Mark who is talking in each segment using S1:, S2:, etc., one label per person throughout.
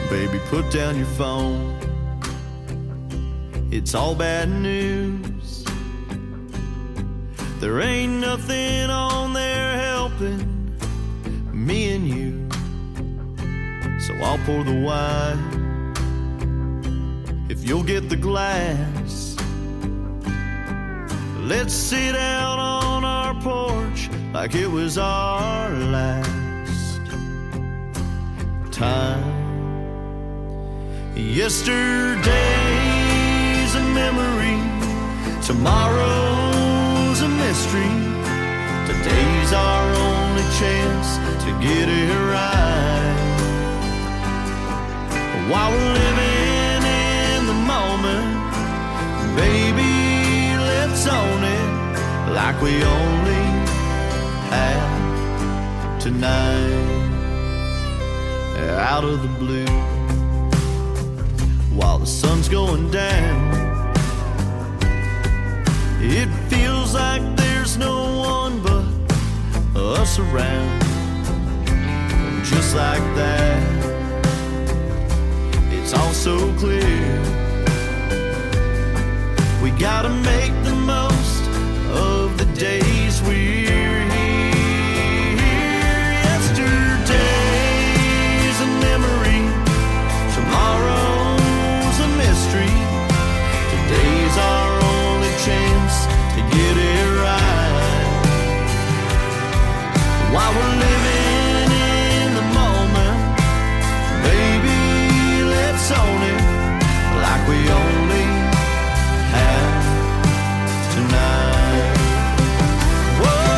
S1: Baby, put down your phone. It's all bad news. There ain't nothing on there helping me and you. So I'll pour the wine if you'll get the glass. Let's sit out on our porch like it was our last time. Yesterday's a memory, tomorrow's a mystery. Today's our only chance to get it right. While we're living in the moment, baby, let's own it like we only have tonight. Out of the blue, while the sun's going down, it feels like there's no one but us around. Just like that, it's all so clear. We gotta make the most of the days we're here. Yesterday's a memory, tomorrow's a mystery. Today's our only chance to get it right. While we're living in the moment, baby, let's own it like we only have tonight. Whoa.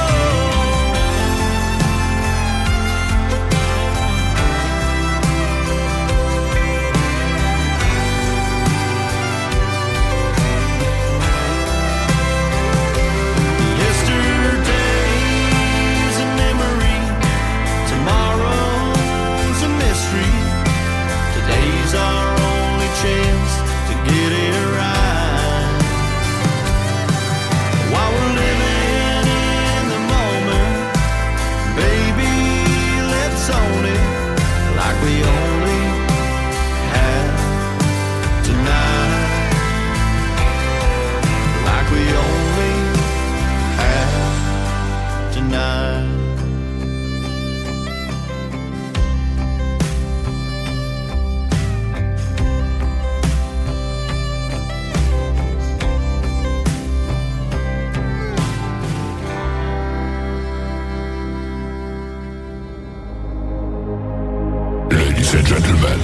S1: Yesterday's a memory, tomorrow's a mystery. Today's our only chance to get it right. While we're living in the moment, baby, let's own it like we only have tonight. Like we only have tonight.
S2: Ladies and gentlemen,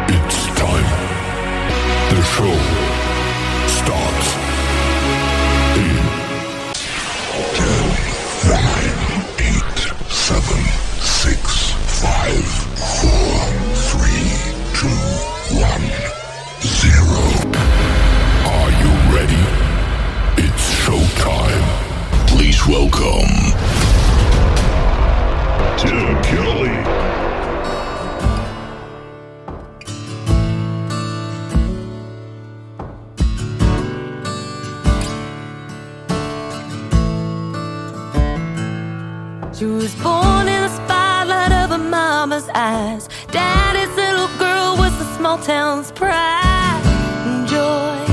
S2: it's time. The show starts in 10, 9, 8, 7, 6, 5, 4, 3, 2, 1, 0. Are you ready? It's showtime. Please welcome Tim Kelly.
S3: She was born in the spotlight of her mama's eyes. Daddy's little girl was the small town's pride and joy.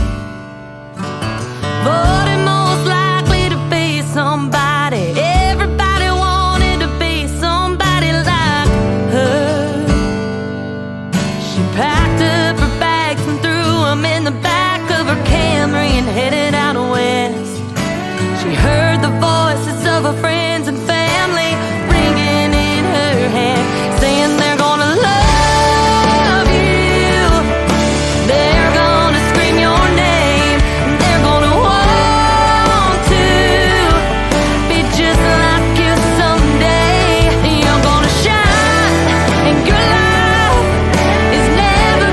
S3: Voted most likely to be somebody. Everybody wanted to be somebody like her. She packed up her bags and threw them in the back of her Camry and headed out west. She heard the voices of her friends and family ringing in her head, saying they're gonna love you, they're gonna scream your name, and they're gonna want to be just like you someday. You're gonna shine, and your life is never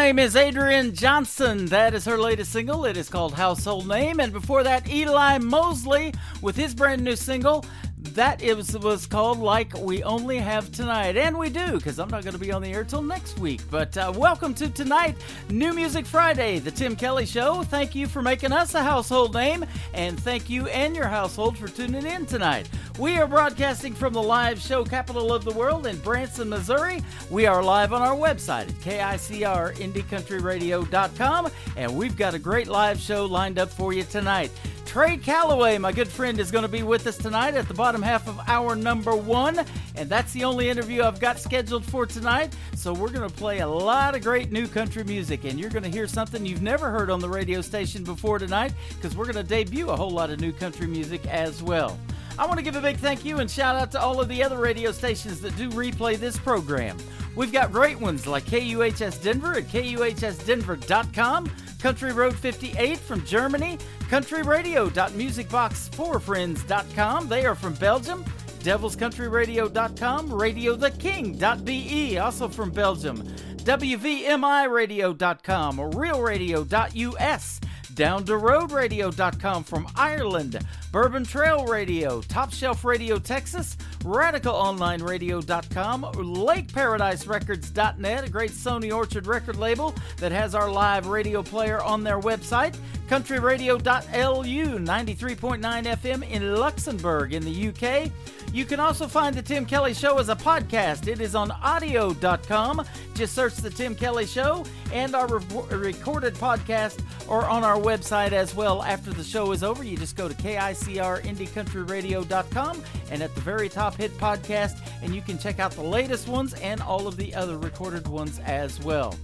S4: name is Adrienne Johnson. That is her latest single. It is called Household Name. And before that, Eli Mosley with his brand new single. That was called Like We Only Have Tonight. And we do, because I'm not going to be on the air till next week. But welcome to tonight, New Music Friday, the Tim Kelly Show. Thank you for making us a household name. And thank you and your household for tuning in tonight. We are broadcasting from the live show capital of the world in Branson, Missouri. We are live on our website at KICRIndieCountryRadio.com. And we've got a great live show lined up for you tonight. Trey Calloway, my good friend, is going to be with us tonight at the bottom half of hour number 1, and that's the only interview I've got scheduled for tonight. So we're going to play a lot of great new country music, and you're going to hear something you've never heard on the radio station before tonight, because we're going to debut a whole lot of new country music as well. I want to give a big thank you and shout out to all of the other radio stations that do replay this program. We've got great ones like KUHS Denver at KUHSdenver.com, Country Road 58 from Germany, countryradio.musicbox4friends.com. They are from Belgium. devilscountryradio.com, radiotheking.be, also from Belgium. WVMIradio.com, realradio.us. DownTheRoadRadio.com from Ireland, Bourbon Trail Radio, Top Shelf Radio Texas, RadicalOnlineRadio.com, LakeParadiseRecords.net, a great Sony Orchard record label that has our live radio player on their website, CountryRadio.lu, 93.9 FM in Luxembourg in the UK. You can also find The Tim Kelly Show as a podcast. It is on audio.com. Just search The Tim Kelly Show, and our recorded podcast are on our website as well. After the show is over, you just go to KICRIndieCountryRadio.com, and at the very top, hit podcast, and you can check out the latest ones and all of the other recorded ones as well.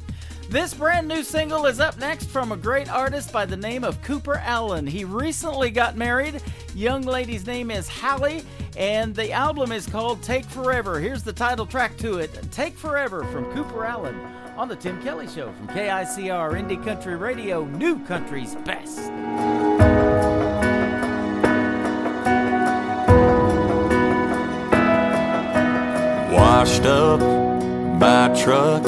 S4: This brand new single is up next from a great artist by the name of Cooper Allen. He recently got married. Young lady's name is Hallie, and the album is called Take Forever. Here's the title track to it, Take Forever from Cooper Allen on The Tim Kelly Show from KICR Indie Country Radio, New Country's Best.
S1: Washed up by a truck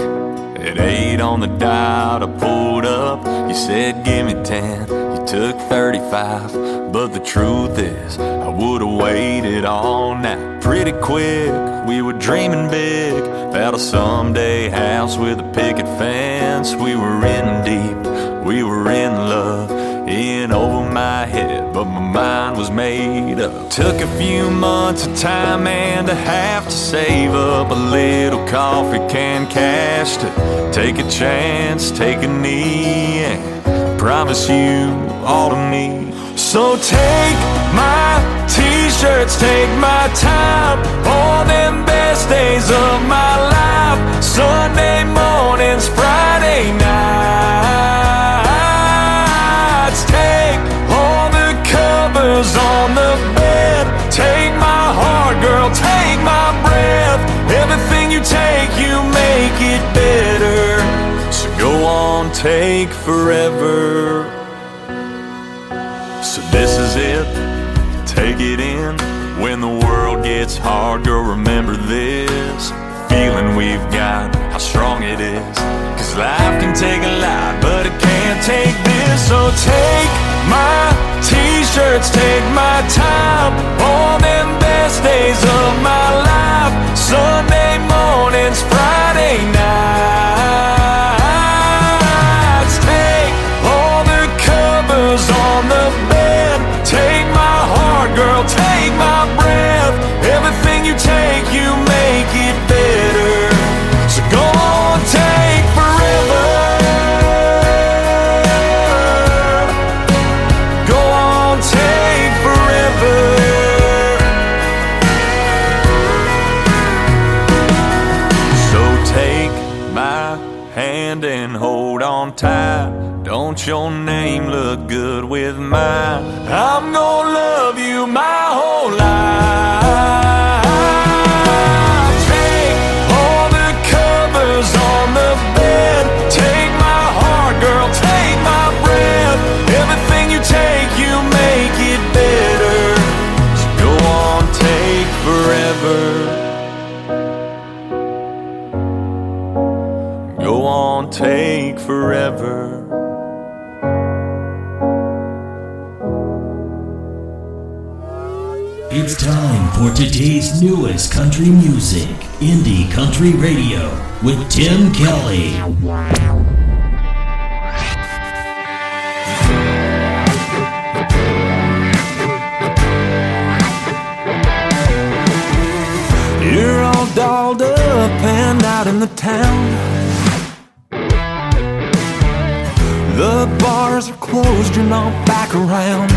S1: at 8 on the dot, I pulled up. You said give me 10, you took 35. But the truth is, I would've waited all night. Pretty quick, we were dreaming big about a someday house with a picket fence. We were in deep, we were in love, in over my head, but my mind was made up. Took a few months of time and a half to save up a little coffee can cash to take a chance, take a knee, and promise you all of me. So take my t-shirts, take my time, all them best days of my life. Sunday mornings, Friday nights. Take all the covers on the bed. Take my heart, girl, take my breath. Everything you take, you make it better. So go on, take forever. So this is it, take it in. When the world gets hard, girl, remember this feeling we've got, how strong it is. Cause life can take a lot, but it can't take this. So take my t-shirts, take my time, all them best days of my life. Sunday mornings, Friday nights. Take all the covers on the bed. Take my heart, girl, take my breath. Everything you take, you make it better. So go on, take forever. Go on, take forever. So take my hand and hold on tight. Don't your name look good with mine? I'm gonna love you my whole life. Take all the covers on the bed. Take my heart, girl, take my breath. Everything you take, you make it better. So go on, take forever. Go on, take forever.
S5: It's time for today's newest country music, Indie Country Radio, with Tim Kelly.
S1: You're all dolled up and out in the town. The bars are closed, you're not back around.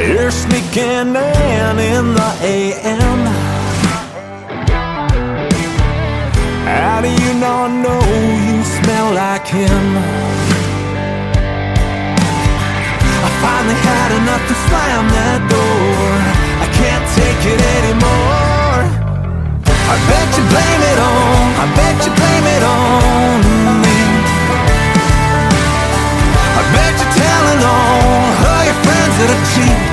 S1: You're sneaking in the AM. How do you not know you smell like him? I finally had enough to slam that door. I can't take it anymore. I bet you blame it on, I bet you blame it on me. I bet you're telling all of your friends that I cheat.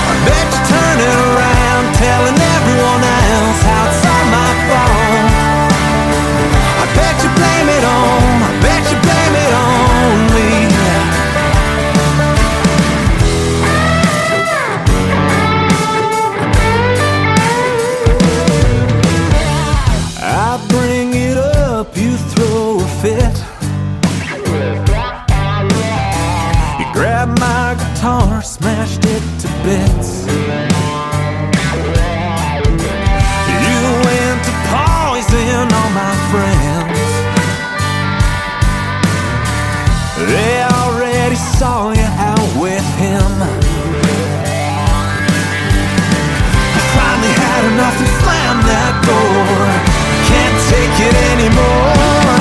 S1: I bet you turn it around, telling everyone else how it's all my fault. I bet you blame it on, I bet you blame it on me. I bring it up, you throw a fit. You grabbed my guitar, smashed it to bits. You went to poison all my friends. They already saw you out with him. I finally had enough to slam that door. Can't take it anymore.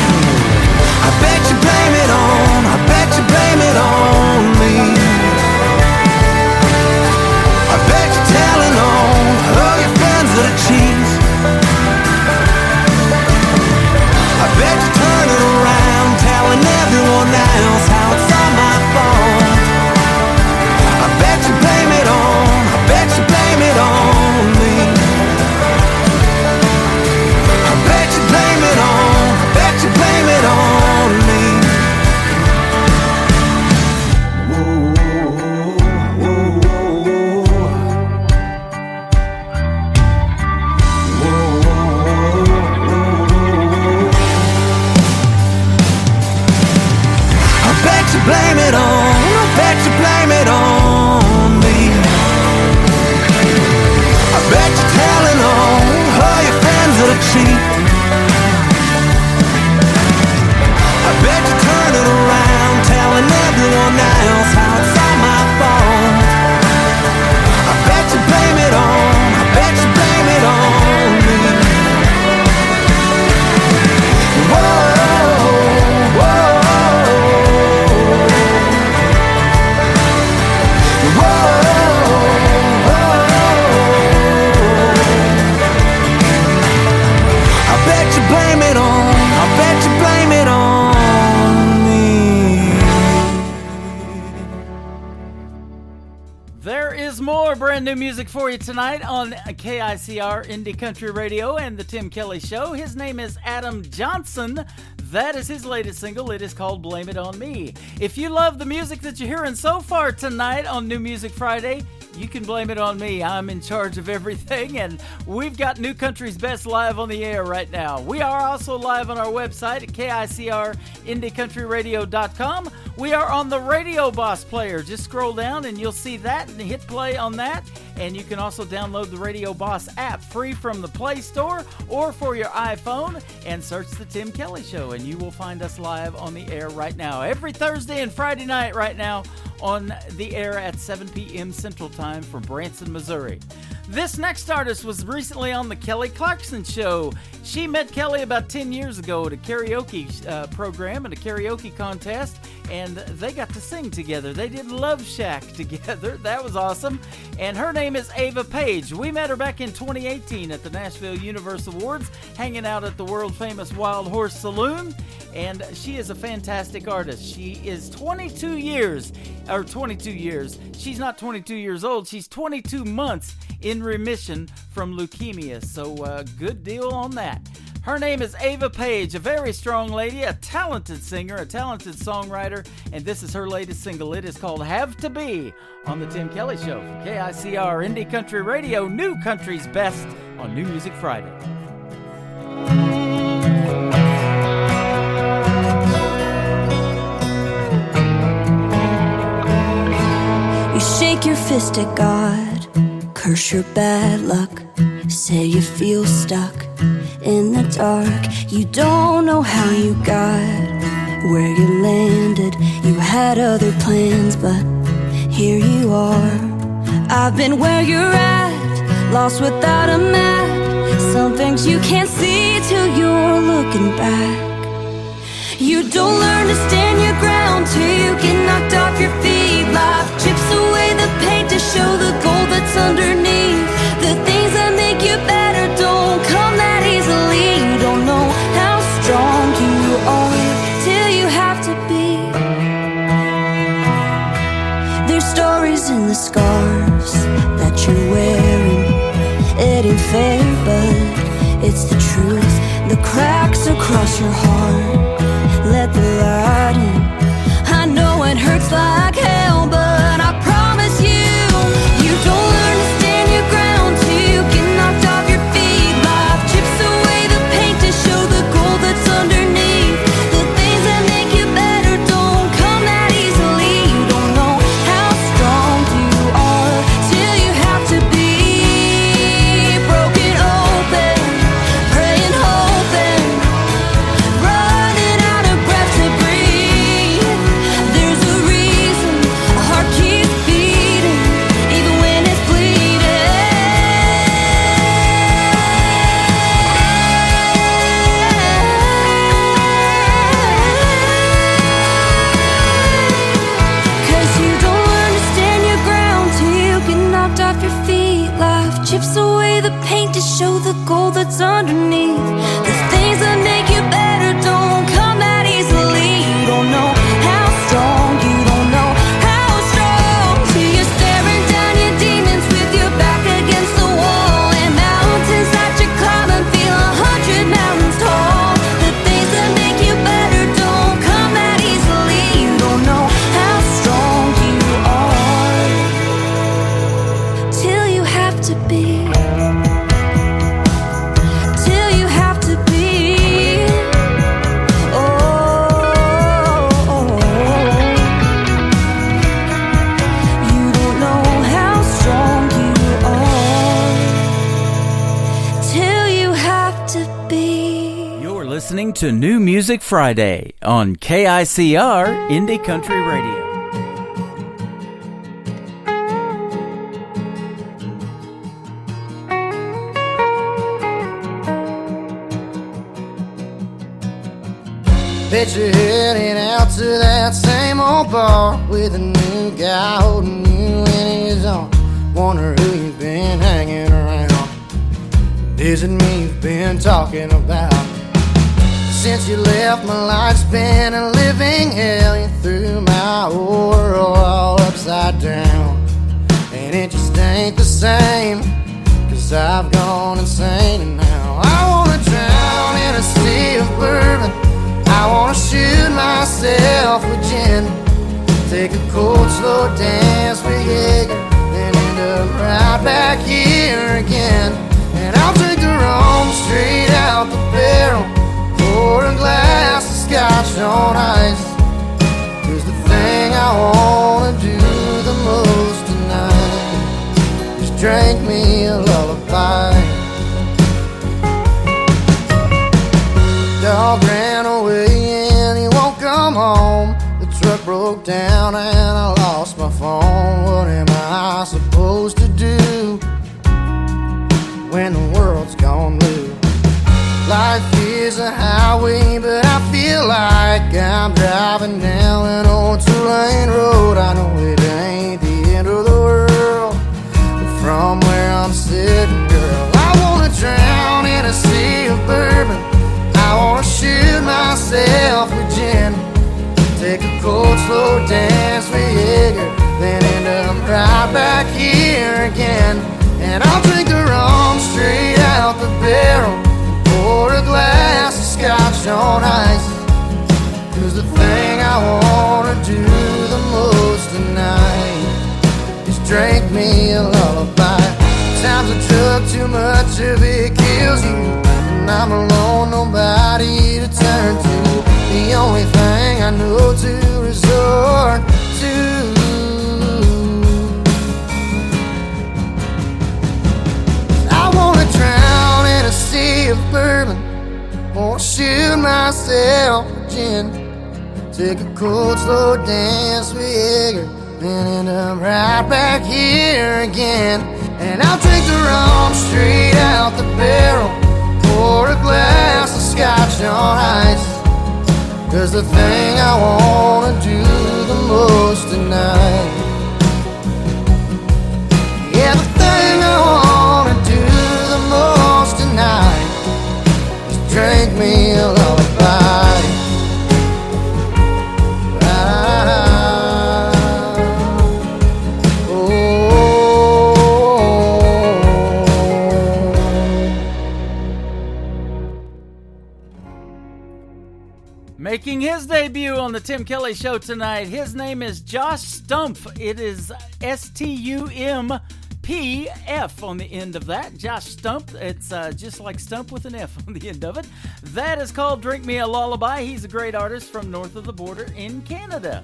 S1: I bet you blame it on, I bet you blame it on me. I bet you're telling all of your friends that I cheat. I bet you turn it around, telling everyone else how it's all my fault. I bet you blame it on, I bet you blame it on me. I bet you blame it on, I bet you blame it on me. I bet you blame it on, I bet you blame it on me. I bet you're telling all of your friends that I cheat. I bet you turn it around, telling everyone else how it's all my fault. I bet you blame it on, I bet you blame it on me. Whoa, whoa, I bet you blame it on, I bet you blame it on me.
S4: There is more brand new music for you tonight on KICR Indie Country Radio and the Tim Kelly Show. His name is Adam Johnson. That is his latest single. It is called Blame It On Me. If you love the music that you're hearing so far tonight on New Music Friday, you can blame it on me. I'm in charge of everything, and we've got New Country's Best live on the air right now. We are also live on our website at KICRIndieCountryRadio.com. We are on the Radio Boss player. Just scroll down and you'll see that and hit play on that. And you can also download the Radio Boss app free from the Play Store or for your iPhone and search The Tim Kelly Show, and you will find us live on the air right now. Every Thursday and Friday night right now on the air at 7 p.m. Central Time from Branson, Missouri. This next artist was recently on the Kelly Clarkson Show. She met Kelly about 10 years ago at a karaoke program and a karaoke contest, and they got to sing together. They did Love Shack together. That was awesome. And her name is Ava Page. We met her back in 2018 at the Nashville Universe Awards, hanging out at the world-famous Wild Horse Saloon, and she is a fantastic artist. She is 22 years. She's not 22 years old. She's 22 months in remission from leukemia, so good deal on that. Her name is Ava Page, a very strong lady, a talented singer, a talented songwriter, and this is her latest single. It is called Have to Be on The Tim Kelly Show from KICR Indie Country Radio, New Country's Best on New Music Friday.
S6: You shake your fist at God, curse your bad luck, say you feel stuck in the dark. You don't know how you got where you landed. You had other plans, but here you are. I've been where you're at, lost without a map. Some things you can't see till you're looking back. You don't learn to stand your ground till you get knocked off your feet. Life chips away the paint to show the gold that's underneath. The things that make you better don't come that easily. You don't know how strong you are till you have to be. There's stories in the scars that you're wearing. It ain't fair, but it's the truth. The cracks across your heart, let the light in. I know it hurts like hell, but I promise you, you don't learn to stand your ground till you get knocked off your feet. Life chips away the paint to show the gold that's underneath. The things that make you better don't come that easily. You don't know how strong you are till you have to be broken open, praying, hoping, running out of breath to breathe. There's a reason a heart keeps beating, even when it's bleeding. 'Cause you don't understand your ground till you get knocked off your feet. Life chips away the paint to show the gold that's underneath. The things that make you better don't come that easily. You don't know how strong, you don't know how strong till you're staring down your demons with your back against the wall. And mountains that you climb and feel 100 mountains tall. The things that make you better don't come that easily. You don't know how strong you are till you have to be. Till you have to be. Oh, you don't know how strong you are till you have to be.
S4: You're listening to New Music Friday on KICR Indie Country Radio.
S7: Picture heading out to that same old bar with a new guy holding you in his arms. Wonder who you've been hanging around. Is it me you've been talking about? Since you left, my life's been a living hell. You threw my whole world all upside down, and it just ain't the same, 'cause I've gone insane. And now I wanna drown in a sea of bourbon. I wanna shoot myself with gin, take a cold slow dance with Jaeger, then end up right back here again. And I'll drink the rum straight out the barrel, pour a glass of scotch on ice. 'Cause the thing I wanna do the most tonight is drink me a lullaby. Dog ran away and he won't come home. The truck broke down and I lost my phone. What am I supposed to do when the world's gone blue? Life is a highway, but I feel like I'm driving down an old two-lane road. I know it ain't the end of the world, but from where I'm sitting, girl, I wanna drown in a sea of bourbon. I wanna shoot myself with gin, take a cold slow dance with Jaeger, then end up right back here again. And I'll drink the rum straight out the barrel, pour a glass scotch on ice. 'Cause the thing I wanna do the most tonight is drink me a lullaby. Times I took too much of it kills you, and I'm alone, nobody to turn to. The only thing I know to resort to. I wanna drown in a sea of bourbon, or shoot myself a gin. Take a cold, slow dance with Jaeger, and end up right back here again. And I'll drink the rum straight out the barrel, pour a glass of scotch on ice. 'Cause the thing I wanna do the most tonight, yeah, the thing I wanna do the most tonight is drink me a lullaby.
S4: Making his debut on the Tim Kelly Show tonight, his name is Josh Stumpf. It is Stumpf on the end of that. Josh Stumpf. It's just like stump with an F on the end of it. That is called Drink Me a Lullaby. He's a great artist from north of the border in Canada.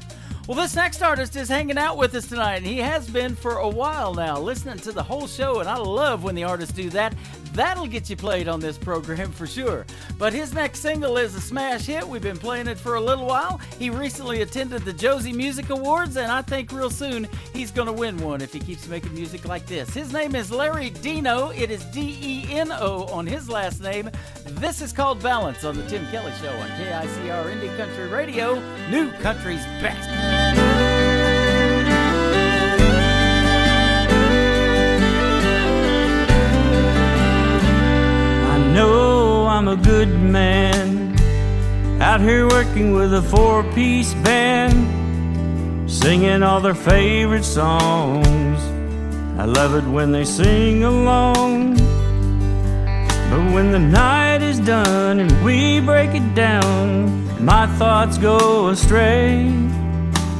S4: Well, this next artist is hanging out with us tonight, and he has been for a while now, listening to the whole show, and I love when the artists do that. That'll get you played on this program for sure. But his next single is a smash hit. We've been playing it for a little while. He recently attended the Josie Music Awards, and I think real soon he's going to win one if he keeps making music like this. His name is Larry Deno. It is D-E-N-O on his last name. This is called Balance on the Tim Kelly Show on KICR Indie Country Radio, New Country's Best.
S8: I know I'm a good man, out here working with a four-piece band, singing all their favorite songs. I love it when they sing along, but when the night is done and we break it down, my thoughts go astray,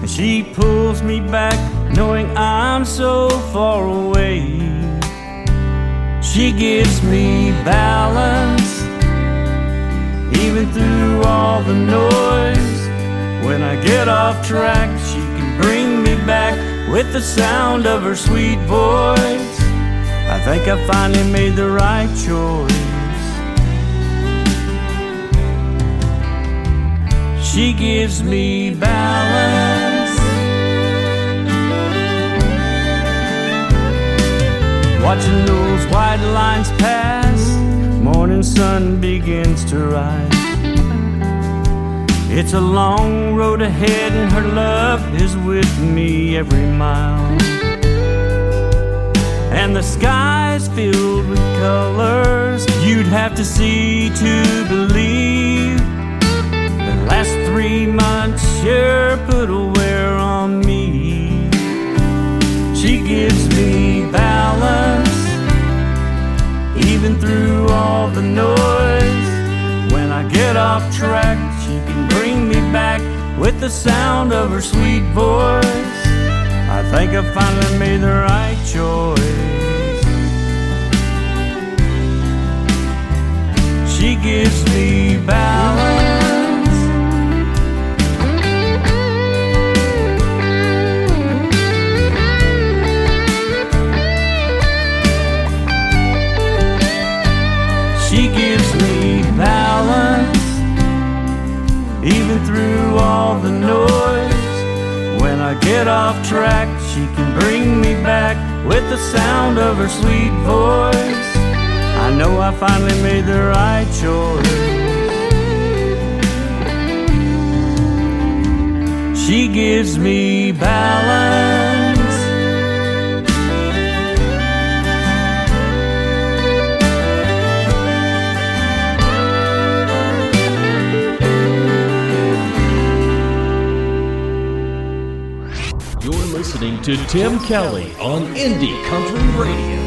S8: and she pulls me back knowing I'm so far away. She gives me balance, even through all the noise. When I get off track, she can bring me back with the sound of her sweet voice. I think I finally made the right choice. She gives me balance. Watching those white lines pass, morning sun begins to rise. It's a long road ahead and her love is with me every mile. And the sky is filled with colors you'd have to see to believe. The last 3 months sure put a wear on me. She gives me balance, even through all the noise. When I get off track, she can bring me back with the sound of her sweet voice. I think I finally made the right choice. She gives me balance. She gives me balance, even through all the noise. When I get off track, she can bring me back with the sound of her sweet voice. I know I finally made the right choice. She gives me balance.
S5: Listening to Tim Kelly on Indie Country Radio.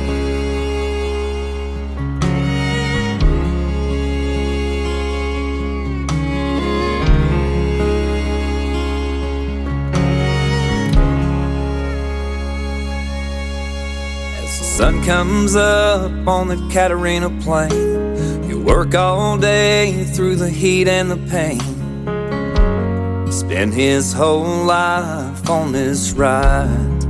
S9: sun comes up on the Catarina Plain, you work all day through the heat and the pain. Spend his whole life on this ride.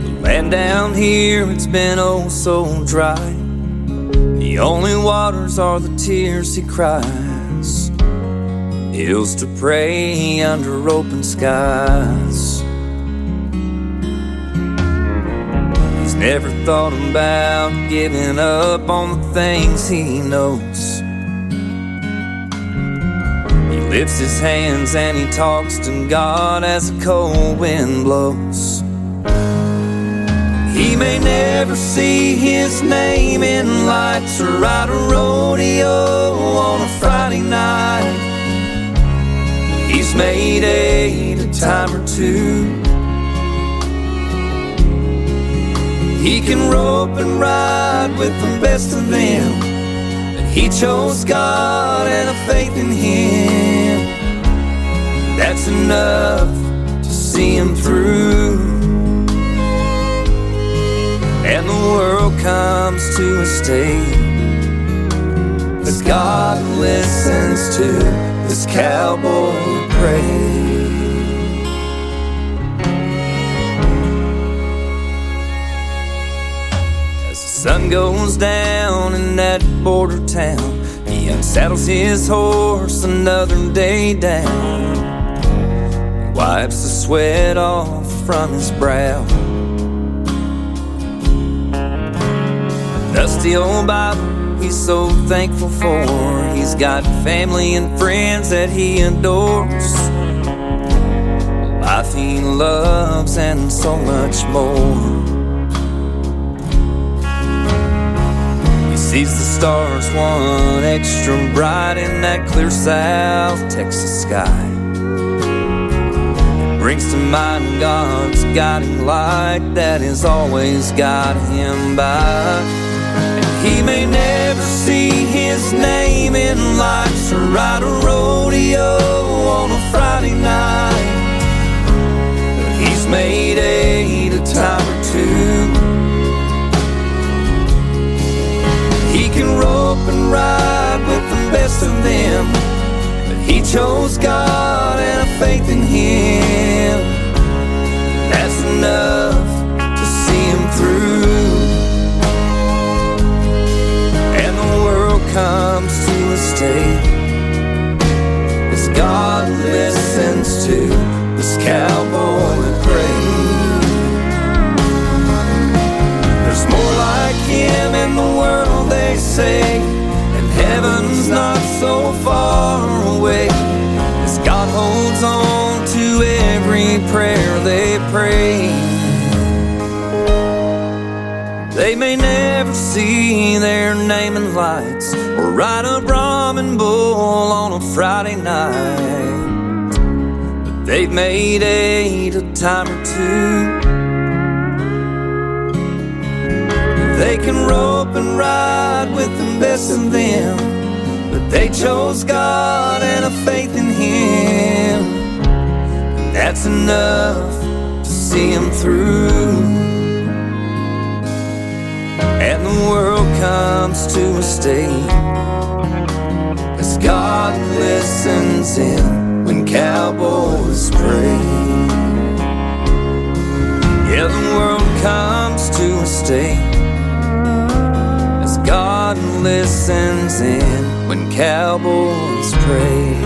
S9: The land down here, it's been oh so dry. The only waters are the tears he cries. Hills to pray under open skies. He's never thought about giving up on the things he knows. He lifts his hands and he talks to God as the cold wind blows. He may never see his name in lights or ride a rodeo on a Friday night. He's made a time or two. He can rope and ride with the best of them, but he chose God and a faith in him. That's enough to see him through. And the world comes to a state as God listens to this cowboy pray. As the sun goes down in that border town, he unsaddles his horse another day down, wipes the sweat off from his brow. Dusty old Bible he's so thankful for. He's got family and friends that he adores, life he loves and so much more. He sees the stars one extra bright in that clear South Texas sky. It brings to mind God's guiding light that has always got him by. He may never see his name in lights or ride a rodeo on a Friday night, but he's made a time or two. He can rope and ride with the best of them, but he chose God and a faith in him. That's enough to see him through. Comes to a state as God listens to this cowboy pray. There's more like him in the world, they say, and heaven's not so far away, as God holds on to every prayer they pray. They may never see their name in lights or ride a Brahmin bull on a Friday night, but they've made a time or two. They can rope and ride with the best of them, but they chose God and a faith in him. And that's enough to see him through. And the world comes to a state as God listens in when cowboys pray. Yeah, the world comes to a state as God listens in when cowboys pray.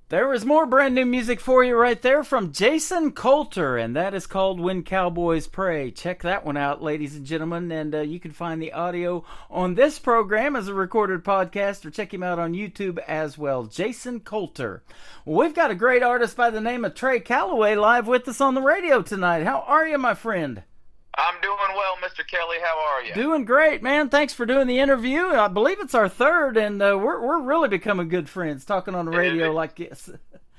S4: There is more brand new music for you right there from Jason Coulter, and that is called When Cowboys Pray. Check that one out, ladies and gentlemen, and you can find the audio on this program as a recorded podcast, or check him out on YouTube as well. Jason Coulter. Well, we've got a great artist by the name of Trey Calloway live with us on the radio tonight. How are you, my friend?
S10: I'm doing well, Mr. Kelly. How are you?
S4: Doing great, man. Thanks for doing the interview. I believe it's our third, and we're really becoming good friends talking on the radio like this.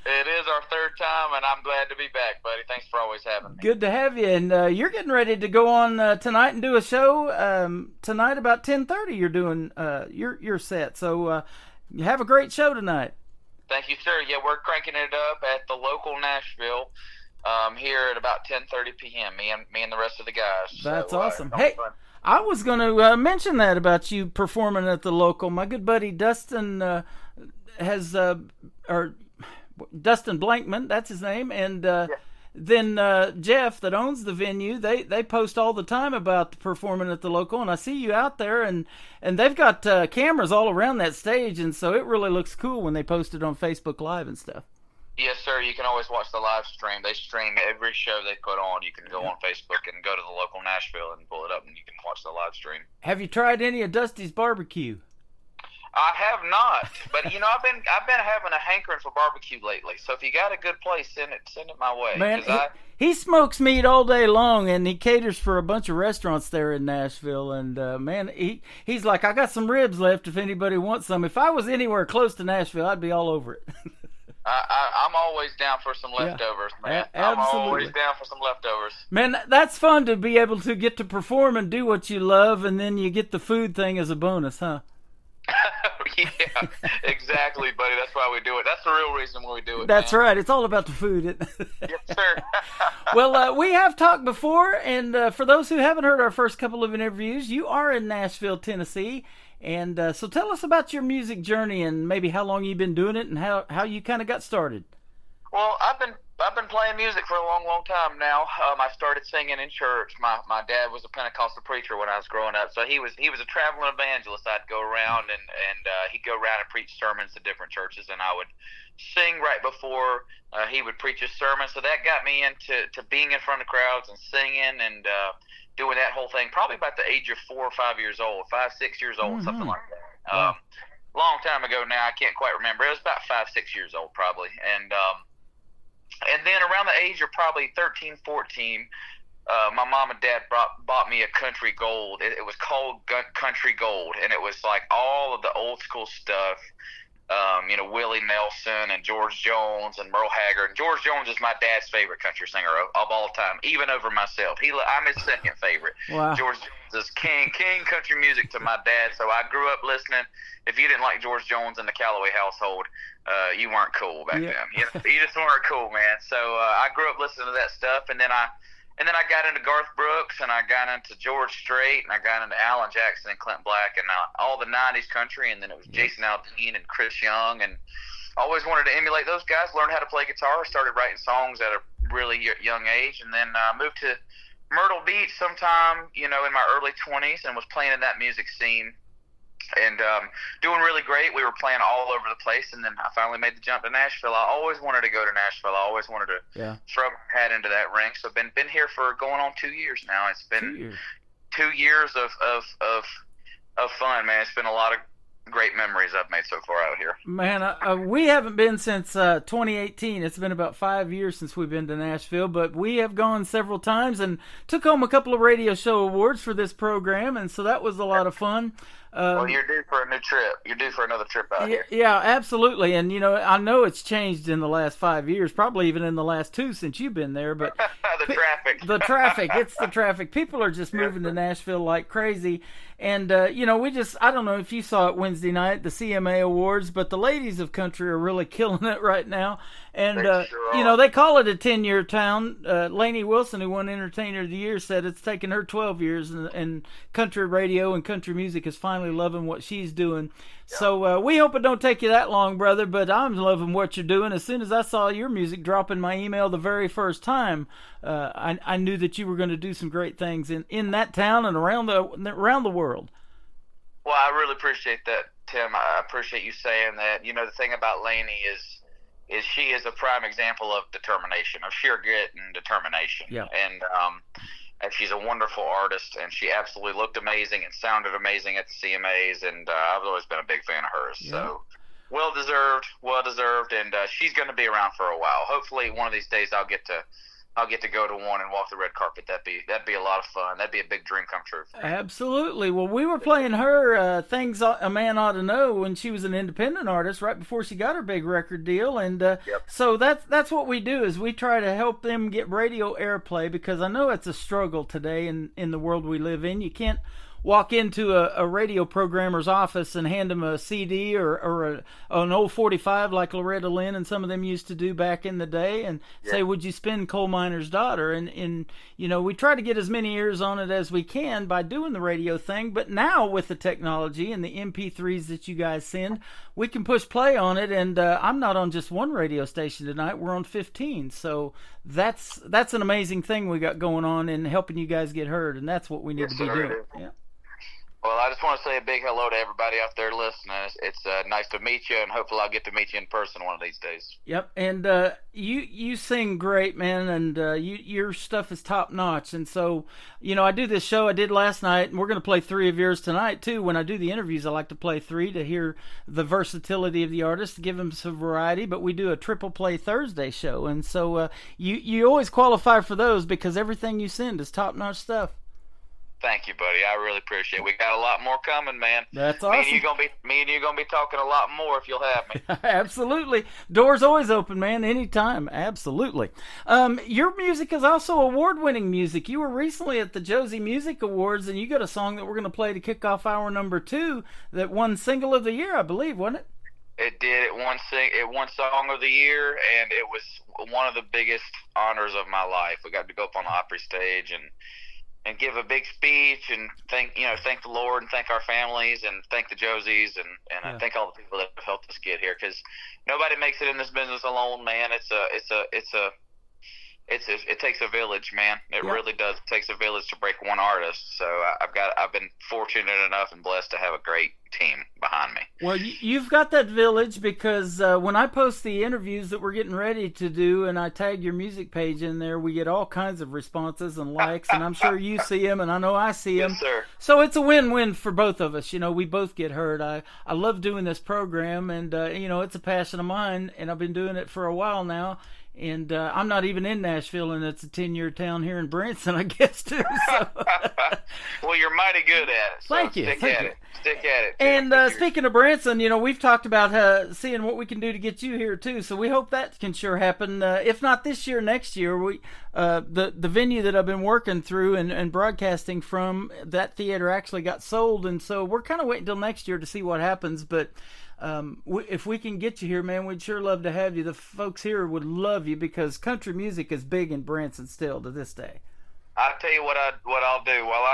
S10: It is our third time, and I'm glad to be back, buddy. Thanks for always having me.
S4: Good to have you. And you're getting ready to go on tonight and do a show. Tonight about 10:30 you're doing your set. So you have a great show tonight.
S10: Thank you, sir. Yeah, we're cranking it up at the local Nashville here at about 10:30 p.m., me and the rest of the guys.
S4: That's
S10: so,
S4: awesome. Hey, I was going to mention that about you performing at the local. My good buddy Dustin Dustin Blankman, that's his name, and then Jeff, that owns the venue, they post all the time about performing at the local, and I see you out there, and they've got cameras all around that stage, and so it really looks cool when they post it on Facebook Live and stuff.
S10: Yes, sir. You can always watch the live stream. They stream every show they put on. You can go on Facebook and go to the local Nashville and pull it up, and you can watch the live stream.
S4: Have you tried any of Dusty's barbecue?
S10: I have not, but I've been having a hankering for barbecue lately. So if you got a good place, send it my way.
S4: Man, he smokes meat all day long, and he caters for a bunch of restaurants there in Nashville. And man, he's like, I got some ribs left if anybody wants some. If I was anywhere close to Nashville, I'd be all over it.
S10: I'm always down for some leftovers, man. I'm always down for some leftovers.
S4: Man, that's fun to be able to get to perform and do what you love, and then you get the food thing as a bonus, huh?
S10: Yeah, exactly, buddy. That's why we do it. That's the real reason why we do it.
S4: That's
S10: man.
S4: Right. It's all about the food.
S10: Yes, sir.
S4: Well, we have talked before, and for those who haven't heard our first couple of interviews, you are in Nashville, Tennessee, and so tell us about your music journey and maybe how long you've been doing it and how you kind of got started.
S10: Well, I've been playing music for a long time now. I started singing in church. My dad was a Pentecostal preacher when I was growing up, so he was a traveling evangelist. I'd go around and he'd go around and preach sermons to different churches, and I would sing right before he would preach his sermon. So that got me into being in front of crowds and singing and doing that whole thing. Probably about the age of 4 or 5 years old, 5, 6 years old, something like that. Long time ago now. I can't quite remember. It was about 5, 6 years old probably, and then around the age of probably 13, 14, my mom and dad bought me a Country Gold. It was called Country Gold, and it was like all of the old school stuff. Willie Nelson and George Jones and Merle Haggard. And George Jones is my dad's favorite country singer of all time, even over myself. I'm his second favorite.
S4: Wow.
S10: George Jones is king country music to my dad, so I grew up listening. If you didn't like George Jones in the Calloway household, you weren't cool back then. You just weren't cool, man. So I grew up listening to that stuff, and then I got into Garth Brooks, and I got into George Strait, and I got into Alan Jackson and Clint Black, and all the 90s country, and then it was Jason Aldean and Chris Young, and I always wanted to emulate those guys, learned how to play guitar, started writing songs at a really young age, and then I moved to Myrtle Beach sometime, in my early 20s, and was playing in that music scene. And doing really great. We were playing all over the place, and then I finally made the jump to Nashville. I always wanted to go to Nashville. I always wanted to throw my hat into that ring. So I've been here for going on 2 years now. It's been 2 years of fun, man. It's been a lot of great memories I've made so far out here.
S4: Man, we haven't been since 2018. It's been about 5 years since we've been to Nashville, but we have gone several times and took home a couple of radio show awards for this program, and so that was a lot of fun.
S10: Well, you're due for a new trip. You're due for another trip out here.
S4: Yeah, absolutely. And, I know it's changed in the last 5 years, probably even in the last 2 since you've been there. But
S10: the traffic.
S4: It's the traffic. People are just moving to Nashville like crazy. And, I don't know if you saw it Wednesday night, the CMA Awards, but the ladies of country are really killing it right now. And, they call it a 10-year town. Lainey Wilson, who won Entertainer of the Year, said it's taken her 12 years, and country radio and country music is finally loving what she's doing. Yep. So we hope it don't take you that long, brother, but I'm loving what you're doing. As soon as I saw your music drop in my email the very first time, I knew that you were going to do some great things in that town and around the world.
S10: Well, I really appreciate that, Tim. I appreciate you saying that. The thing about Lainey is she is a prime example of determination, of sheer grit and determination.
S4: Yeah.
S10: And she's a wonderful artist, and she absolutely looked amazing and sounded amazing at the CMAs, and I've always been a big fan of hers. Yeah. So well deserved, and she's going to be around for a while. Hopefully one of these days I'll get to I'll get to go to one and walk the red carpet. That'd be a lot of fun. That'd be a big dream come true.
S4: Absolutely. Well, we were playing her Things a Man Ought to Know when she was an independent artist right before she got her big record deal. And so that's what we do is we try to help them get radio airplay, because I know it's a struggle today in the world we live in. You can't walk into a radio programmer's office and hand them a CD or an old 45 like Loretta Lynn and some of them used to do back in the day and say, would you spin Coal Miner's Daughter? And we try to get as many ears on it as we can by doing the radio thing. But now with the technology and the MP3s that you guys send, we can push play on it. And I'm not on just one radio station tonight. We're on 15. So that's an amazing thing we got going on in helping you guys get heard. And that's what we need to be doing. Yeah.
S10: Well, I just want to say a big hello to everybody out there listening. It's nice to meet you, and hopefully I'll get to meet you in person one of these days.
S4: Yep, and you sing great, man, and your stuff is top notch. And so, I do this show I did last night, and we're going to play 3 of yours tonight too. When I do the interviews, I like to play 3 to hear the versatility of the artist, to give them some variety. But we do a triple play Thursday show, and so you always qualify for those because everything you send is top notch stuff.
S10: Thank you, buddy. I really appreciate it. We got a lot more coming, man.
S4: That's awesome.
S10: Me and you gonna be talking a lot more if you'll have me.
S4: Absolutely. Doors always open, man. Anytime. Absolutely. Your music is also award-winning music. You were recently at the Josie Music Awards, and you got a song that we're going to play to kick off hour number 2 that won Single of the Year, I believe, wasn't it?
S10: It did. It won Song of the Year, and it was one of the biggest honors of my life. We got to go up on the Opry stage and give a big speech and thank the Lord and thank our families and thank the Josies and thank all the people that have helped us get here, because nobody makes it in this business alone, man. It takes a village, man. It really does. It takes a village to break one artist. So I've been fortunate enough and blessed to have a great team behind me.
S4: Well, you've got that village, because when I post the interviews that we're getting ready to do and I tag your music page in there, we get all kinds of responses and likes, and I'm sure you see them, and I know I see them.
S10: Yes, sir.
S4: So it's a win-win for both of us. We both get heard. I love doing this program, and it's a passion of mine, and I've been doing it for a while now. And I'm not even in Nashville, and it's a 10-year town here in Branson, I guess, too. So.
S10: Well, you're mighty good at it. So
S4: Thank you.
S10: Stick at it.
S4: And speaking of Branson, we've talked about seeing what we can do to get you here, too. So we hope that can sure happen. If not this year, next year. The venue that I've been working through and broadcasting from, that theater actually got sold. And so we're kind of waiting until next year to see what happens. But if we can get you here, man, we'd sure love to have you. The folks here would love you, because country music is big in Branson still to this day.
S10: I'll tell you what I'll do while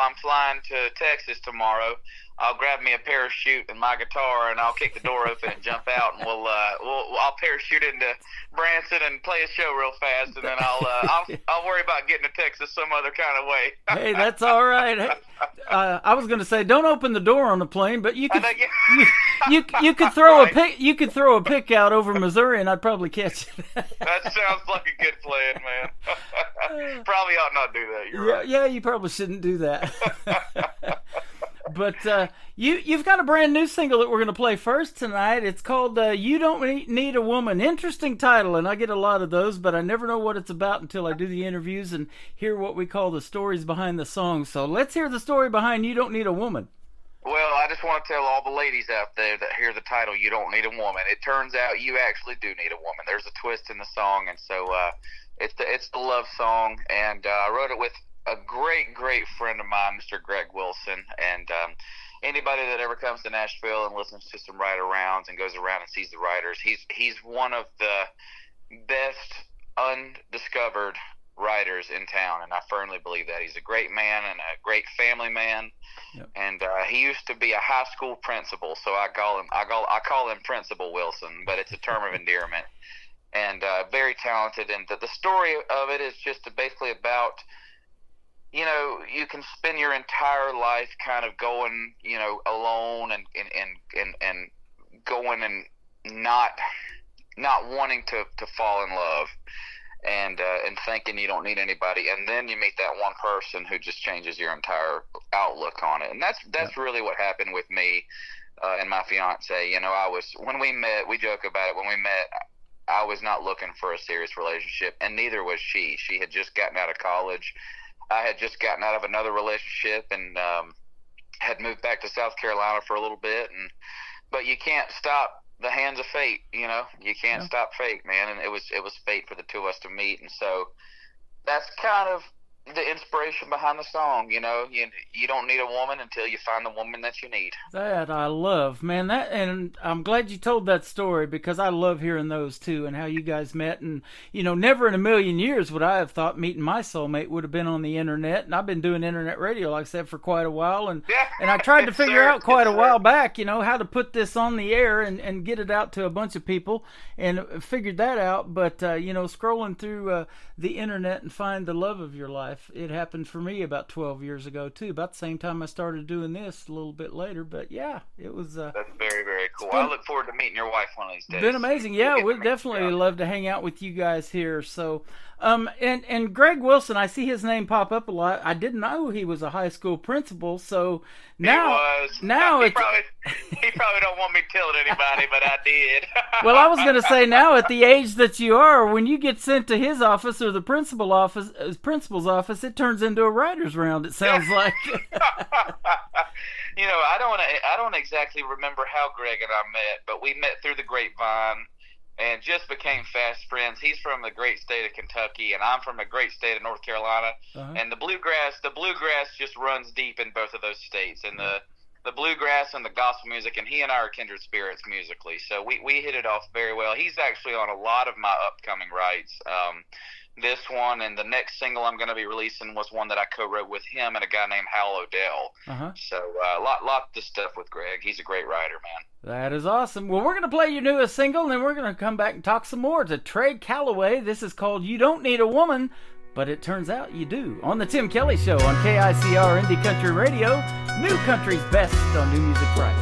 S10: I'm flying to Texas tomorrow. I'll grab me a parachute and my guitar, and I'll kick the door open and jump out, and I'll parachute into Branson and play a show real fast, and then I'll worry about getting to Texas some other kind of way.
S4: Hey, that's all right. Hey, I was going to say, don't open the door on the plane, but you could you could throw a pick out over Missouri, and I'd probably catch it.
S10: That sounds like a good plan, man. Probably ought not do that. You're right.
S4: Yeah, you probably shouldn't do that. But you've got a brand new single that we're going to play first tonight. It's called You Don't Need a Woman. Interesting title, and I get a lot of those, but I never know what it's about until I do the interviews and hear what we call the stories behind the song. So let's hear the story behind You Don't Need a Woman.
S10: Well, I just want to tell all the ladies out there that hear the title, You Don't Need a Woman. It turns out you actually do need a woman. There's a twist in the song, and so it's the love song, and I wrote it with a great friend of mine, Mr. Greg Wilson, and anybody that ever comes to Nashville and listens to some write-arounds and goes around and sees the writers, he's one of the best undiscovered writers in town, and I firmly believe that. He's a great man and a great family man. Yep. And he used to be a high school principal, so I call him Principal Wilson, but it's a term of endearment. And very talented, and the story of it is just basically about, you can spend your entire life kind of going, alone and going and not wanting to fall in love, and thinking you don't need anybody, and then you meet that one person who just changes your entire outlook on it. And that's really what happened with me and my fiance. When we met, we joke about it. When we met, I was not looking for a serious relationship, and neither was she. She had just gotten out of college. I had just gotten out of another relationship and had moved back to South Carolina for a little bit. But you can't stop the hands of fate, you know. You can't stop fate, man. And it was fate for the two of us to meet. And so that's kind of the inspiration behind the song. You know, you don't need a woman until you find the woman that you need.
S4: That I love, man. And I'm glad you told that story, because I love hearing those too, and how you guys met. And you know, never in a million years would I have thought meeting my soulmate would have been on the internet. And I've been doing internet radio, like I said, for quite a while. And I tried to figure out quite a while back, you know, how to put this on the air and get it out to a bunch of people, and figured that out. But you know, scrolling through the internet and find the love of your life, it happened for me about 12 years ago too, about the same time I started doing this, a little bit later. But yeah, it was
S10: that's very, very cool. I look forward to meeting your wife one of these days.
S4: Been amazing. Yeah, we'd definitely love to hang out with you guys here. So and Greg Wilson, I see his name pop up a lot. I didn't know he was a high school principal, so now
S10: he probably don't want me telling anybody, but I did.
S4: Well, I was going to say, now at the age that you are, when you get sent to his office or the principal's office, it turns into a writer's round, it sounds like.
S10: You know, I don't exactly remember how Greg and I met, but we met through the grapevine and just became fast friends. He's from the great state of Kentucky, and I'm from the great state of North Carolina. And the bluegrass just runs deep in both of those states, and the bluegrass and the gospel music, and he and I are kindred spirits musically. So we hit it off very well. He's actually on a lot of my upcoming rights. This one and the next single I'm going to be releasing was one that I co-wrote with him and a guy named Hal Odell. So lot of stuff with Greg. He's a great writer, man.
S4: That is awesome. Well, we're going to play your newest single, and then we're going to come back and talk some more to Trey Calloway. This is called You Don't Need a Woman, but it turns out you do, on the Tim Kelly Show on KICR Indie Country Radio, New Country's best on New Music Friday.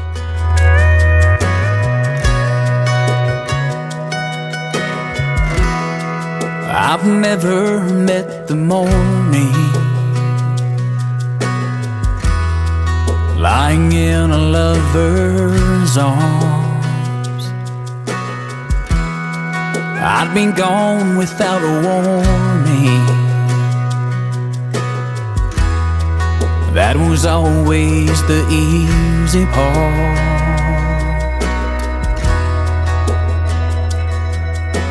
S9: I've never met the morning lying in a lover's arms. I'd been gone without a warning. That was always the easy part.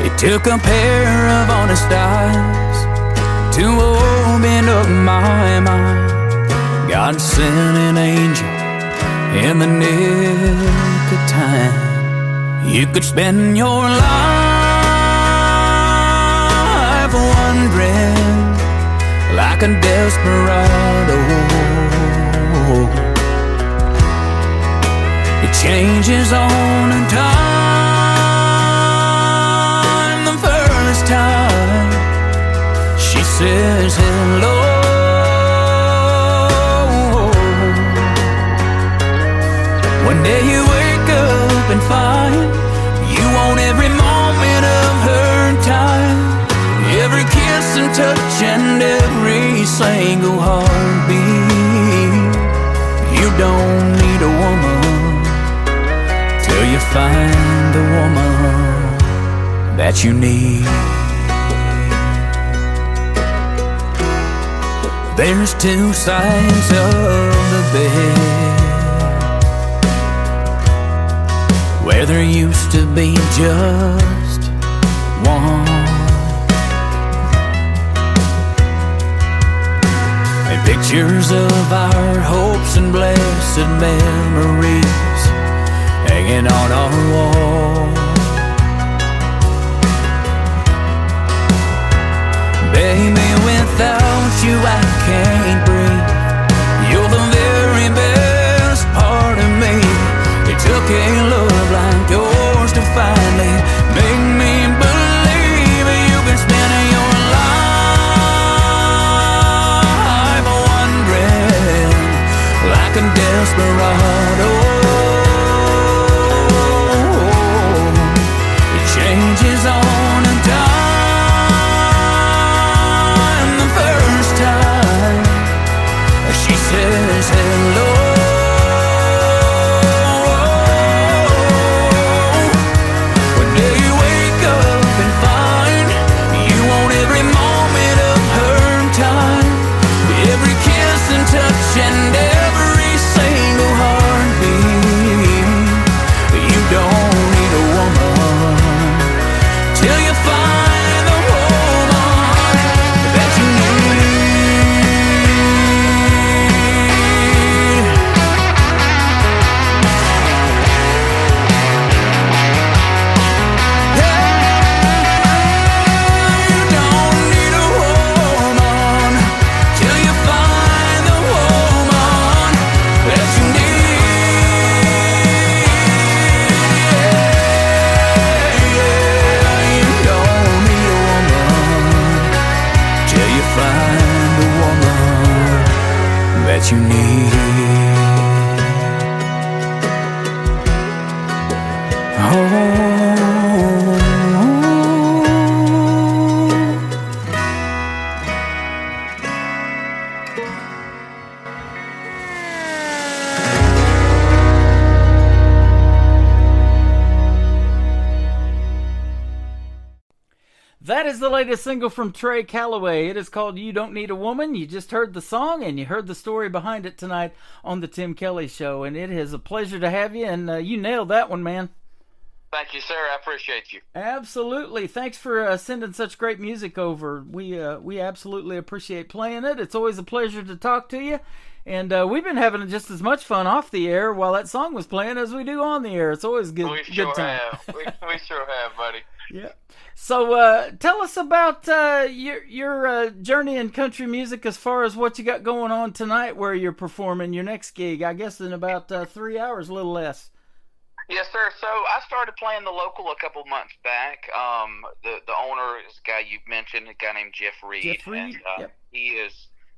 S9: It took a pair of honest eyes to open up my mind. God sent an angel in the nick of time. You could spend your life wondering like a desperado. It changes on a time. Time she says hello. One day you wake up and find you want every moment of her time, every kiss and touch and every single heartbeat. You don't need a woman till you find the woman that you need. There's two sides of the bed where there used to be just one, and pictures of our hopes and blessed memories hanging on our wall. Baby, without you I can't breathe. You're the very best part of me. It took a love like yours to finally make me believe you can spend your life wondering like a desperado.
S4: That is the latest single from Trey Calloway. It is called You Don't Need a Woman. You just heard the song, and you heard the story behind it tonight on the Tim Kelly Show. And it is a pleasure to have you, and you nailed that one, man.
S10: Thank you, sir. I appreciate you.
S4: Absolutely. Thanks for sending such great music over. We absolutely appreciate playing it. It's always a pleasure to talk to you. And we've been having just as much fun off the air while that song was playing as we do on the air. It's always good.
S10: We sure
S4: good time.
S10: have. We sure have, buddy.
S4: Yeah. So tell us about your journey in country music as far as what you got going on tonight, where you're performing your next gig. I guess in about 3 hours, a little less.
S10: Yes, sir. So I started playing the local a couple months back. The owner is a guy you've mentioned, a guy named Jeff Reed.
S4: Jeff Reed.
S10: And,
S4: Yep.
S10: He has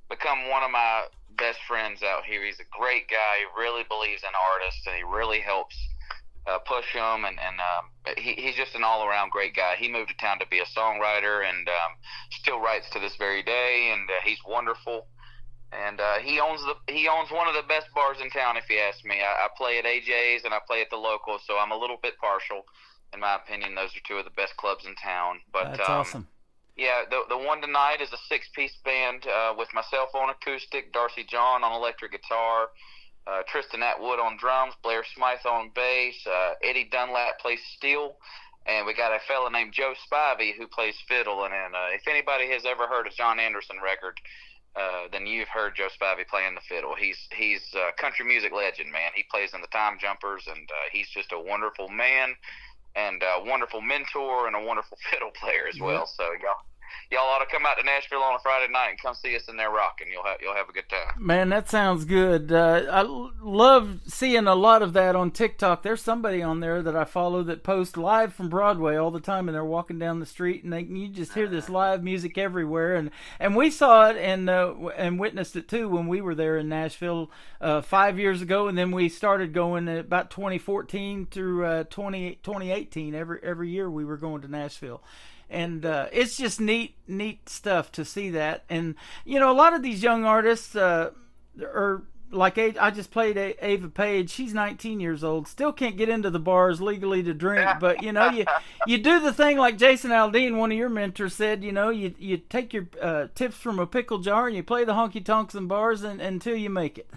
S10: become one of my best friends out here. He's a great guy. He really believes in artists, and he really helps push them. And he's just an all-around great guy. He moved to town to be a songwriter, and still writes to this very day. And he's wonderful. And he owns one of the best bars in town, if you ask me. I play at AJ's and I play at the local, so I'm a little bit partial. In my opinion, those are two of the best clubs in town. But
S4: that's awesome.
S10: Yeah, the one tonight is a 6-piece band with myself on acoustic, Darcy John on electric guitar, Tristan Atwood on drums, Blair Smythe on bass, Eddie Dunlap plays steel, and we got a fella named Joe Spivey who plays fiddle. And if anybody has ever heard a John Anderson record, then you've heard Joe Spivey playing the fiddle. He's a country music legend, man. He plays in the Time Jumpers, and he's just a wonderful man and a wonderful mentor and a wonderful fiddle player as well. So y'all ought to come out to Nashville on a Friday night and come see us in there rocking. You'll have a good time.
S4: Man, that sounds good. I love seeing a lot of that on TikTok. There's somebody on there that I follow that posts live from Broadway all the time, and they're walking down the street, and you just hear this live music everywhere. And we saw it and witnessed it too when we were there in Nashville 5 years ago, and then we started going about 2014 through 2018. Every year we were going to Nashville. And it's just neat stuff to see that. And, you know, a lot of these young artists are like, I just played Ava Page. She's 19 years old, still can't get into the bars legally to drink. But, you know, you do the thing like Jason Aldean, one of your mentors, said, you know, you take your tips from a pickle jar and you play the honky-tonks and bars until you make it.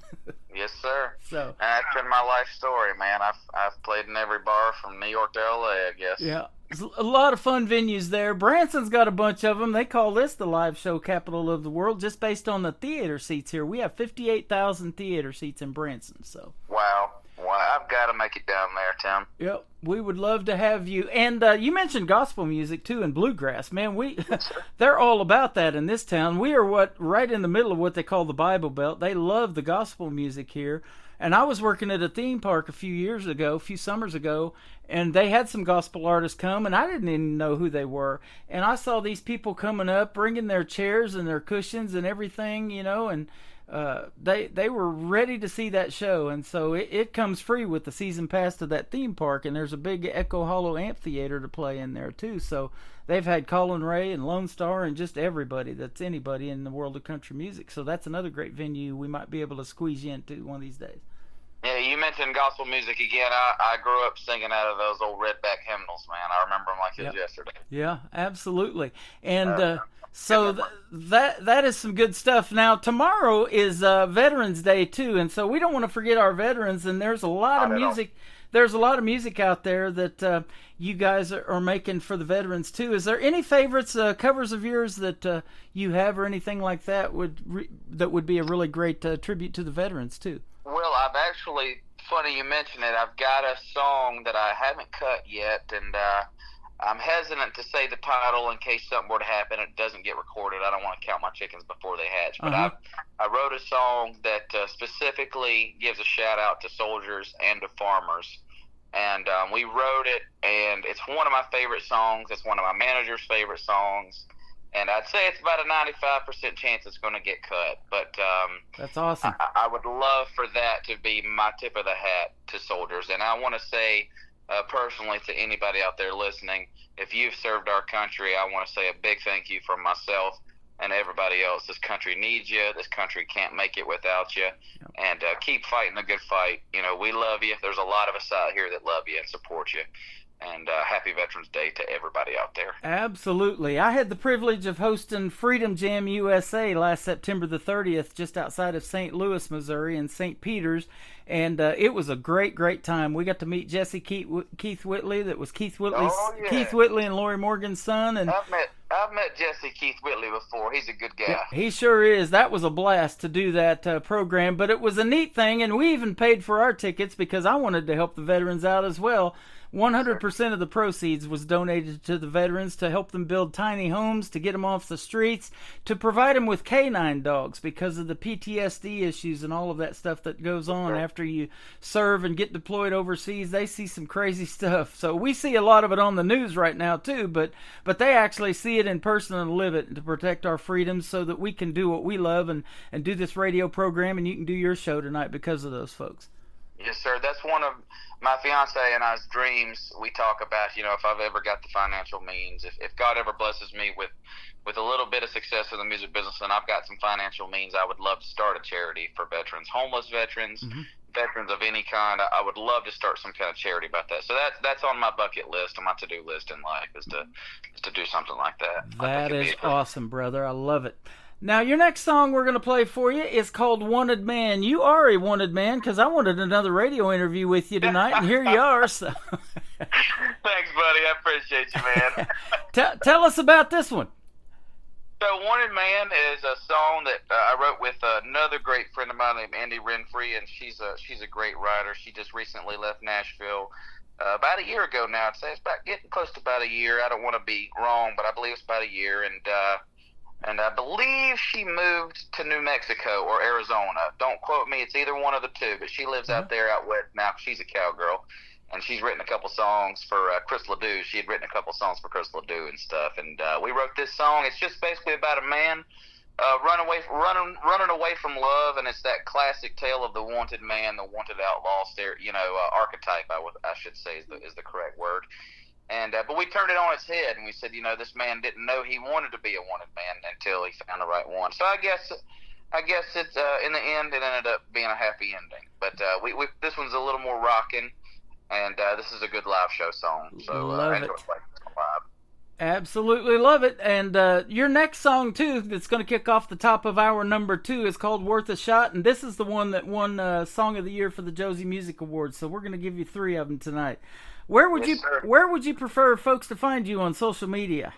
S10: Yes, sir.
S4: So
S10: that's been my life story, man. I've played in every bar from New York to LA, I guess.
S4: Yeah. There's a lot of fun venues there. Branson's got a bunch of them. They call this the live show capital of the world just based on the theater seats here. We have 58,000 theater seats in Branson. So
S10: Wow. I've got to make it down there, Tim.
S4: Yep. We would love to have you. And you mentioned gospel music, too, and bluegrass. Man, they're all about that in this town. We are right in the middle of what they call the Bible Belt. They love the gospel music here. And I was working at a theme park a few summers ago, and they had some gospel artists come, and I didn't even know who they were. And I saw these people coming up, bringing their chairs and their cushions and everything, you know, and they were ready to see that show. And so it comes free with the season pass to that theme park, and there's a big Echo Hollow amphitheater to play in there, too. So they've had Colin Ray and Lone Star and just everybody that's anybody in the world of country music. So that's another great venue we might be able to squeeze you into one of these days.
S10: Yeah, you mentioned gospel music again. I grew up singing out of those old redback hymnals, man. I remember them like it was yesterday.
S4: Yeah, absolutely. And so that is some good stuff. Now, tomorrow is Veterans Day, too, and so we don't want to forget our veterans, and there's a lot of music. There's a lot of music out there that you guys are making for the veterans, too. Is there any favorites, covers of yours that you have or anything like that that would be a really great tribute to the veterans, too?
S10: Well, I've actually, funny you mention it, I've got a song that I haven't cut yet, and I'm hesitant to say the title in case something were to happen and it doesn't get recorded. I don't want to count my chickens before they hatch. But I wrote a song that specifically gives a shout-out to soldiers and to farmers. And we wrote it, and it's one of my favorite songs. It's one of my manager's favorite songs. And I'd say it's about a 95% chance it's going to get cut. But
S4: that's awesome.
S10: I would love for that to be my tip of the hat to soldiers. And I want to say personally to anybody out there listening. If you've served our country, I want to say a big thank you from myself and everybody else. This country needs you. This country can't make it without you. And keep fighting the good fight. You know, we love you. There's a lot of us out here that love you and support you. And happy Veterans Day to everybody out there.
S4: Absolutely. I had the privilege of hosting Freedom Jam USA last September the 30th, just outside of St. Louis, Missouri, in St. Peter's. And it was a great, great time. We got to meet Jesse Keith Whitley. That was Keith Whitley and Lori Morgan's son. And
S10: I've met Jesse Keith Whitley before. He's a good guy.
S4: He sure is. That was a blast to do that program. But it was a neat thing, and we even paid for our tickets because I wanted to help the veterans out as well. 100% of the proceeds was donated to the veterans to help them build tiny homes, to get them off the streets, to provide them with canine dogs because of the PTSD issues and all of that stuff that goes on after you serve and get deployed overseas. They see some crazy stuff. So we see a lot of it on the news right now too, but they actually see it in person and live it to protect our freedoms so that we can do what we love and do this radio program, and you can do your show tonight because of those folks.
S10: Yes, sir. That's one of my fiance and I's dreams. We talk about, you know, if I've ever got the financial means, if God ever blesses me with a little bit of success in the music business and I've got some financial means, I would love to start a charity for veterans, homeless veterans, veterans of any kind. I would love to start some kind of charity about that. So that's on my bucket list, on my to-do list in life, is to do something like that.
S4: That is awesome, brother. I love it. Now, your next song we're going to play for you is called Wanted Man. You are a wanted man because I wanted another radio interview with you tonight, and here you are. So.
S10: Thanks, buddy. I appreciate you, man.
S4: Tell us about this one.
S10: So, Wanted Man is a song that I wrote with another great friend of mine named Andy Renfrey, and she's a great writer. She just recently left Nashville about a year ago now. I'd say it's about getting close to about a year. I don't want to be wrong, but I believe it's about a year, and I believe she moved to New Mexico or Arizona. Don't quote me. It's either one of the two, but she lives out there out west now. She's a cowgirl, and she's written a couple songs for Chris Ledoux. She had written a couple songs for Chris Ledoux and stuff, and we wrote this song. It's just basically about a man running away from love, and it's that classic tale of the wanted man, the wanted outlaw, archetype, I should say is the correct word. And but we turned it on its head, and we said, you know, this man didn't know he wanted to be a wanted man until he found the right one. So I guess it's in the end it ended up being a happy ending. But we this one's a little more rocking, and this is a good live show song. So
S4: love
S10: I enjoy
S4: it.
S10: playing this one live.
S4: Absolutely love it. And your next song, too, that's going to kick off the top of hour number 2 is called Worth a Shot. And this is the one that won Song of the Year for the Josie Music Awards. So we're going to give you 3 of them tonight. Where would you prefer folks to find you on social media?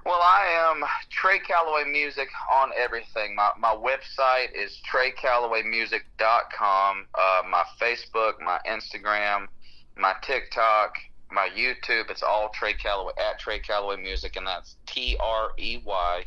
S10: Well, I am Trey Calloway Music on everything. My website is TreyCallowayMusic.com. My Facebook, my Instagram, my TikTok, my YouTube, it's all Trey Calloway, at Trey Calloway Music, and that's TreyCalloway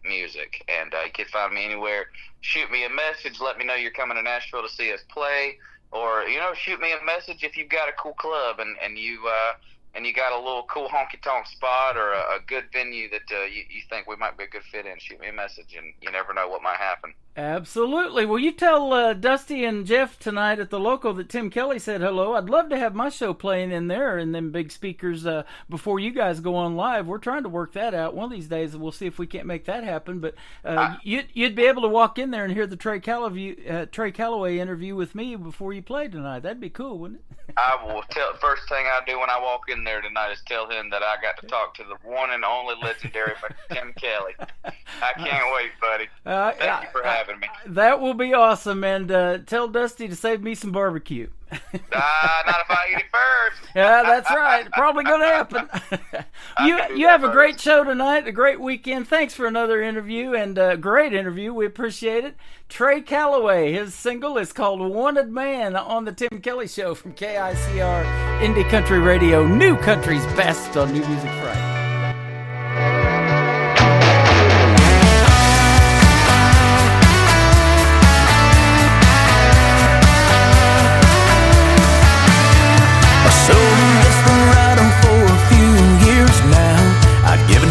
S10: Music. And you can find me anywhere. Shoot me a message. Let me know you're coming to Nashville to see us play. Or, you know, shoot me a message if you've got a cool club and you got a little cool honky-tonk spot or a good venue that you think we might be a good fit in. Shoot me a message, and you never know what might happen.
S4: Absolutely. Well, you tell Dusty and Jeff tonight at the local that Tim Kelly said hello. I'd love to have my show playing in there and them big speakers before you guys go on live. We're trying to work that out. One of these days we'll see if we can't make that happen. But you'd be able to walk in there and hear the Trey Calloway interview with me before you play tonight. That'd be cool, wouldn't it?
S10: I will tell. First thing I do when I walk in there tonight is tell him that I got to talk to the one and only legendary Tim Kelly. I can't wait, buddy. Thank you for having me.
S4: That will be awesome, and tell Dusty to save me some barbecue.
S10: Not if I eat it first.
S4: Yeah, that's right. Probably going to happen. You have a great show tonight, a great weekend. Thanks for another interview, and a great interview. We appreciate it. Trey Calloway, his single is called Wanted Man on the Tim Kelly Show from KICR Indie Country Radio, New Country's best on New Music Friday.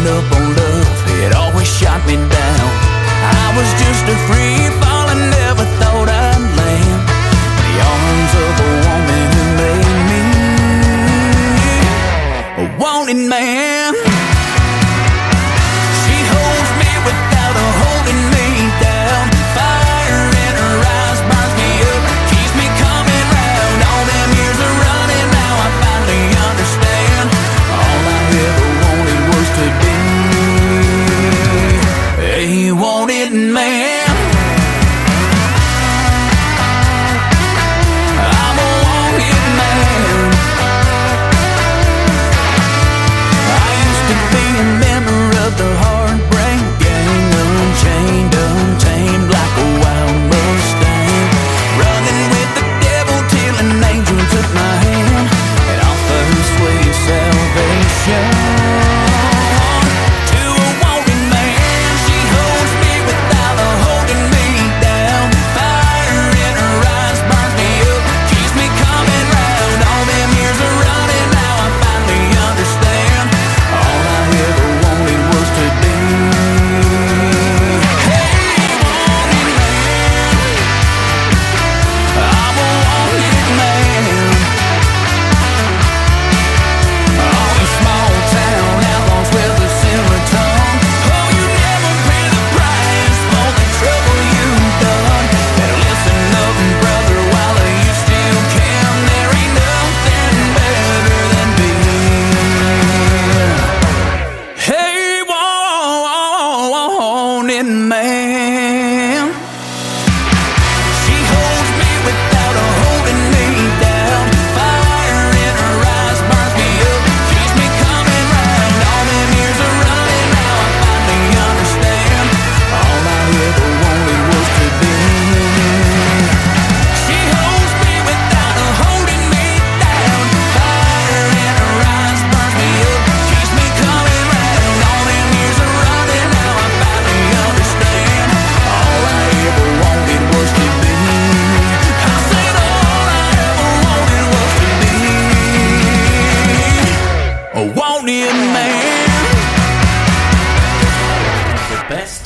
S9: Up on love, it always shot me down. I was just a free fall and never thought I'd land in the arms of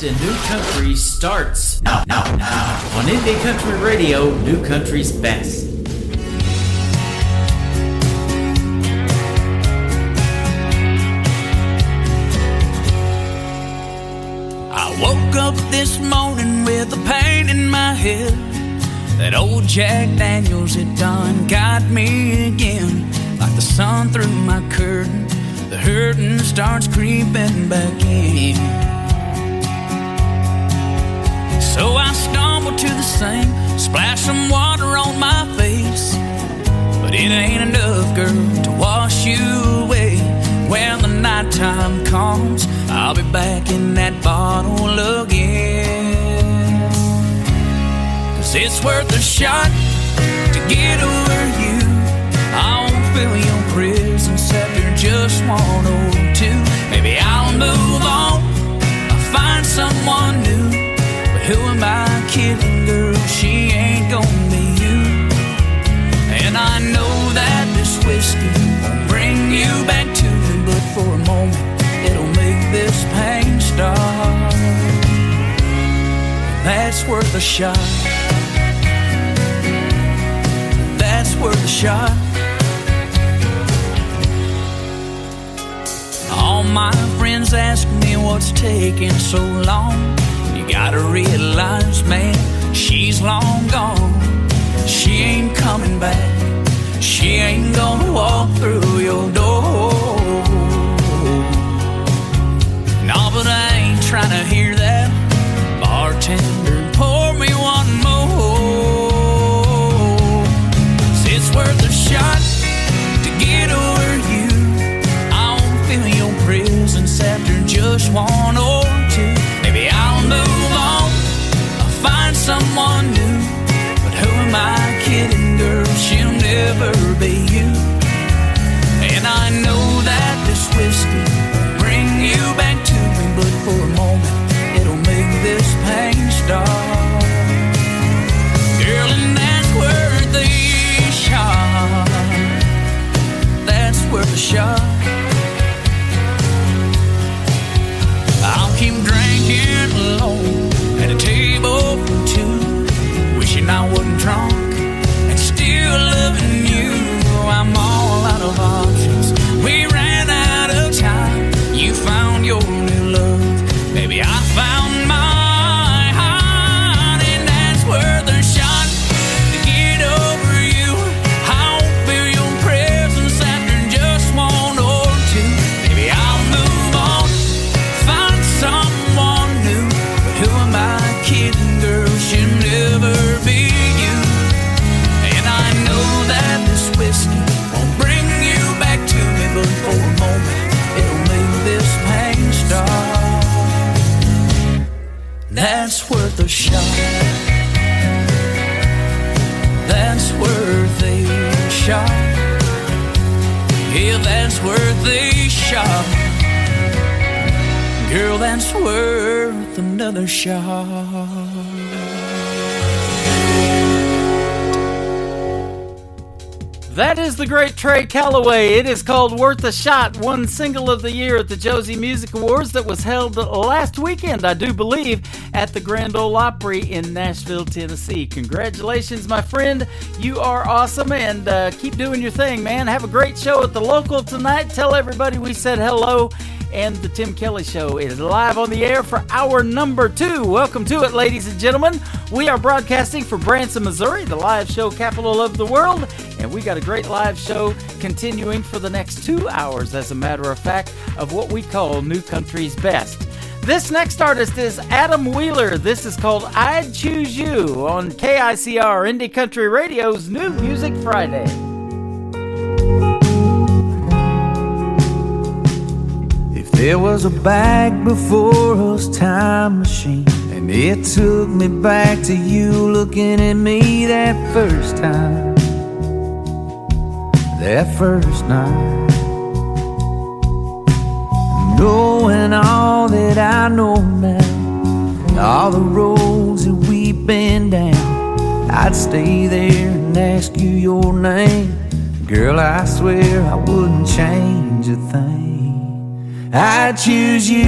S5: best in new country starts now. On Indie Country Radio, New Country's Best.
S11: I woke up this morning with a pain in my head. That old Jack Daniels had done got me again. Like the sun through my curtain, the hurting starts creeping back in. So I stumble to the sink, splash some water on my face. But it ain't enough, girl, to wash you away. When the nighttime comes, I'll be back in that bottle again. 'Cause it's worth a shot to get over you. I won't fill your prison after just 1 or 2. Maybe I'll move on, I'll find someone new. But who am I kidding, girl? She ain't gonna be you. And I know that this whiskey won't bring you back to me, but for a moment it'll make this pain stop. That's worth a shot. That's worth a shot. All my friends ask me what's taking so long. You gotta realize, man, she's long gone. She ain't coming back. She ain't gonna walk through your door. No, but I ain't trying to hear that. Bartender, pour me one more. 'Cause it's worth a shot to get over you. I won't fill your prisons after just 1 or 2. Maybe I'll move on, I'll find someone new. But who am I kidding, girl? She'll never be you. And I know that this whiskey won't bring you back to me, but for a moment it'll make this pain stop. Girl, and that's worth a shot. That's worth a shot. I'll keep drinking alone at a table for 2, wishing I wasn't drunk and still loving you. I'm all out of options. We ran out of time. You found your new love. Maybe I found my heart, and that's worth a shot to get over you. I won't feel your presence after just 1 or 2. Maybe I'll move on, find someone new. But who am I kidding, girl? She'll never be you. And I know that this whiskey won't bring you back to me, but for a moment it'll make this pain stop. That's worth a shot. That's worth a shot. Yeah, that's worth a shot. Girl, that's worth another shot.
S4: That is the great Trey Calloway. It is called Worth a Shot, one single of the year at the Josie Music Awards that was held last weekend, I do believe, at the Grand Ole Opry in Nashville, Tennessee. Congratulations, my friend. You are awesome, and keep doing your thing, man. Have a great show at the local tonight. Tell everybody we said hello. And the Tim Kelly Show is live on the air for hour number 2. Welcome to it, ladies and gentlemen. We are broadcasting from Branson, Missouri, the live show capital of the world. And we got a great live show continuing for the next 2 hours, as a matter of fact, of what we call New Country's Best. This next artist is Adam Wheeler. This is called I'd Choose You on KICR Indie Country Radio's New Music Friday.
S12: There was a back before us time machine, and it took me back to you looking at me that first time, that first night. Knowing all that I know now, all the roads that we've been down, I'd stay there and ask you your name. Girl, I swear I wouldn't change a thing. I'd choose you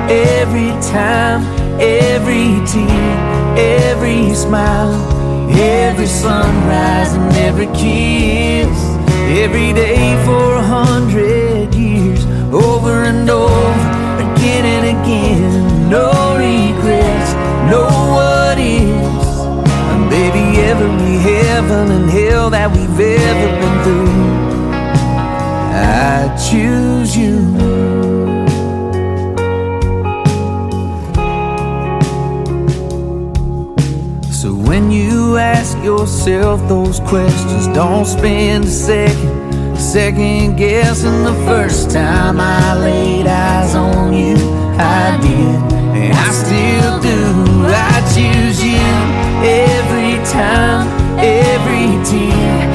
S12: every time, every tear, every smile, every sunrise and every kiss, every day for 100 years, over and over, again and again. No regrets, no what ifs, and baby, every heaven and hell that we've ever been through, I choose you. So when you ask yourself those questions, don't spend a second guessing. The first time I laid eyes on you, I did, and I still do. I choose you every time, every tear,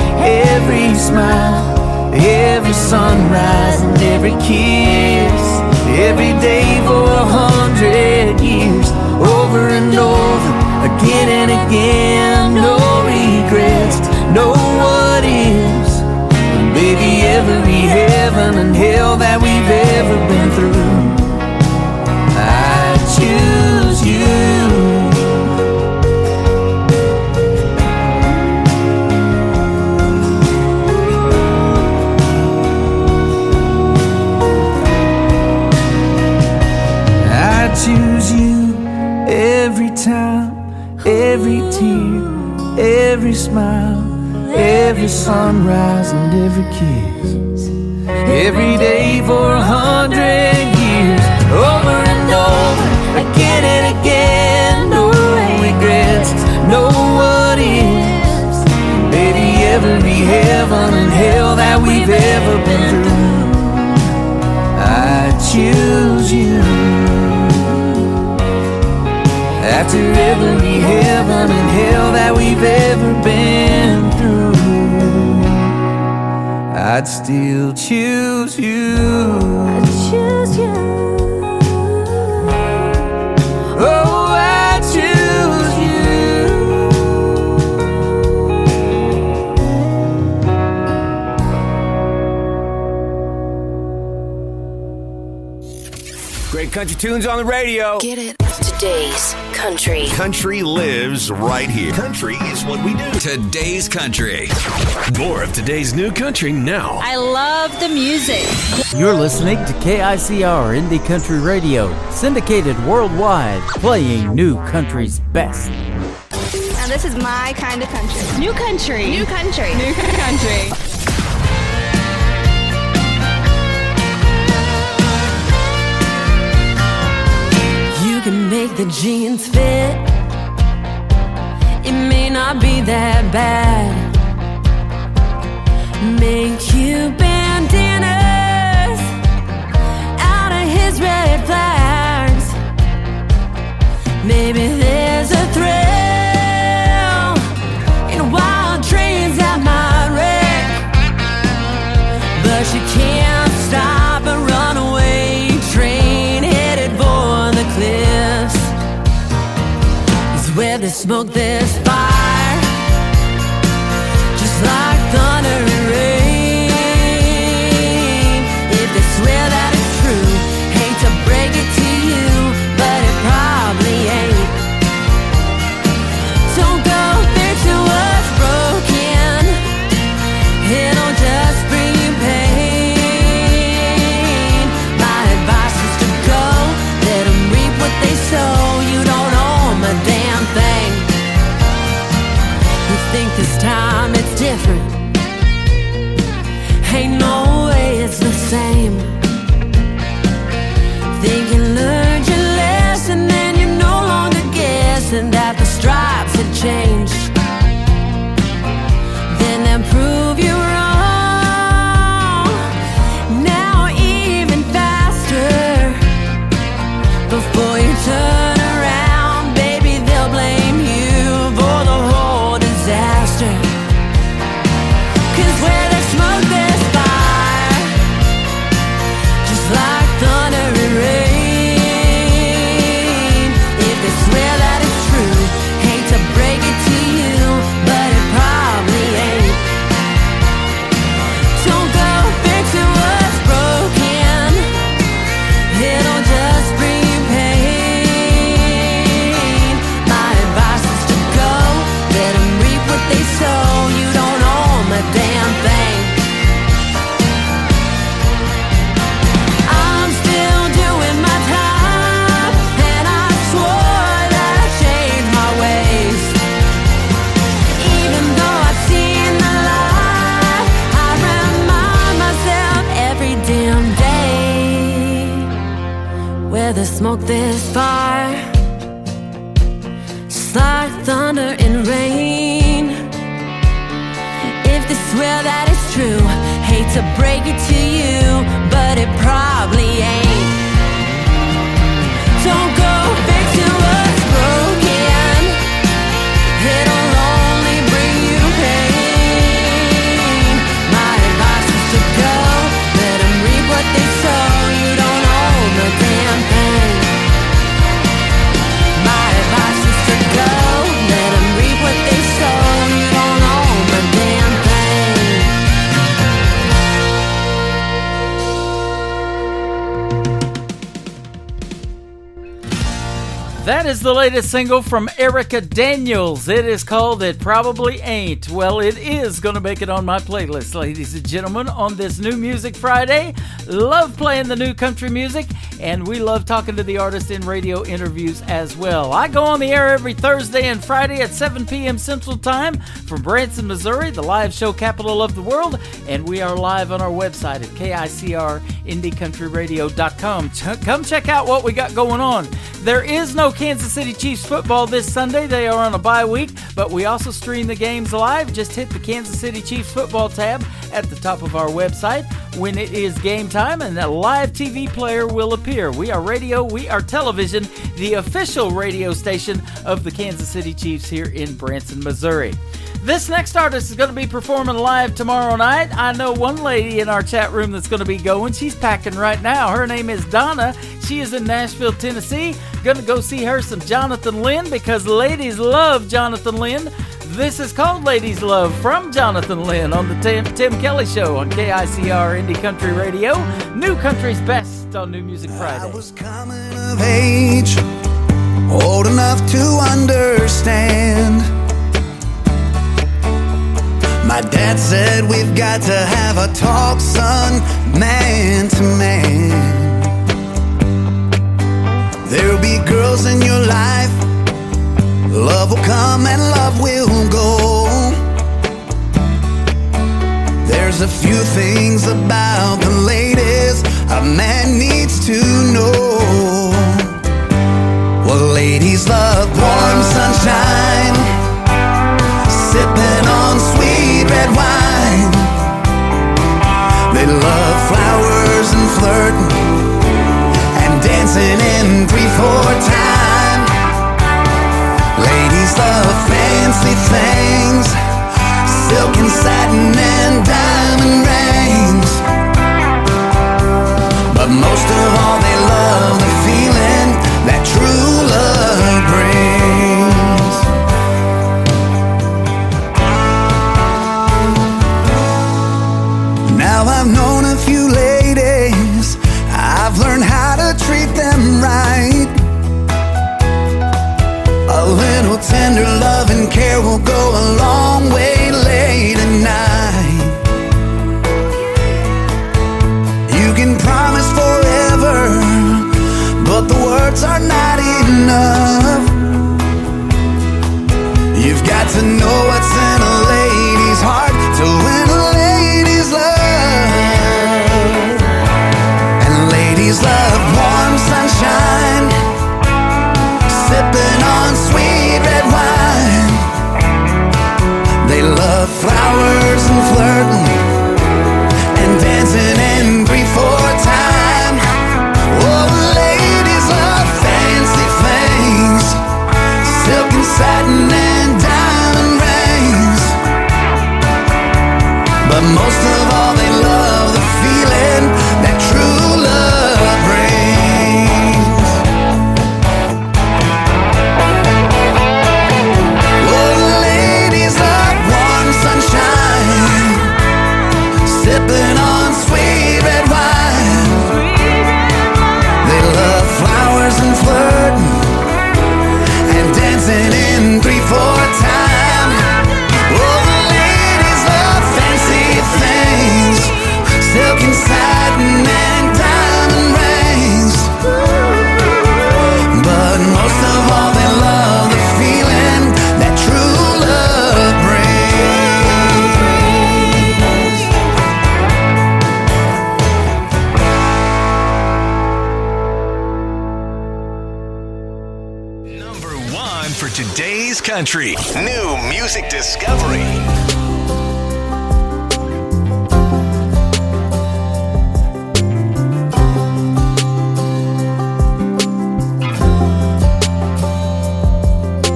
S12: every smile, every sunrise and every kiss, every day for 100 years, over and over, again and again. No regrets, no what ifs, and baby, every heaven and hell that we've ever been through, I choose you. I choose you every time, every tear, every smile, every sunrise and every kiss, every day for 100 years, over and over, again and again. No regrets, no what ifs, baby, every heaven and hell that we've ever been through, I choose you. After every heaven and hell that we've ever been through, I'd still choose you. I'd choose you. Oh, I choose you.
S13: Great country tunes on the radio.
S14: Get it? Today's country.
S15: Country lives right here. Country is what we do.
S16: Today's country. More of today's new country now.
S17: I love the music.
S4: You're listening to KICR Indie Country Radio, syndicated worldwide, playing new country's best.
S17: Now this is my kind of country. New country. New country. New country.
S3: You can make the jeans fit. It may not be that bad. Make you bandanas out of his red flags. Maybe there's a thrill in wild trains that might wreck, but you can't stop a runaway train headed for the cliffs. It's where there's smoke, there's fire, just like thunder and rain. If they swear that it's true, hate to break it to you, but it probably ain't. Don't go there to what's broken, it'll just bring you pain. My advice is to go, let them reap what they sow. You don't own a damn thing. You think this time it's different, ain't no way it's the same. Think you learned your lesson and you're no longer guessing that the stripes had changed. Then they'll prove you wrong. Now even faster. Before you turn around, baby, they'll blame you for the whole disaster. 'Cause where there's smoke, there's fire, just like thunder and rain. If they swear that it's true, hate to break it to you, but it probably ain't. Don't go fixing what's broken, it'll just bring you pain. the smoke this far, just like thunder and rain. If this swear that it's true, hate to break it to you, but it probably ain't. Don't go fixing what's broken, it'll only bring you pain. My advice is to go, let them reap what they sow. You don't own the damn thing. My advice is to go, let them reap what they sow. You don't own the damn thing.
S4: That is the latest single from Erica Daniels. It is called It Probably Ain't. Well, it is going to make it on my playlist, ladies and gentlemen, on this New Music Friday. Love playing the new country music, and we love talking to the artists in radio interviews as well. I go on the air every Thursday and Friday at 7 p.m. Central Time from Branson, Missouri, the live show capital of the world, and we are live on our website at KICRIndieCountryRadio.com. Come check out what we got going on. There is no Kansas City Chiefs football this Sunday. They are on a bye week, but we also stream the games live. Just hit the Kansas City Chiefs football tab at the top of our website when it is game time, and a live TV player will appear. We are radio, we are television, the official radio station of the Kansas City Chiefs here in Branson, Missouri. This next artist is going to be performing live tomorrow night. I know one lady in our chat room that's going to be going. She's packing right now. Her name is Donna. She is in Nashville, Tennessee. Going to go see her some Jonathan Lynn because ladies love Jonathan Lynn. This is called Ladies Love from Jonathan Lynn on the Tim Kelly Show on KICR Indie Country Radio. New Country's Best on New Music Friday.
S18: I was coming of age, old enough to understand. My dad said we've got to have a talk, son, man to man. There'll be girls in your life, love will come and love will go. There's a few things about the ladies a man needs to know. Well, ladies love warm sunshine, sipping on sweet red wine. They love flowers and flirting and dancing in 3/4 time. Ladies love fancy things, silk and satin and diamond rings. But most of all they love the feeling that true love brings. Now I've known a few ladies, I've learned how to treat them right. A little tender love and care will go a long way late at night. You can promise forever, but the words are not enough. You've got to know what's in a lady's heart to win a lady's love. And ladies love warm sunshine, sipping on sweet red wine. They love flowers and flirting and dancing in 3/4 time. Oh, ladies love fancy things, silk and satin and diamond rings. But most of all they love the feeling that true love brings. Oh, ladies love warm sunshine, sipping on sweet red wine. They love flowers and flirting and dancing in 3/4 time. Oh, ladies love fancy things,
S15: country. New music discovery.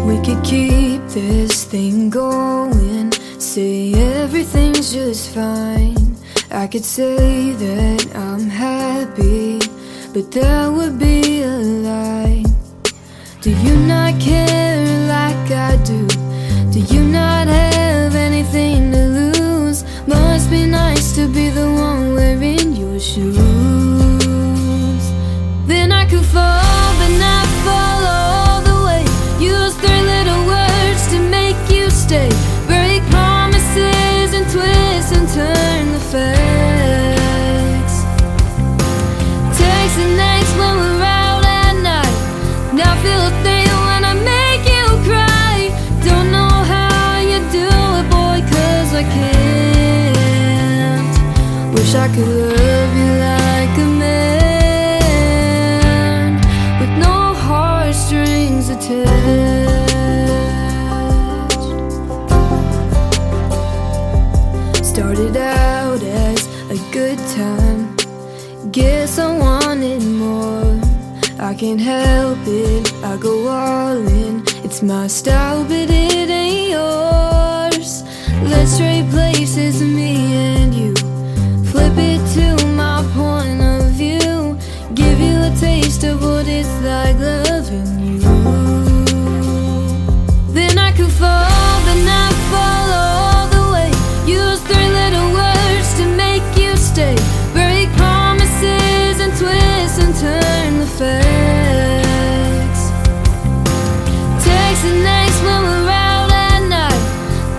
S6: We could keep this thing going, say everything's just fine. I could say that I'm happy, but that would be a lie. Do you not care like I do? Do you not have anything to lose? Must be nice to be the one wearing your shoes. Then I could fall, but not fall all the way. Use 3 little words to make you stay. Break promises and twist and turn the facts. Text the next when we're out at night. Now feel a thing when I make you cry. Don't know how you do it, boy, 'cause I can't. Wish I could love you like a man, with no heartstrings attached. Started out as a good time, guess I wanted more. I can't help it, I go all in. It's my style, but it ain't yours. Let's trade places, me and you. Flip it to my point of view. Give you a taste of what it's like loving you. Then I could fall, but not fall all the way. Use 3 little words to make you stay. Break promises and twist and turn the facts. Text the next when we're out at night.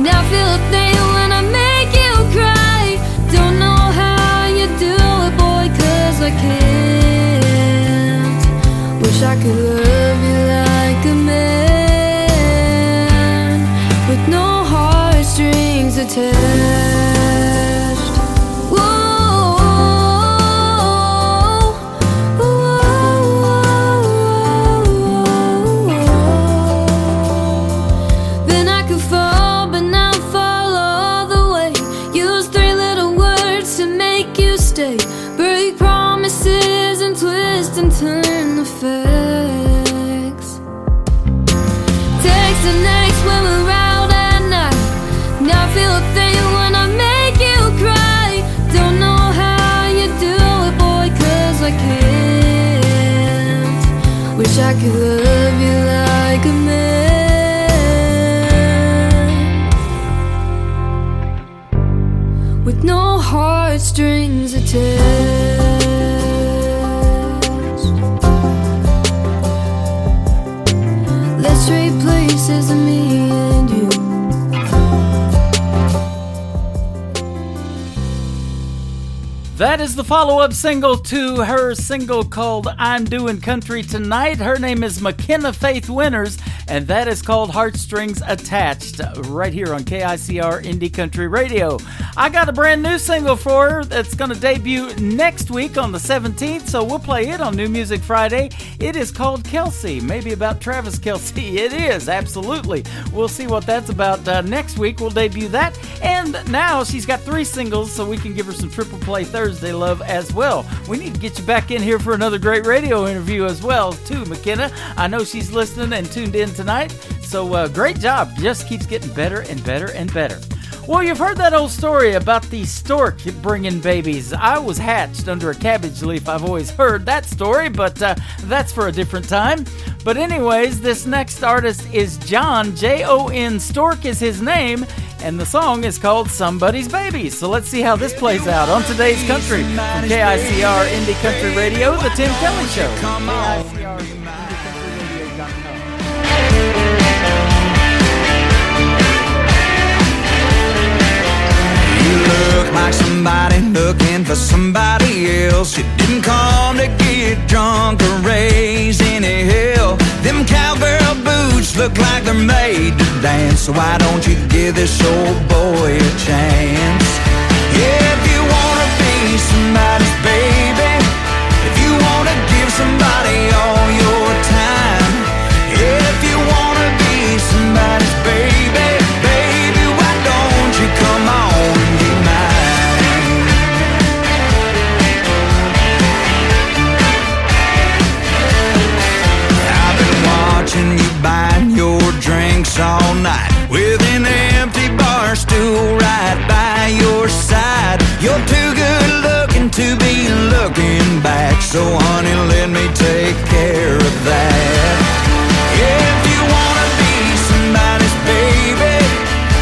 S6: Now feel a thing when I make you cry. Don't know how you do it, boy, 'cause I can't. Wish I could love you like a man, with no heartstrings attached. Then I could fall, but not fall all the way. Use 3 little words to make you stay. Break promises and twist and turn the facts. Text the next when we're out at night. Now feel a thing when I make you cry. Don't know how you do it, boy, 'cause I can't. Wish I could love you like a man, with no heartstrings attached. Let's trade places, me and you.
S4: That is the follow-up single to her single called I'm Doing Country Tonight. Her name is McKenna Faith Winters, and that is called Heartstrings Attached, right here on KICR Indie Country Radio. I got a brand new single for her that's going to debut next week on the 17th, so we'll play it on New Music Friday. It is called Kelsey, maybe about Travis Kelce. It is, absolutely. We'll see what that's about next week. We'll debut that, and now she's got 3 singles, so we can give her some triple play Thursday love as well. We need to get you back in here for another great radio interview as well, too, McKenna. I know she's listening and tuned in tonight, so great job. Just keeps getting better and better and better. Well, you've heard that old story about the stork bringing babies. I was hatched under a cabbage leaf. I've always heard that story, but that's for a different time. But anyways, this next artist is John, Jon. Stork is his name, and the song is called Somebody's Baby. So let's see how this plays out on today's country. From KICR Indie Country Radio, The Tim Kelly Show.
S18: You look like somebody looking for somebody else. You didn't come to get drunk or raise any hell. Them cowgirl boots look like they're made to dance. So why don't you give this old boy a chance? Yeah, if you wanna be somebody's baby, if you wanna give somebody all your time, if you wanna be somebody's So honey, let me take care of that. If you wanna be somebody's baby,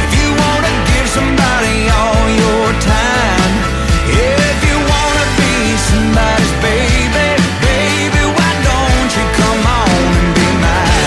S18: if you wanna give somebody all your time, if you wanna be somebody's baby, baby, why don't you come on and be mine?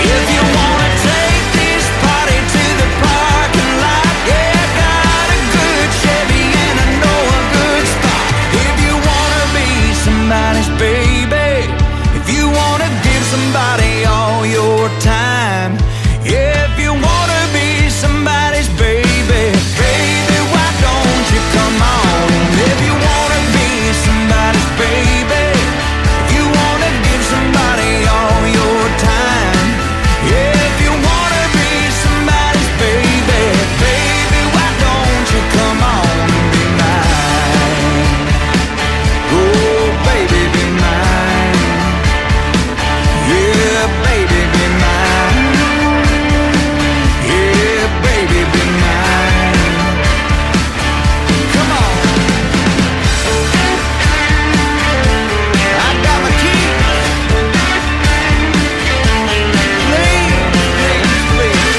S18: If you wanna take this party to the parking lot, yeah, got a good Chevy and I know a good spot. If you wanna be somebody's baby, if you wanna give somebody all your time, if you wanna be somebody's baby, baby, why don't you come on? If you wanna be somebody's baby, if you wanna give somebody all your time, if you wanna be somebody's baby, baby, why don't you come on and be mine? Oh, baby, be mine. Yeah, baby, be mine. Yeah, baby, be mine. Come on. I got my key. Please, please, please.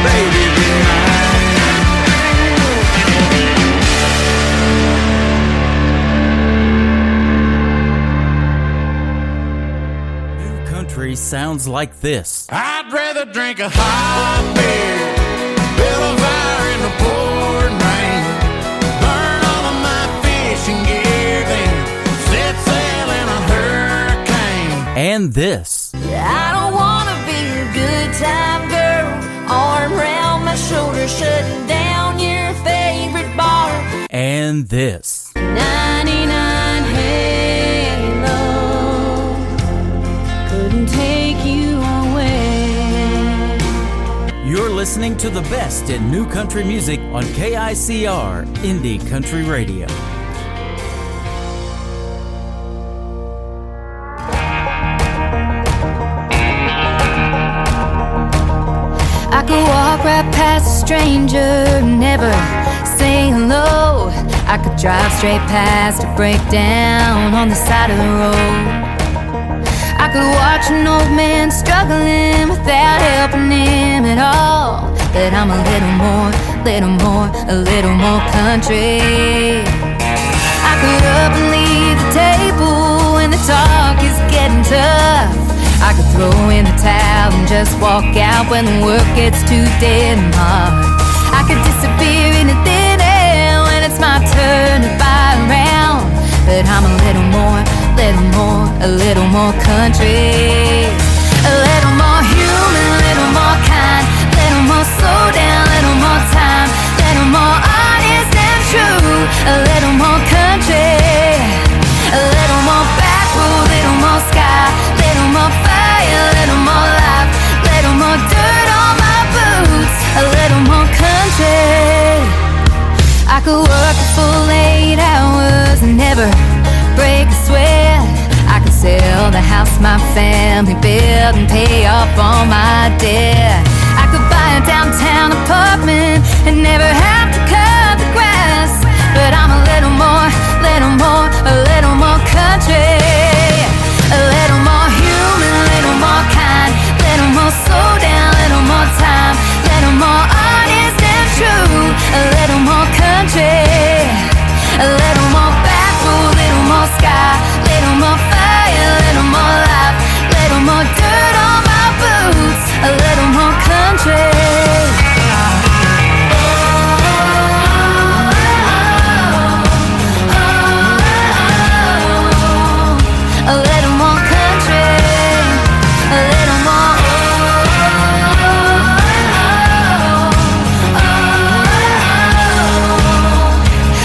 S18: Baby, be mine.
S4: New country sounds like this.
S11: I'd rather drink a hot beer, build a fire in the pouring rain, burn all of my fishing gear, then set sail in a hurricane.
S4: And this.
S3: I don't wanna be a good time girl, arm around my shoulder, shutting down your favorite bar.
S4: And this.
S3: 99 Halo couldn't take you away.
S4: You're listening to the best in new country music on KICR Indie Country Radio.
S6: I could walk right past a stranger, never say hello. I could drive straight past a breakdown on the side of the road. I could watch an old man struggling without helping him at all. But I'm a little more country. I could up and leave the table when the talk is getting tough. I could throw in the towel and just walk out when the work gets too dead and hard. I could disappear in a thin air when it's my turn to buy around. But I'm a little more country. A little more human, a little more kind, a little more slow down, a little more time, a little more honest and true. A little more country, a little more backwood, a little more sky, a little more fire, a little more life, a little more dirt on my boots. A little more country. I could work a full 8 hours and never break a sweat. I could sell the house my family built and pay off all my debt. I could buy a downtown apartment and never have to cut the grass. But I'm a little more country. A little more human, a little more kind, a little more slow down, a little more time, a little more honest and true. A little more country, a little more backwood, a little more sky, a little more fire, a little more life, a little more dirt on my boots. A little more country. A little more country, a little more.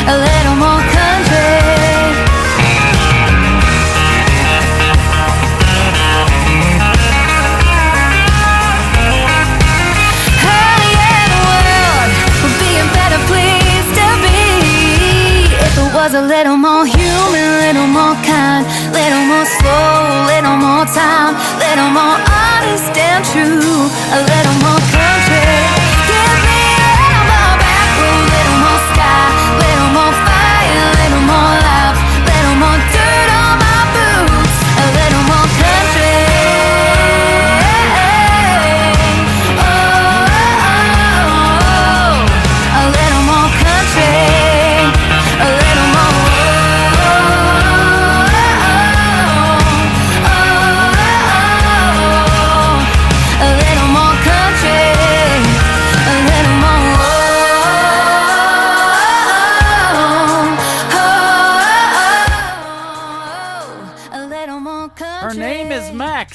S6: A little more country. Oh yeah, the world would be a better place to be if it was a little more human. little more kind, little more slow, little more time, little more honest and true, a little more country. Give me a little more back room, little more sky, little more fire, little more life, little more dirt on my boots, a little more country.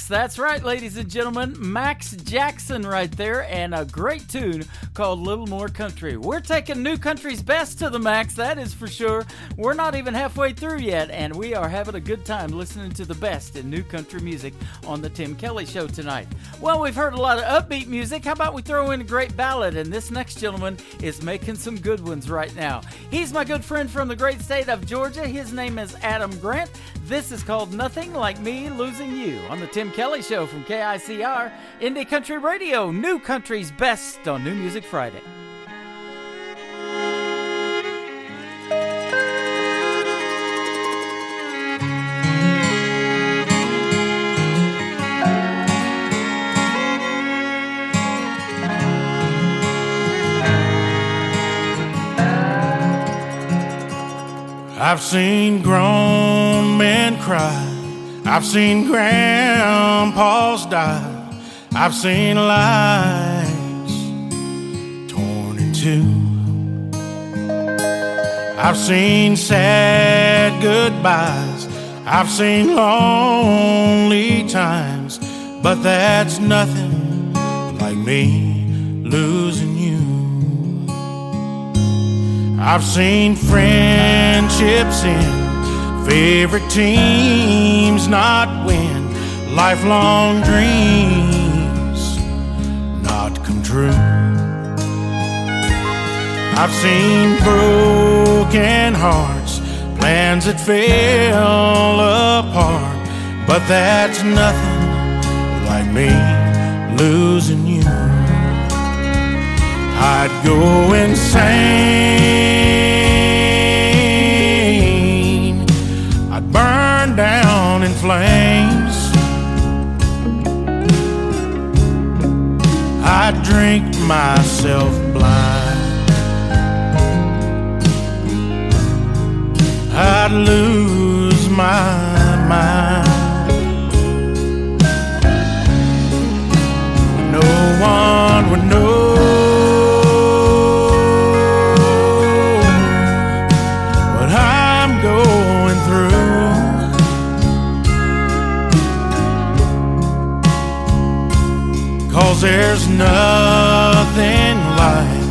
S4: That's right, ladies and gentlemen, Max Jackson right there, and a great tune called Little More Country. We're taking New Country's best to the max, that is for sure. We're not even halfway through yet, and we are having a good time listening to the best in new country music on the Tim Kelly Show tonight. Well, we've heard a lot of upbeat music. How about we throw in a great ballad? And this next gentleman is making some good ones right now. He's my good friend from the great state of Georgia. His name is Adam Grant. This is called Nothing Like Me Losing You on the Tim Kelly Show from KICR, Indie Country Radio, New Country's best on New Music Friday.
S19: I've seen grown men cry, I've seen grandpas die, I've seen lives torn in two. I've seen sad goodbyes, I've seen lonely times, but that's nothing like me losing you. I've seen friendships end, favorite teams not win, lifelong dreams not come true. I've seen broken hearts, plans that fell apart, but that's nothing like me losing you. I'd go insane, I'd burn down in flames, I'd drink myself blind, I'd lose my mind. No one would know there's nothing like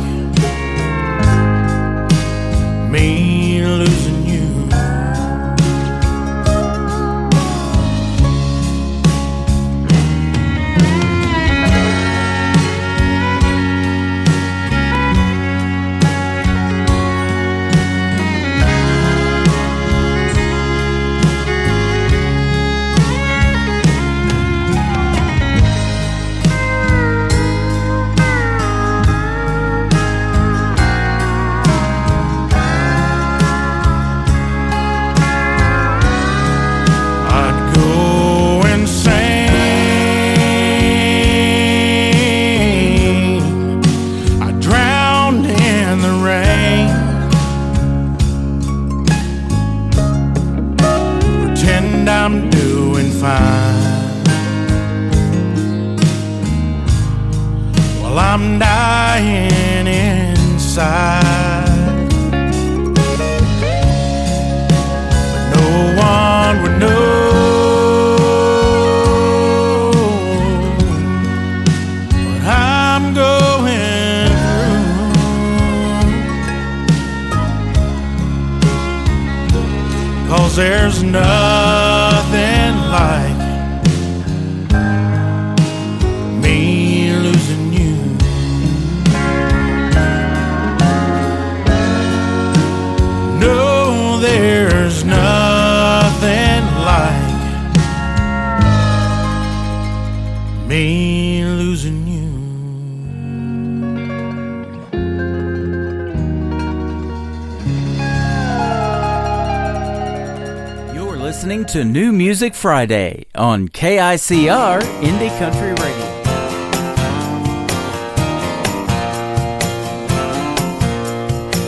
S19: me losing you. I'm doing fine while I'm dying inside, but no one would know what I'm going through, 'cause there's nothing like me losing you. No, there's nothing
S4: listening to New Music Friday on KICR Indie Country Radio.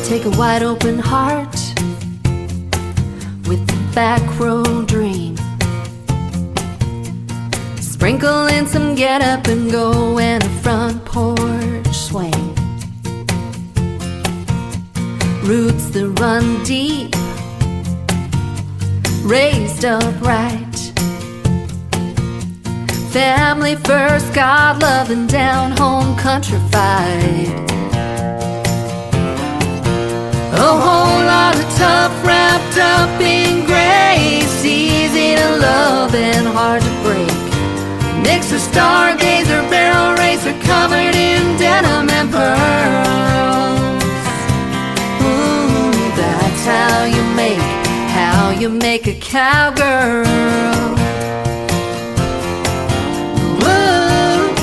S6: Take a wide open heart with a back row dream. Sprinkle in some get up and go and a front porch swing. Roots that run deep, raised upright. Family first, God loving, down home countrified. A whole lot of tough wrapped up in grace, easy to love and hard to break. Mix of stargazer, barrel racer, covered in denim and pearls. Ooh, that's how you make a cowgirl. Ooh,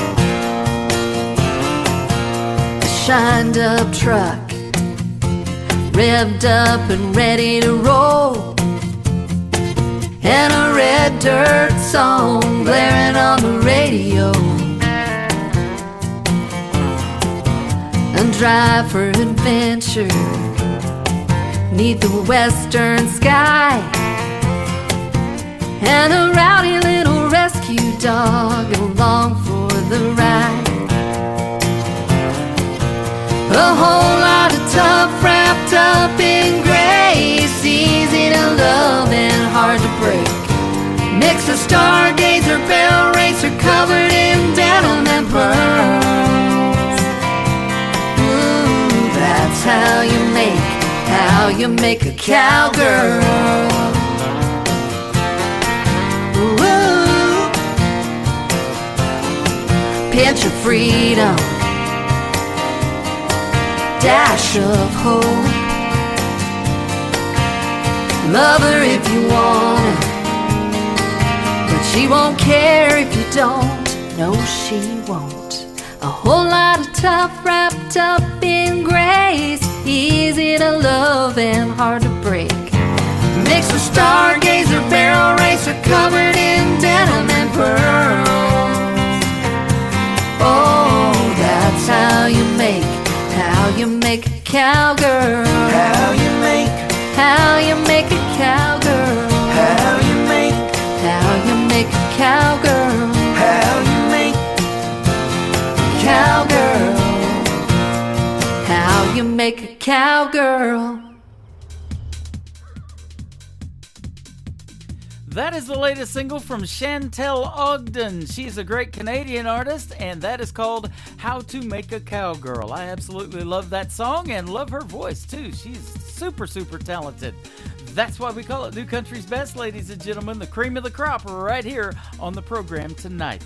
S6: a shined up truck, revved up and ready to roll, and a red dirt song blaring on the radio. And drive for adventure neath the western sky, and a rowdy little rescue dog along for the ride. A whole lot of tough wrapped up in grace, easy to love and hard to break. Mix of stargazer, barrel racer, covered in denim and pearls. Ooh, that's how you make a cowgirl. Ooh, pinch of freedom, dash of hope. Love her if you wanna, but she won't care if you don't. No, she won't. A whole lot of tough wrapped up in grace, easy to love and hard to break. Mix of stargazer, barrel racer, covered in denim and pearls. Oh, that's how you make a cowgirl. How you make a cowgirl. How you make a cowgirl. How you make cowgirl. How you make a cowgirl.
S4: That is the latest single from Chantel Ogden. She's a great Canadian artist, and that is called How to Make a Cowgirl. I absolutely love that song and love her voice, too. She's super, super talented. That's why we call it New Country's Best, ladies and gentlemen, the cream of the crop right here on the program tonight.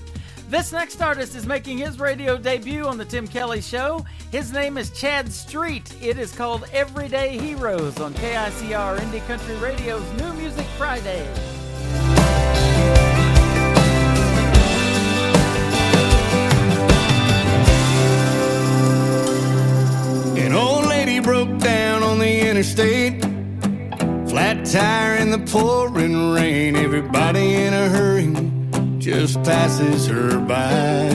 S4: This next artist is making his radio debut on the Tim Kelly Show. His name is Chad Street. It is called Everyday Heroes on KICR Indie Country Radio's New Music Friday.
S18: An old lady broke down on the interstate, flat tire in the pouring rain. Everybody in a hurry just passes her by.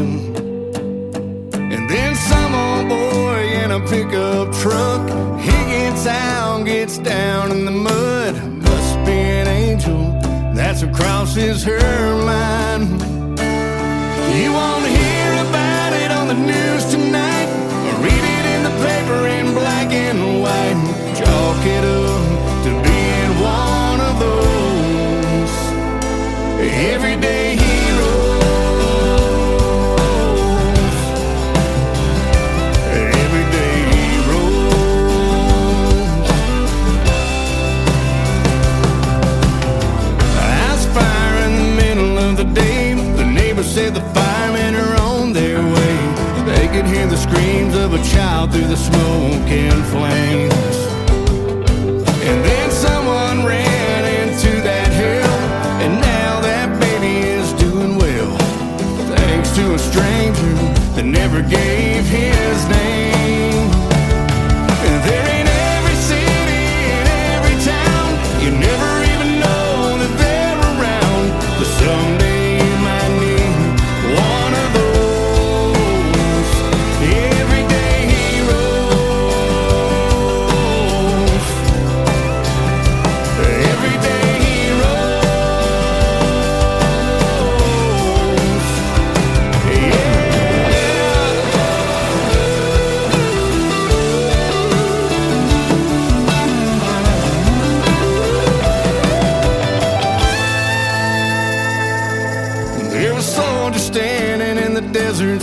S18: And then some old boy in a pickup truck, he gets out, gets down in the mud. Must be an angel that's what crosses her mind. You won't hear about it on the news tonight, or read it in the paper in black and white. Chalk it up to being one of those everyday heroes. Everyday heroes. House fire in the middle of the day. The neighbors said the firemen are on their way. They could hear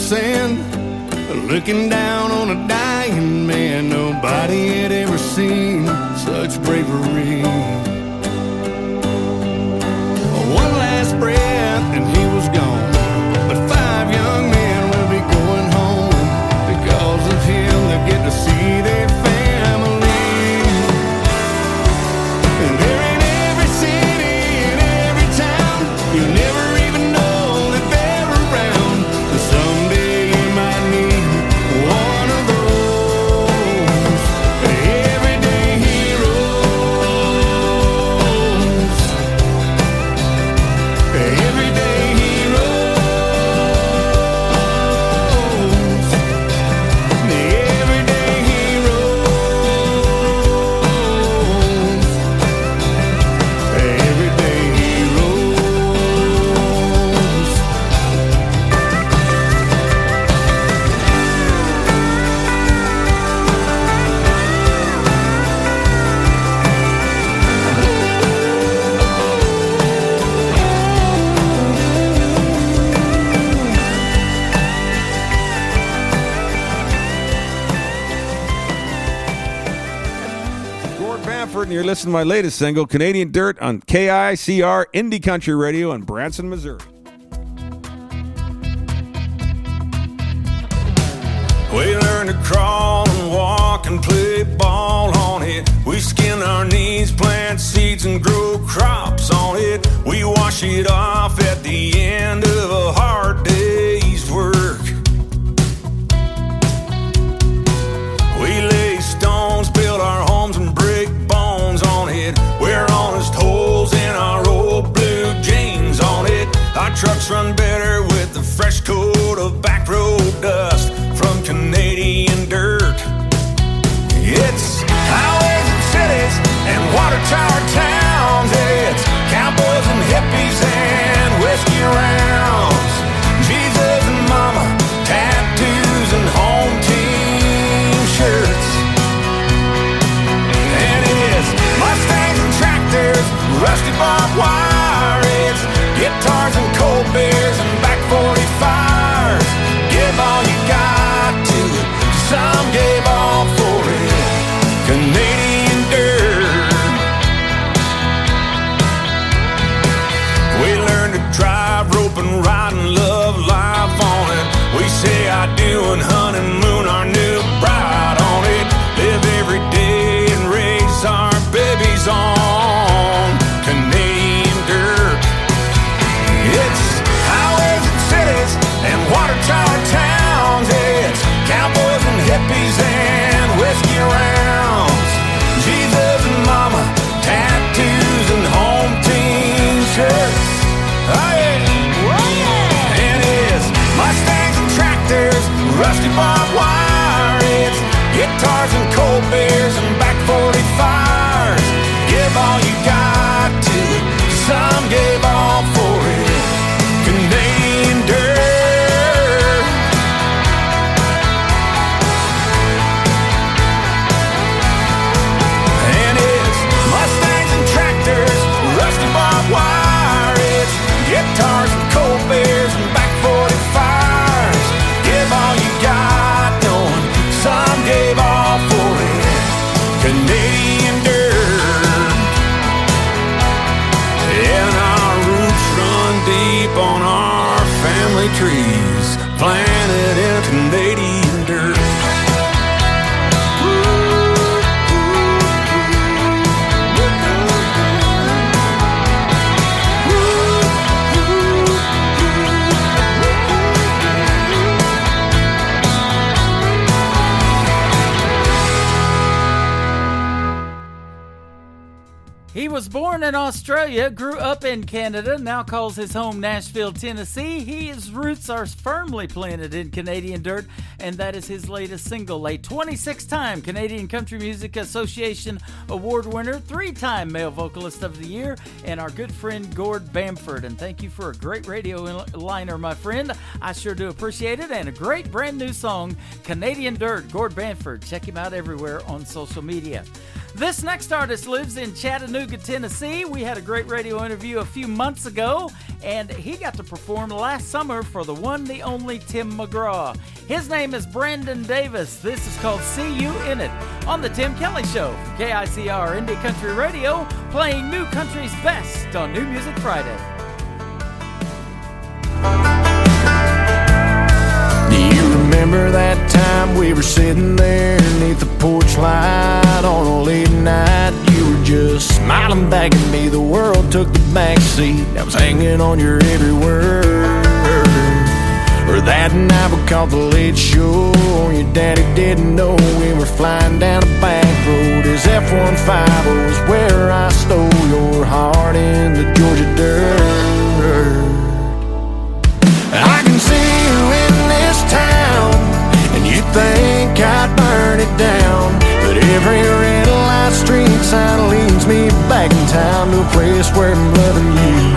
S7: sand, looking down on a dying man. Nobody had ever seen such bravery. One last breath and he was gone, but 5 young men will be going home. Because of him they get to see their family. And they're in every city and every town. You never even know that they're around. And someday you might need one of those everyday heroes. Everyday heroes. The everyday heroes. Everyday heroes.
S20: Gord Bamford, and you're listening to my latest single, Canadian Dirt, on KICR Indie Country Radio in Branson, Missouri.
S9: We learned to crawl and walk and play ball on it. We skin our knees, plant seeds and grow crops on it. We wash it off at the end of a hard day's work. We lay stones, build our homes and break bones on it. Wear honest holes in our old blue jeans on it. Our trucks run better with the fresh coat of back road dust from Canadian dirt. It's highways and cities and water tower towns. It's cowboys and hippies and whiskey rounds. Jesus and mama, tattoos and home team shirts. And it's Mustangs and tractors, rusty barbed wire. It's guitars and cold beers and back 45s. Give all you got to it, some gave all for it. Canadian dirt. We learned to drive, rope and ride and love life on it. We say I do and honeymoon our new bride on it. Live every day and raise our babies on Canadian dirt. It's highways and cities and water tower towns. It's cowboys and hippies and whiskey rounds. Jesus and mama, tattoos and home team shirts. Oh yeah. And it's Mustangs and tractors, rusty barbed wire. It's guitars and cold beers and back 45s. Give all you got to it, some gave all for it. Canadian dirt. And it's Mustangs and tractors, rusty barbed wire. It's guitars and cold beers and back 45s. Give all you got, knowing some gave all for it. Canadian dirt. And our roots run deep on our family trees, planted in Canadian dirt.
S4: He was born in Australia, grew up in Canada, now calls his home Nashville, Tennessee. His roots are firmly planted in Canadian dirt, and that is his latest single, a 26-time Canadian Country Music Association Award winner, 3-time Male Vocalist of the Year, and our good friend Gord Bamford. And thank you for a great radio liner, my friend. I sure do appreciate it. And a great brand new song, Canadian Dirt, Gord Bamford. Check him out everywhere on social media. This next artist lives in Chattanooga, Chattanooga, Tennessee. We had a great radio interview a few months ago, and he got to perform last summer for the one, the only Tim McGraw. His name is Brandon Davis. This is called See You In It on the Tim Kelly Show for KICR Indie Country Radio, playing new country's best on New Music Friday.
S19: Do you remember that time we were sitting there beneath the porch light on a late night? You were just smiling back at me. The world took the back seat. I was hanging on your every word. Or that night we caught the late show. Your daddy didn't know we were flying down a back road. His F-150 was where I stole your heart in the Georgia dirt. I can see you in this town, and you think I'd burn it down. But every red light street sign leads me back in town to a place where I'm loving you.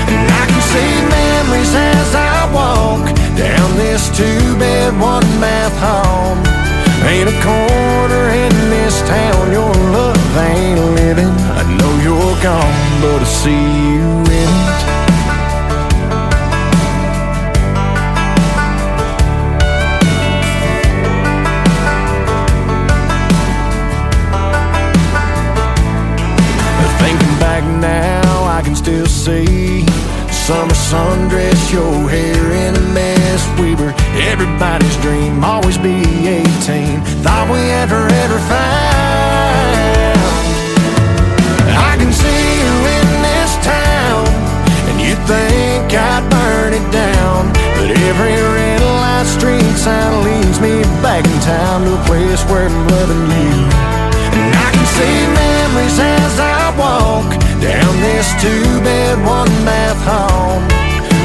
S19: And I can see memories as I walk down this two-bed, one-bath home. Ain't a corner in this town your love ain't living. I know you're gone, but I see you in it. Thinking back now, I can still see summer sundress, your hair in a mess. We were everybody's dream, always be 18. Thought we had forever found. I can see you in this town, and you think I'd burn it down. But every red light street sign leads me back in town to a place where I'm loving you. And I can see memories as I walk down this two-bed, one-bath home.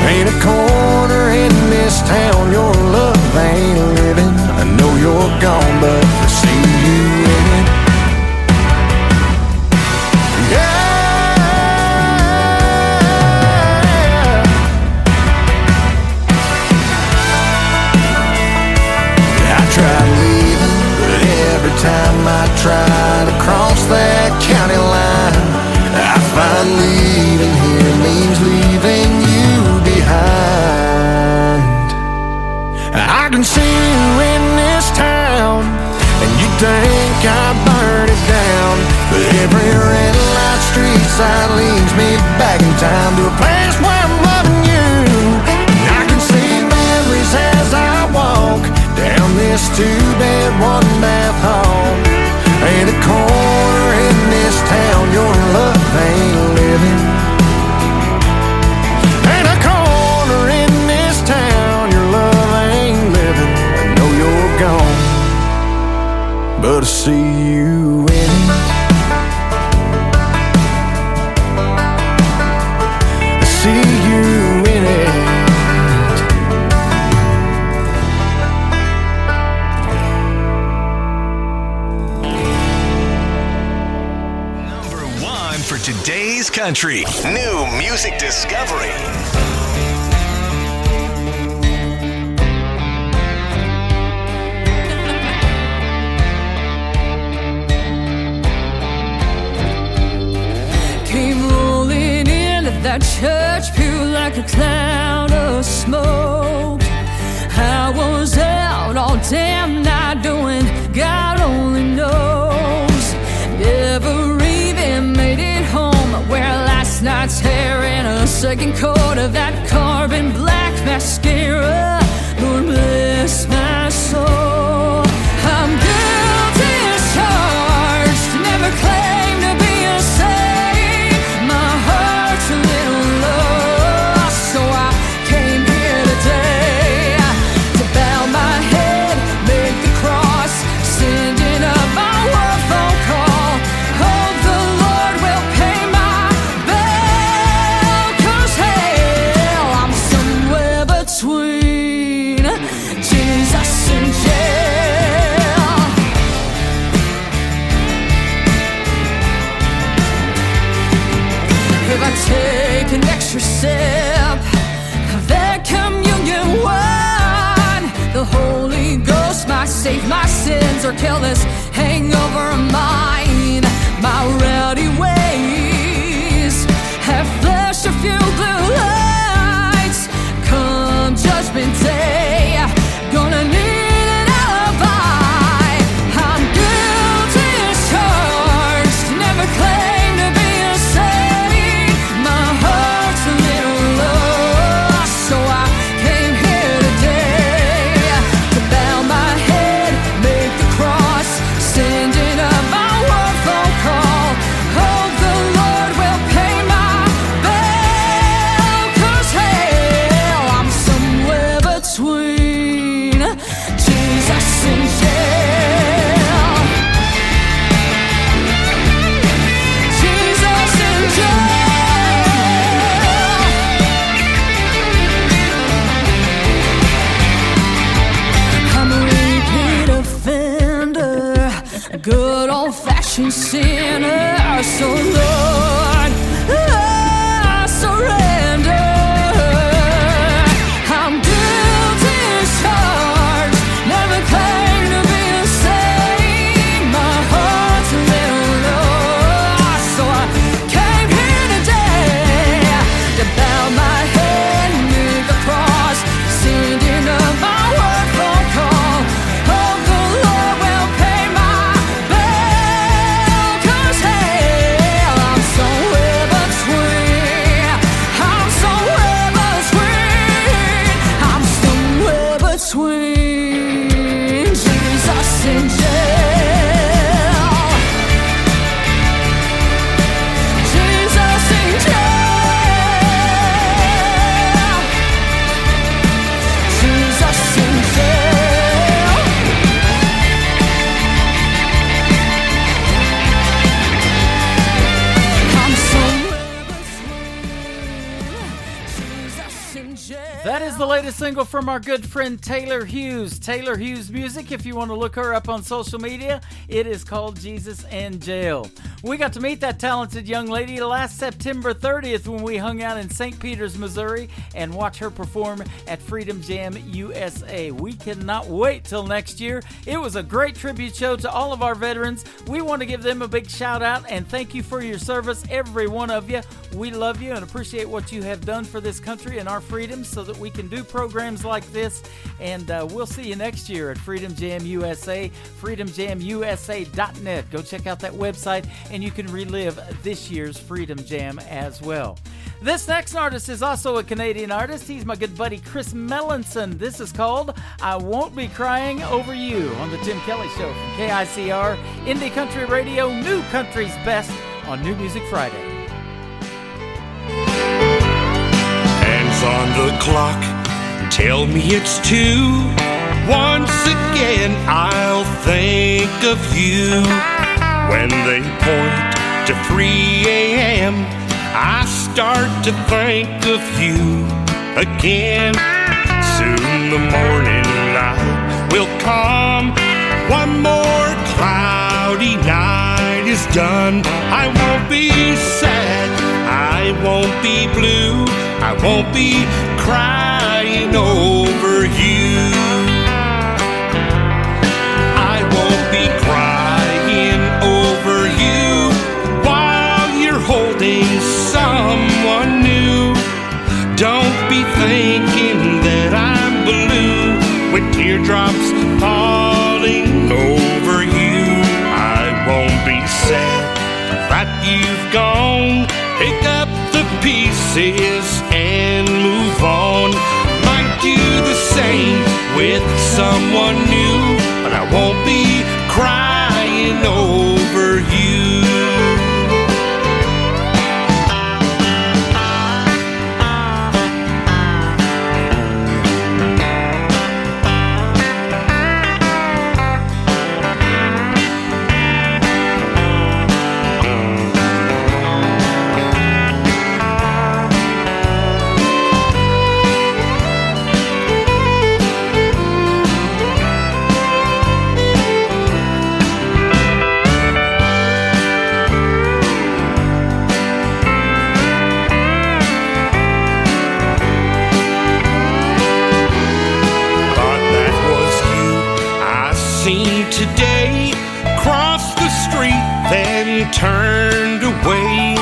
S19: Ain't a corner in this town your love ain't living. I know you're gone, but I see you in it. I tried leaving, but every time I try to cross that county line, I find leaving here means leaving you behind. I can see you in this town, and you think I burn it down. But every red light street sign leads me back in time to a place where I'm loving you. And I can see memories as I walk down this two-bed, one-bath home. Ain't a corner in this town your love ain't living. Ain't a corner in this town your love ain't living. I know you're gone, but I see you in it. I see you in it.
S16: For today's country. New music discovery.
S3: Came rolling into that church pew like a cloud of smoke. I was out all damn night doing God only knows. Never even made it home. Wear last night's hair in a second coat of that carbon black mascara. Lord bless my soul. I'm guilty as charged. Never claimed to be a saint. My heart's a little lost, so I came here today to bow my head, make the cross, sending up my one phone call. Hope the Lord will pay my bill, 'cause hell, I'm somewhere between Jesus and jail. If I take an extra sip of that communion wine, the Holy Ghost might save my sins or kill this hangover of mine. My rowdy ways old-fashioned sinner. So Lord, I surrender. I'm guilty as charged, never claimed to be a saint. My heart's a little lost, so I came here today to bow my head near the cross, sending up my word for call. Hope the Lord will pay my bill, 'cause hey, I'm somewhere between. I'm somewhere between. I'm somewhere between Jesus and jail. Jesus in jail. Jesus in jail. I'm somewhere between Jesus and jail.
S4: That is the latest single from our good friend Taylor Hughes. Taylor Hughes Music, if you want to look her up on social media, it is called Jesus in Jail. We got to meet that talented young lady last September 30th when we hung out in St. Peters, Missouri, and watch her perform at Freedom Jam USA. We cannot wait till next year. It was a great tribute show to all of our veterans. We want to give them a big shout out and thank you for your service, every one of you. We love you and appreciate what you have done for this country and our freedoms so that we can do programs like this. And we'll see you next year at Freedom Jam USA, freedomjamusa.net. Go check out that website and you can relive this year's Freedom Jam as well. This next artist is also a Canadian artist. He's my good buddy Chris Melanson. This is called I Won't Be Crying Over You on the Tim Kelly Show from KICR, Indie Country Radio, New Country's Best on New Music Friday.
S21: Hands on the clock, tell me it's 2. Once again I'll think of you. When they point to 3 a.m., I start to think of you again. Soon the morning light will come. One more cloudy night is done. I won't be sad, I won't be blue, I won't be crying over you. I won't be crying over you while you're holding someone new. Don't be thinking that I'm blue with teardrops falling over you. I won't be sad that you've gone. Pick up the pieces and move on. Might do the same with someone new, but I won't be crying over you. Today, crossed the street, then turned away.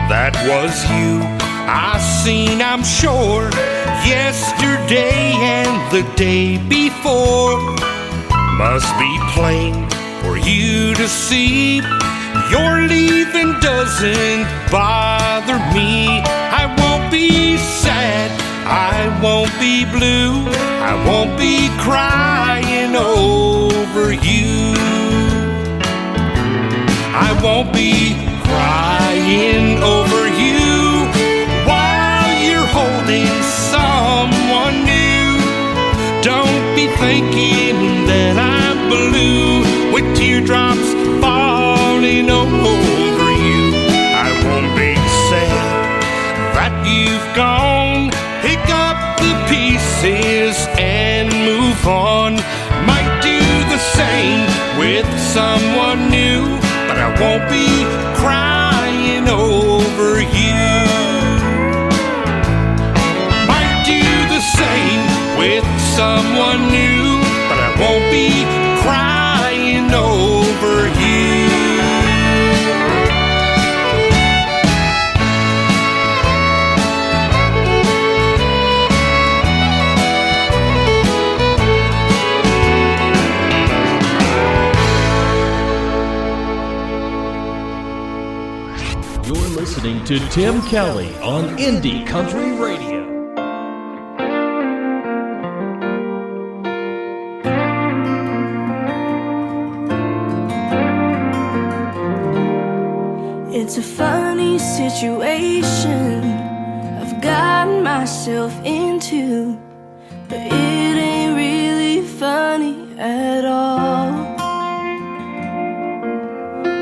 S21: That was you I seen, I'm sure, yesterday and the day before. Must be plain for you to see. Your leaving doesn't bother me. I won't be sad, I won't be blue, I won't be crying over you. I won't be crying over you while you're holding someone new. Don't be thinking that I'm blue with teardrops falling over you. I won't be sad that you've gone. Pick up the pieces and move on. Might do the same with someone new. won't be crying over you. Might do the same with someone new, but I won't be crying over you.
S5: You're listening to Tim Kelly on Indie Country Radio.
S6: It's a funny situation I've gotten myself into, but it ain't really funny at all.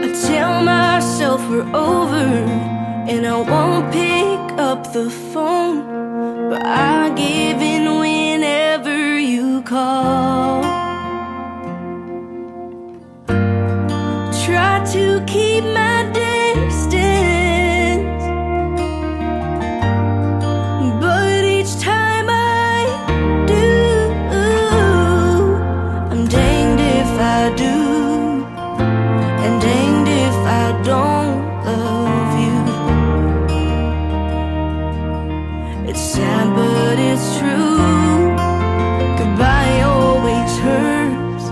S6: I tell myself we're over and I won't pick up the phone, but I give in whenever you call. Try to keep my distance, but each time I do, I'm danged if I do, and danged if I don't love you. It's sad but it's true, goodbye always hurts,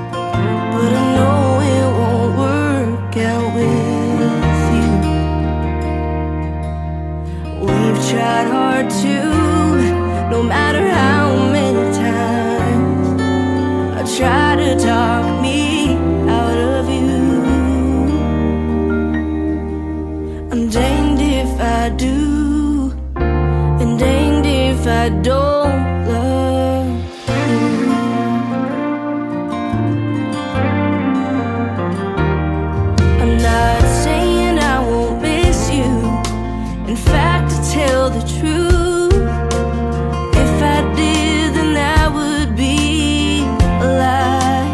S6: but I know it won't work out with you. We've tried hard to, no matter how many times I try to talk me out of you. I'm danged if I do, and danged if I don't love you. I'm not saying I won't miss you. In fact, to tell the truth, if I did, then that would be a lie.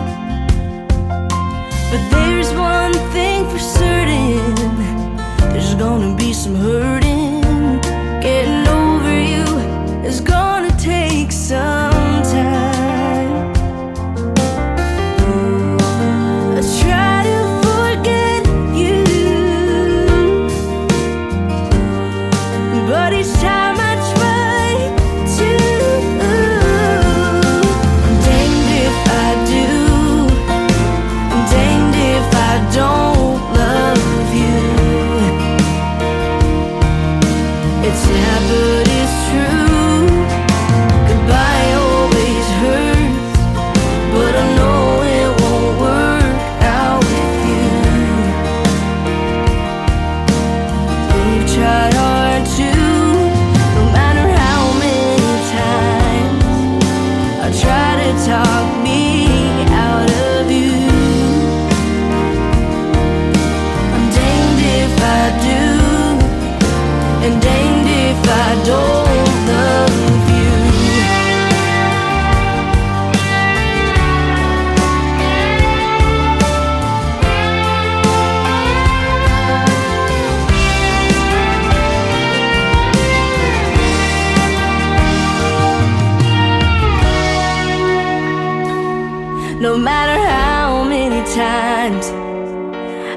S6: But there's one thing for certain, there's gonna be some hurting. Getting over you is gonna take some time. I try to forget you, but each time I try to, I'm danged if I do, I'm danged if I don't love you. It's sad but it's true, goodbye always hurts, but I know it won't work out with you. We've tried hard to, no matter how many times I try to talk me out of you. I'm danged if I do, and danged if I don't love you. No matter how many times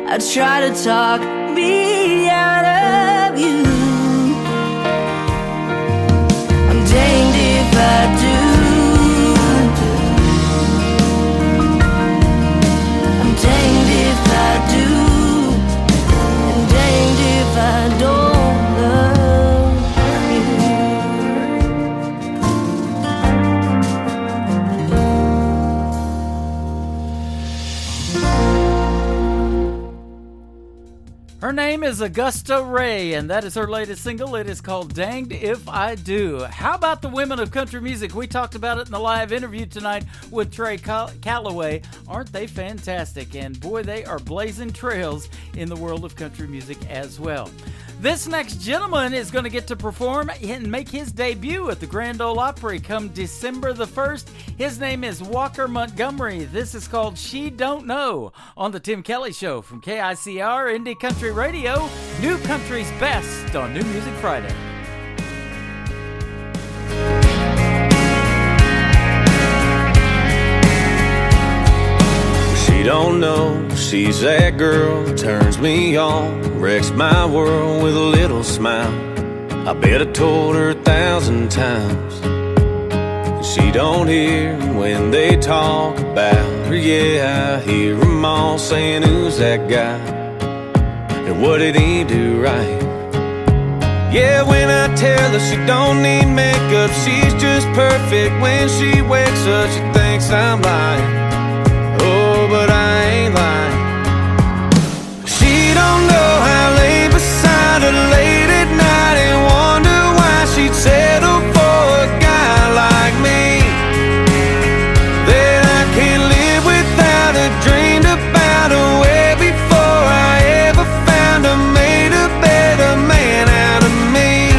S6: I try to talk me out of you, I'm danged if I do, I'm danged if I do, and danged if I don't love you.
S4: Her name is Augusta Ray, and that is her latest single. It is called Danged If I Do. How about the women of country music? We talked about it in the live interview tonight with Trey Calloway. Aren't they fantastic? And boy, they are blazing trails in the world of country music as well. This next gentleman is going to get to perform and make his debut at the Grand Ole Opry come December the 1st. His name is Walker Montgomery. This is called She Don't Know on the Tim Kelly Show from KICR Indie Country Radio, New Country's Best on New Music Friday.
S9: She don't know she's that girl that turns me on, wrecks my world with a little smile. I bet I told her 1,000 times. She don't hear when they talk about her. Yeah, I hear them all saying, who's that guy? And what did he do right? Yeah, when I tell her she don't need makeup, she's just perfect. When she wakes up, she thinks I'm lying. Oh, but I ain't lying. She don't know I lay beside her late at night and wonder why she'd settle for a guy like me. That I can't live without her, dreamed about her way before I ever found her, made a better man out of me.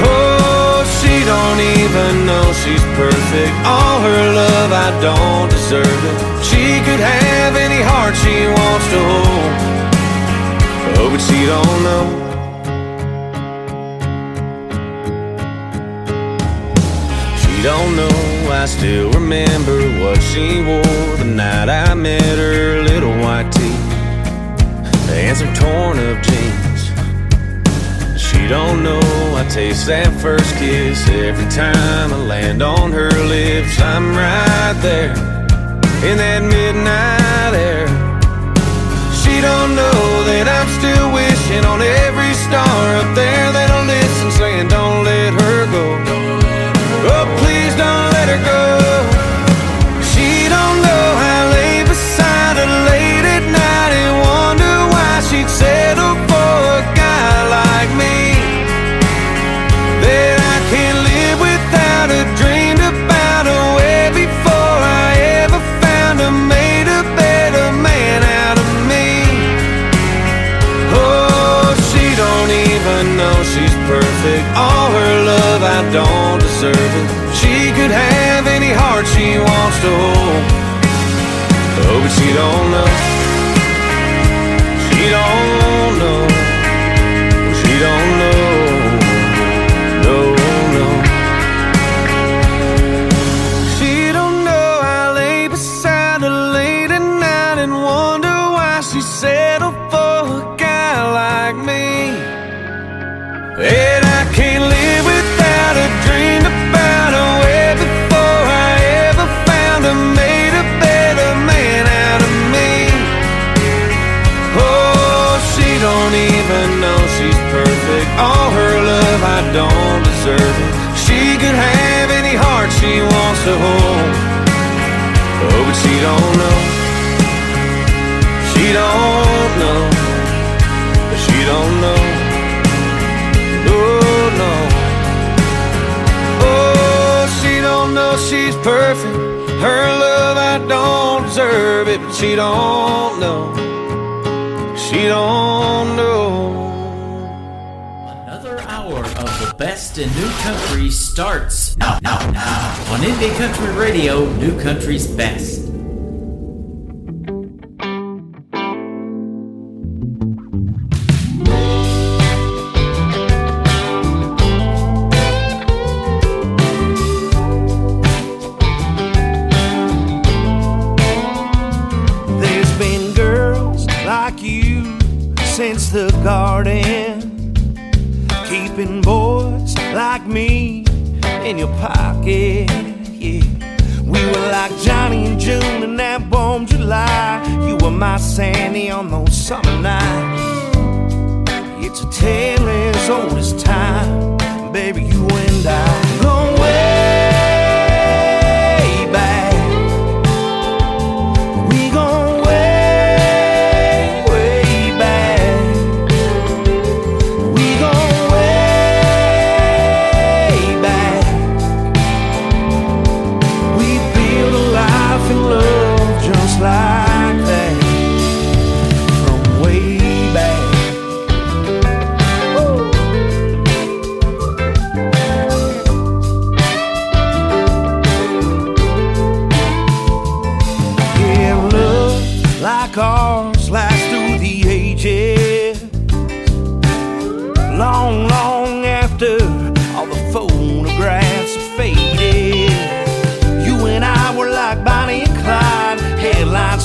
S9: Oh, she don't even know she's perfect. All her love, I don't deserve it. She could have any heart she wants to hold. Oh, but she don't know. She don't know. I still remember what she wore the night I met her. Little white tee and some torn up jeans. She don't know I taste that first kiss every time I land on her lips. I'm right there in that midnight air. She don't know that I'm still wishing on every star up there that'll listen, saying don't let her go. Oh, please don't let her go. She don't know I lay beside her late at night and wonder why she'd settle for a guy like me. That I can't live without her, dreamed about her way before I ever found her, made a better man out of me. Oh, she don't even know she's perfect. All her love, I don't deserve it. She could have any heart she wants to hold. Oh, but she don't know. She don't know. She don't know. No, no. She don't know I lay beside her late at night and wonder why she settled for a guy like me. And I can't live without her, dreamed about her way before I ever found her, made a better man out of me. Oh, she don't even know she's perfect. All her love, I don't deserve it. She could have any heart she wants to hold. Oh, but she don't know. She don't know. She don't know. Oh, no. Oh, she don't know she's perfect. Her love, I don't deserve it. But she don't know. She don't know.
S5: Another hour of the best in new country starts now on Indie Country Radio, New Country's Best.
S12: There's been girls like you since the garden, keeping boys like me in your pocket, yeah. We were like Johnny and June in that warm July. You were my Sandy on those summer nights. It's a tale as old as time, baby, you and I go way back. We go way, way back. We go way back. We built a life and love just like that. From way back.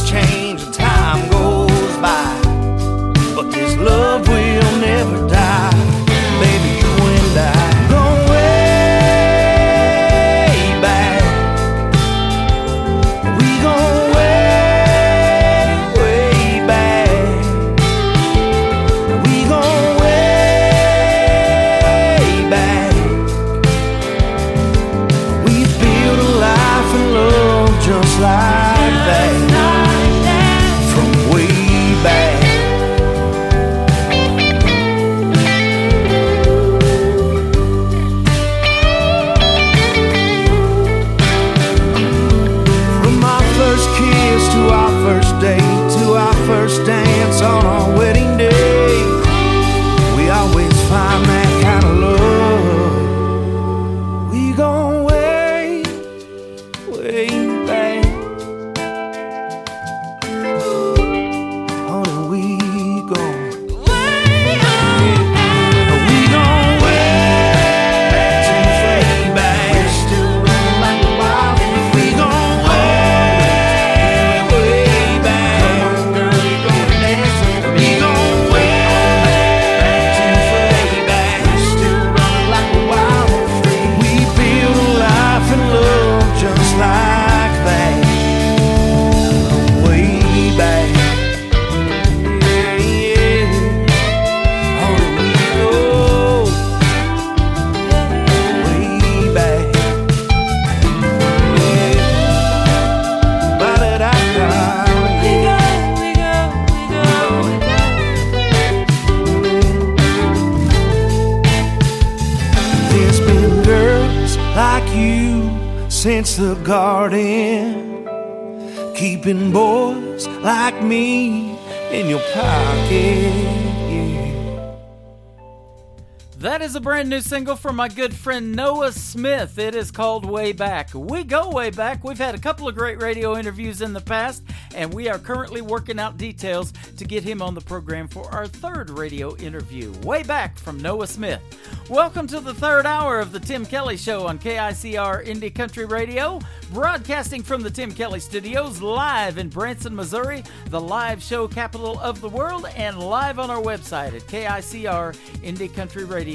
S19: change and time goes by, but this love will never die. Baby, you and I go way back. We go way, way back. We go way back. We built a life and love just like that. From way back. To our first date, to our first dance on our wedding day, we always find that kind of love. We go way, way back. Oh, we go way back. We go way back. We're still running like a wild. We go like that, way back. Yeah, yeah. Oh, we go way back. Yeah. Ba-da-da-da. We go, we go, we go, we go. There's been girls like you since the garden, keeping boys like me in your pocket, yeah.
S4: That is a brand new single from my good friend Noah Smith. It is called Way Back. We go way back. We've had a couple of great radio interviews in the past, and we are currently working out details to get him on the program for our third radio interview. Way Back from Noah Smith. Welcome to the third hour of the Tim Kelly Show on KICR Indie Country Radio, broadcasting from the Tim Kelly Studios, live in Branson, Missouri, the live show capital of the world, and live on our website at KICRIndieCountryRadio.com.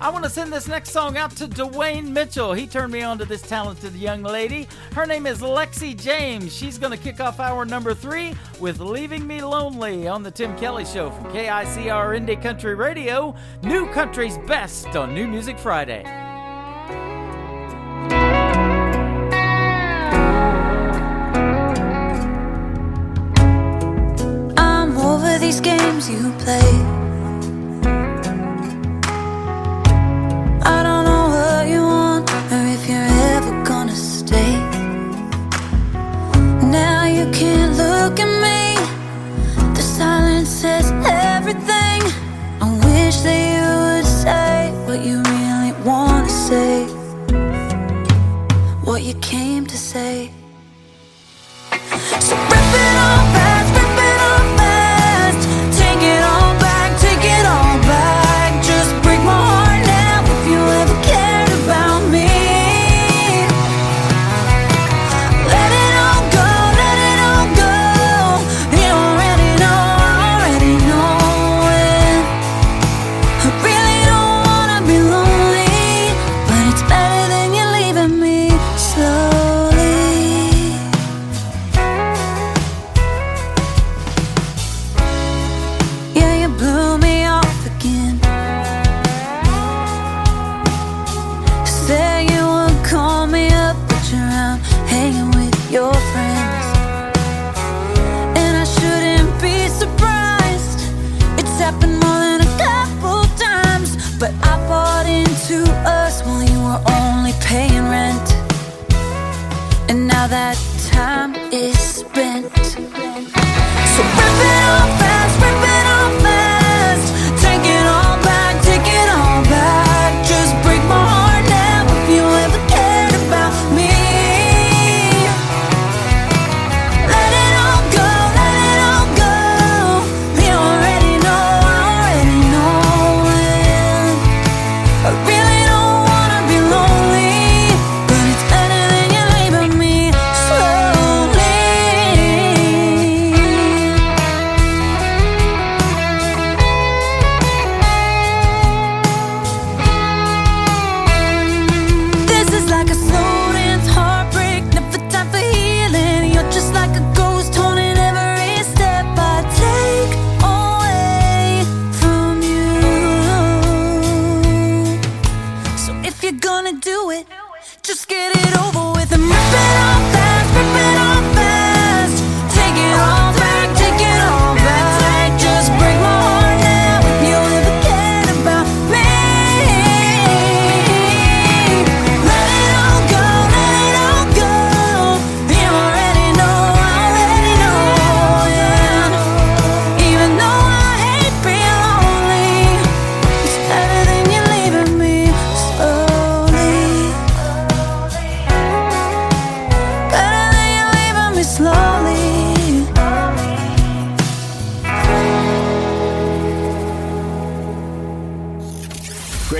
S4: I want to send this next song out to Dwayne Mitchell. He turned me on to this talented young lady. Her name is Lexi James. She's going to kick off hour number 3 with Leaving Me Lonely on the Tim Kelly Show from KICR Indie Country Radio, New Country's Best on New Music Friday.
S6: I'm over these games you play. I don't know what you want or if you're ever gonna stay. Now you can't look at me. The silence says everything. I wish that you would say what you really want to say, what you came to say. So rip it all fast, rip it all fast. Take it all back, take it all back. Just break my heart now if you ever cared about me. Let it all go, let it all go. You already know it. I really don't wanna be lonely, but it's better than you leaving me slowly.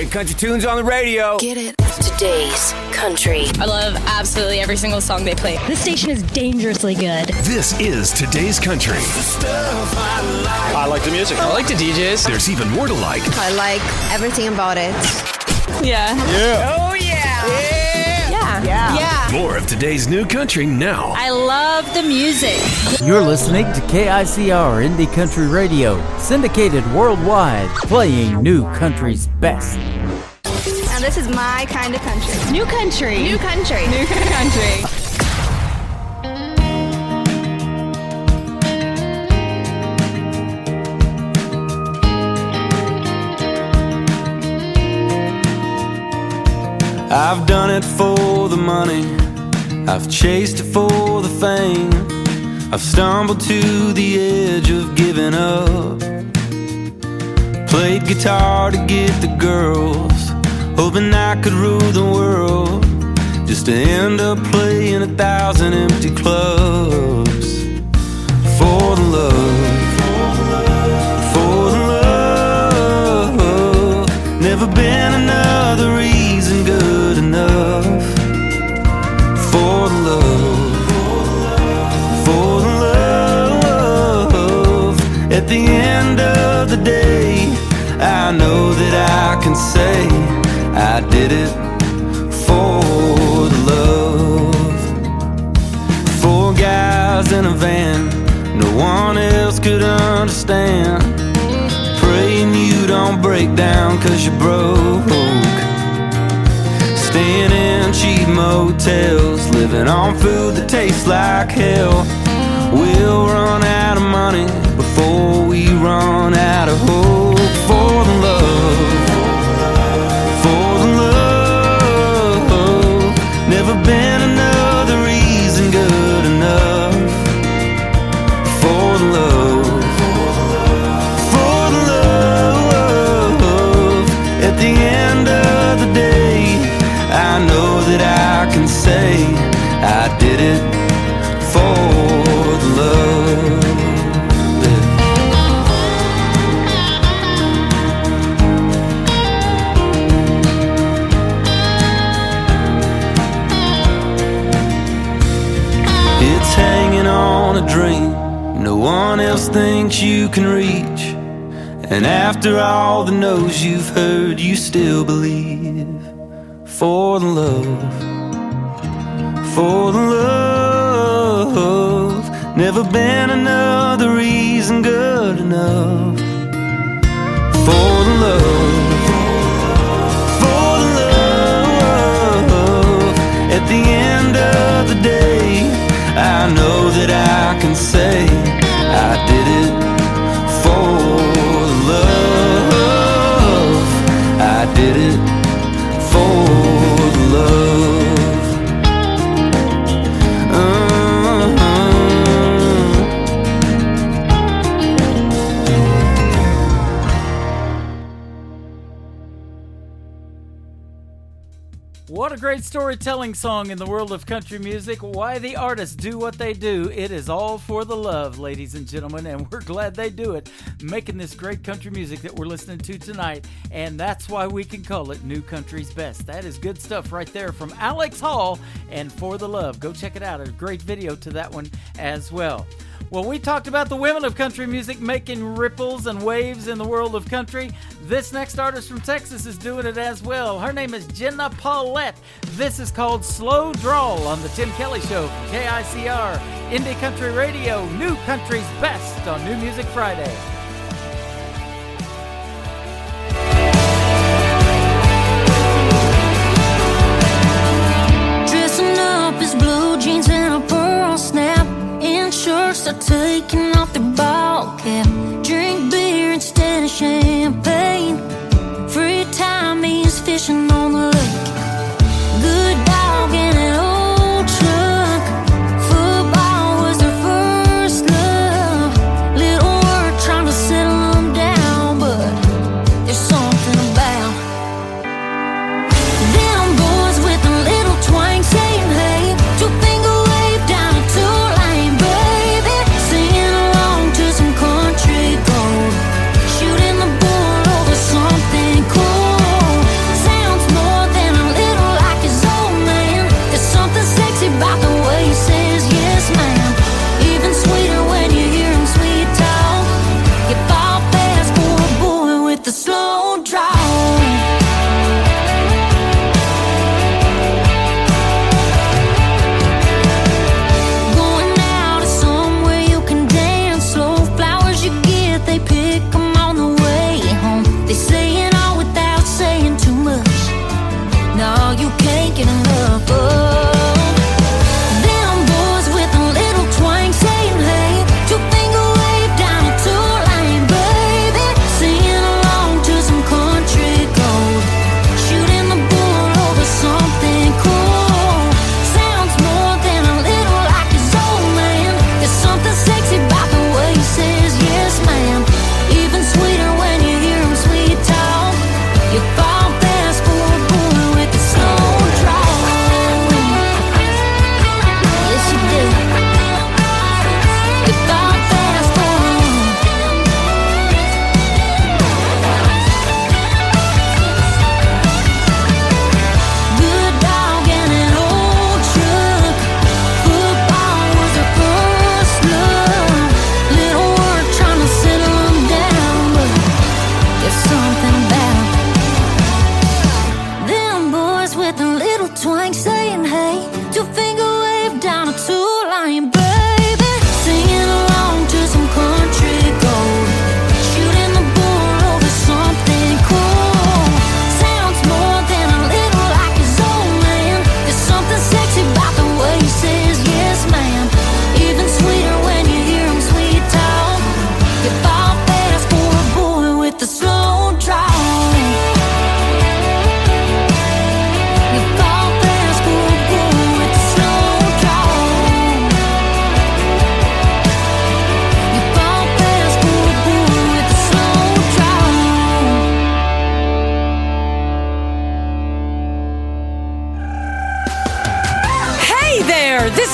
S13: Great country tunes on the radio.
S14: Get it. Today's country.
S17: I love absolutely every single song they play. This station is dangerously good.
S16: This is Today's Country.
S2: I like the music. I like the DJs.
S16: There's even more to like.
S17: I like everything about it. Yeah.
S2: Yeah.
S17: Oh, yeah. Yeah.
S16: More of today's new country now.
S17: I love the music.
S4: You're listening to KICR Indie Country Radio, syndicated worldwide, playing new country's best.
S17: Now this is my kind of country. New country. New country. New country.
S9: I've done it for the money, I've chased it for the fame, I've stumbled to the edge of giving up, played guitar to get the girls, hoping I could rule the world, just to end up playing 1,000 empty clubs. For the love, for the love, never been another reason good enough. For the love, for the love, at the end of the day, I know that I can say I did it for the love. 4 guys in a van, no one else could understand, praying you don't break down 'cause you're broke, staying in cheap motels, living on food that tastes like hell. We'll run out of money before we run out of hope. For the love, for the love, never been another reason good enough. For the love, for the love, at the end of the day, I know that I can say I did it for the love. It's hanging on a dream no one else thinks you can reach, and after all the no's you've heard, you still believe. For the love, for the love, never been another reason good enough. For the love, for the love, at the end of the day, I know that I can say I did it for the love. I did it for the love.
S4: What a great storytelling song in the world of country music. Why the artists do what they do. It is all for the love, ladies and gentlemen, and we're glad they do it, making this great country music that we're listening to tonight, and that's why we can call it New Country's Best. That is good stuff right there from Alex Hall and For the Love. Go check it out. A great video to that one as well. Well, we talked about the women of country music making ripples and waves in the world of country. This next artist from Texas is doing it as well. Her name is Jenna Paulette. This is called Slow Drawl on the Tim Kelly Show from KICR, Indie Country Radio, New Country's Best on New Music Friday.
S3: Dressing up his blue jeans and a pearl snap, in shorts are taking off their ball cap. Drink beer instead of champagne. Free time he's fishing on the lake. Good dog in an old truck. Football was their first love. Little word trying to settle them down, but there's something about them boys with a little twang saying hey. Two-finger wave down a two-lane, baby. Singing along to some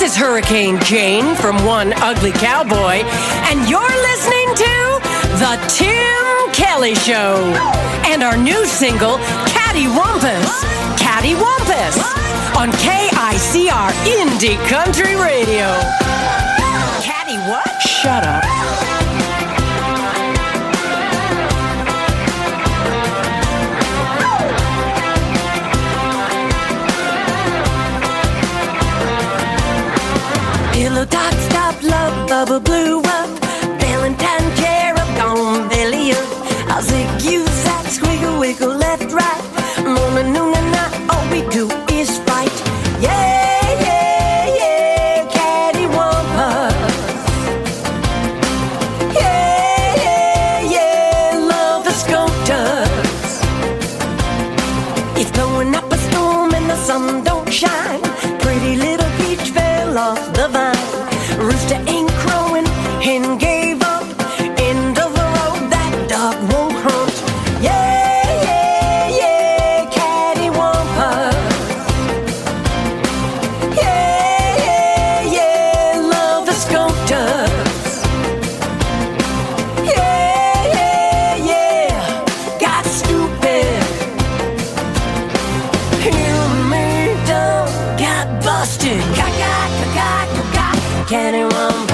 S1: is Hurricane Jane from One Ugly Cowboy, and you're listening to The Tim Kelly Show and our new single, Cattywampus. Cattywampus on KICR Indie Country Radio. Catty what? Shut up. Pillow talk, stop, love, bubble blew up. Valentine cherub gone belly up. I'll zig you, zag, squiggle, wiggle, left, right. Mona, noona, na, all we do is fight. Yeah, yeah, yeah, cattywampus. Yeah, yeah, yeah, love the sculptors. It's blowing up a storm and the sun don't shine. Pretty little peach fell off the vine. Rooster ain't crowing, hen gave up. End of the road, that dog won't hunt. Yeah, yeah, yeah, cattywampus. Yeah, yeah, yeah, love the sculptors. Yeah, yeah, yeah, got stupid. You and me done got busted. Cattywampus.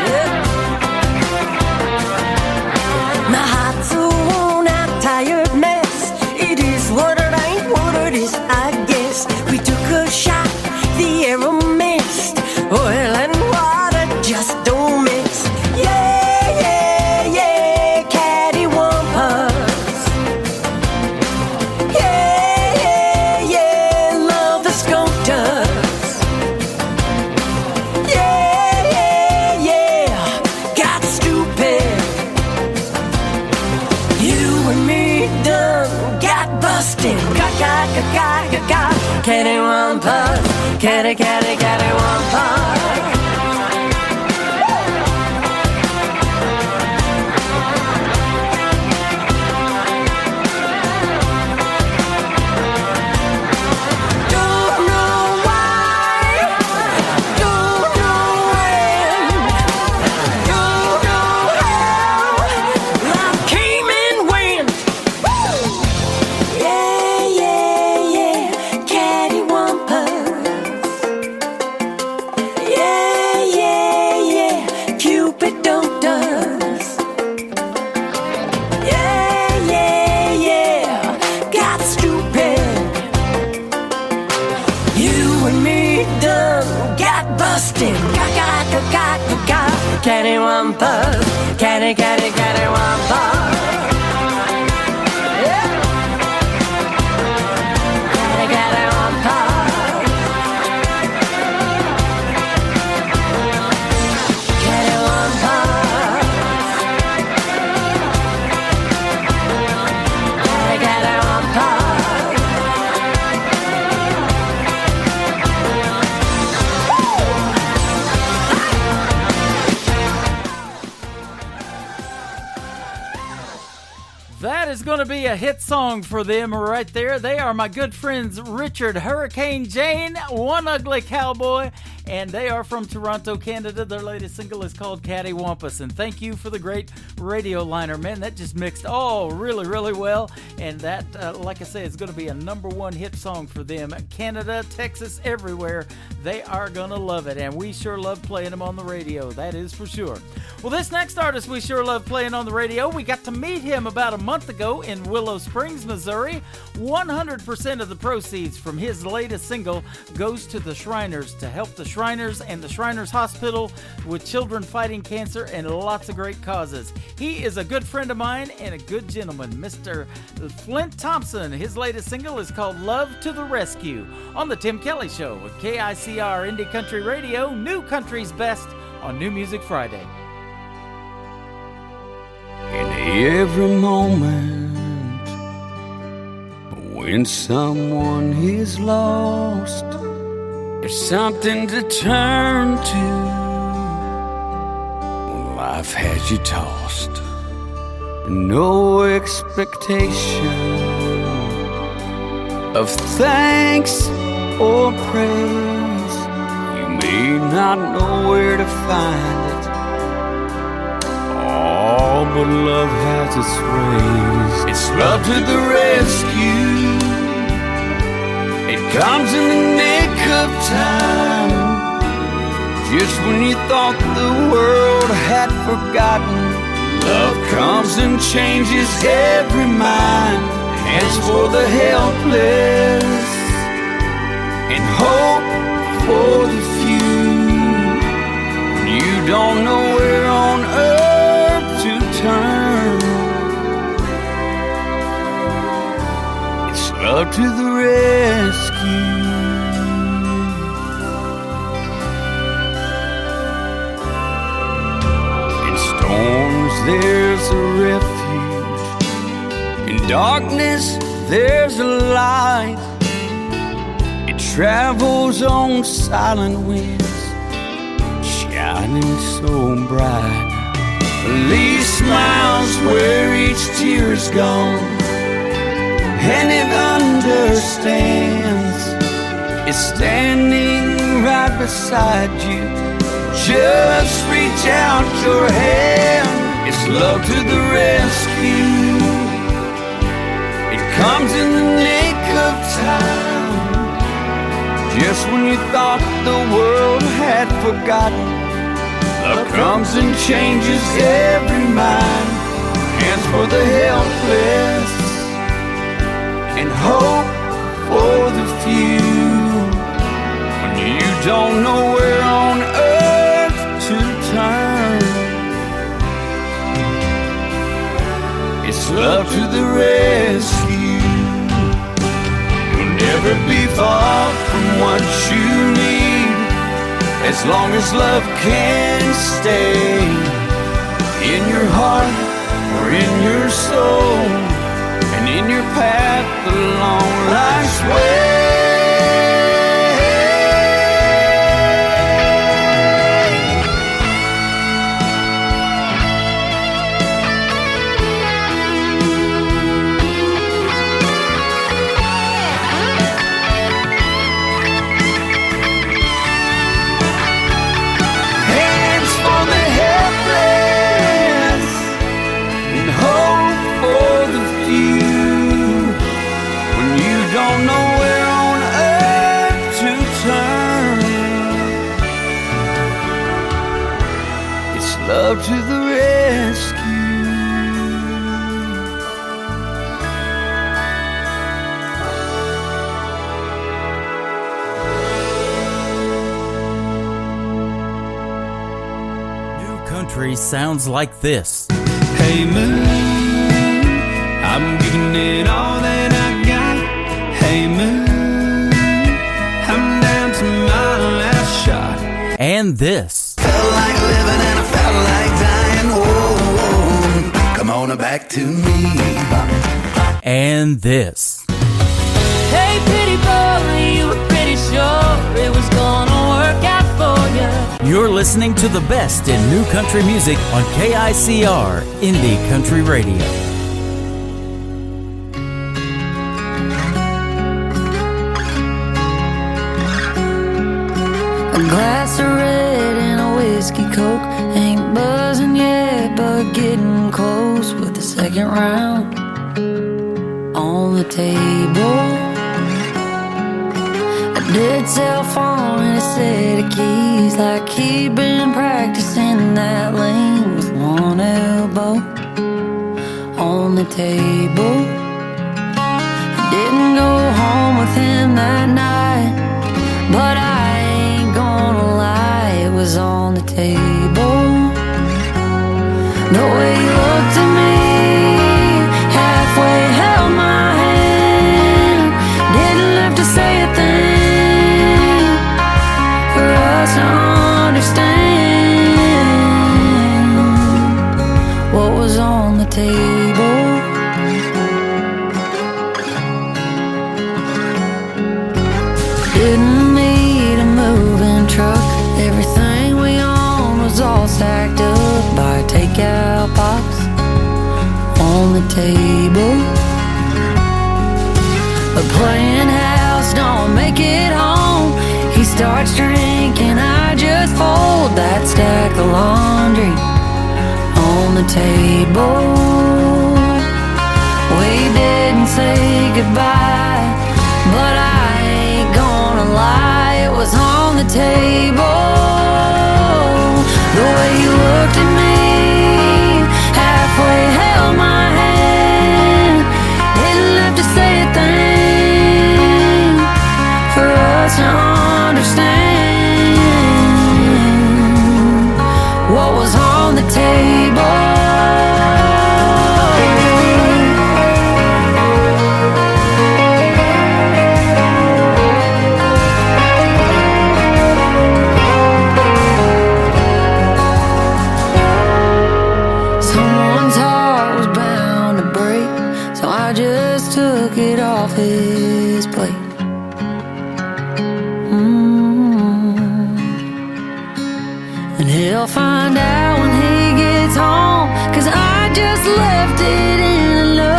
S1: Yeah. My heart's a worn out, tired mess. It is what it ain't, what it is, I guess. We took a shot, the arrow missed. Oil and water just don't mix. Yeah, yeah, yeah, cattywampus. Yeah, yeah, yeah, love the sculptors. Cattywampus, catty, catty, cattywampus. Don't know why, don't know when, don't know how. Love came and went. Yeah, yeah, yeah. Cattywampus. Yeah, yeah, yeah, Cupid don't us. Yeah, yeah, yeah, got stupid. You and me done got busted. Cattywampus, catty, catty, cattywampus. Yeah.
S4: That is going to be a hit song for them right there. They are my good friends Richard Hurricane Jane, One Ugly Cowboy, and they are from Toronto, Canada. Their latest single is called Cattywampus, and thank you for the great radio liner, man. That just mixed all really, really well, and that, like I say, is going to be a #1 hit song for them. Canada, Texas, everywhere, they are going to love it, and we sure love playing them on the radio, that is for sure. Well, this next artist we sure love playing on the radio. We got to meet him about a month ago in Willow Springs, Missouri. 100% of the proceeds from his latest single goes to the Shriners to help the Shriners and the Shriners Hospital with children fighting cancer and lots of great causes. He is a good friend of mine and a good gentleman, Mr. Flint Thompson. His latest single is called Love to the Rescue on The Tim Kelly Show with KICR Indie Country Radio, New Country's Best on New Music Friday.
S22: In every moment when someone is lost, there's something to turn to when life has you tossed. No expectation of thanks or praise. You may not know where to find it. Oh, but love has its ways. It's love to the rescue. It comes in the nick of time. Just when you thought the world had forgotten, love comes and changes every mind. Hands for the helpless and hope for the few. When you don't know where on earth to turn, it's love to the rescue. In storms there's a refuge, in darkness there's a light. It travels on silent winds, shining so bright. Lee smiles where each tear is gone, and it understands. It's standing right beside you. Just reach out your hand. It's love to the rescue. It comes in the nick of time. Just when you thought the world had forgotten, love comes and changes every mind. Hands for the helpless and hope for the few. When you don't know where on earth to turn, it's love to the rescue. You'll never be far from what you need, as long as love can stay in your heart or in your soul, and in your path along life's way. Love to the rescue.
S5: New country sounds like this.
S22: Hey moon, I'm giving it all that I got. Hey moon, I'm down to my last shot.
S5: And this.
S18: Felt like living and I felt like dying. Oh, come on back to me.
S5: And this.
S3: Hey, pretty boy, you were pretty sure it was gonna work out for you.
S5: You're listening to the best in new country music on KICR Indie Country Radio.
S6: A glass of red and a whiskey coke, ain't buzzing yet, but getting close with the second round on the table. A dead cell phone and a set of keys, like he'd been practicing that lane with one elbow on the table. Didn't go home with him that night, but I ain't gonna lie, it was on the table. The way you looked at me, halfway held my hand, didn't have to say a thing for us to understand what was on the table. Didn't need a moving truck, everything we owned was all stacked up by a takeout box on the table. But playing house
S3: just don't make it home. He starts drinking, I just fold that stack of laundry on the table. We didn't say goodbye, but I ain't gonna lie, it was on the table. The way you looked at me, halfway held my hand, didn't have to say a thing for us to understand what was on the table. It off his plate. And he'll find out when he gets home, 'cause I just left it in a note.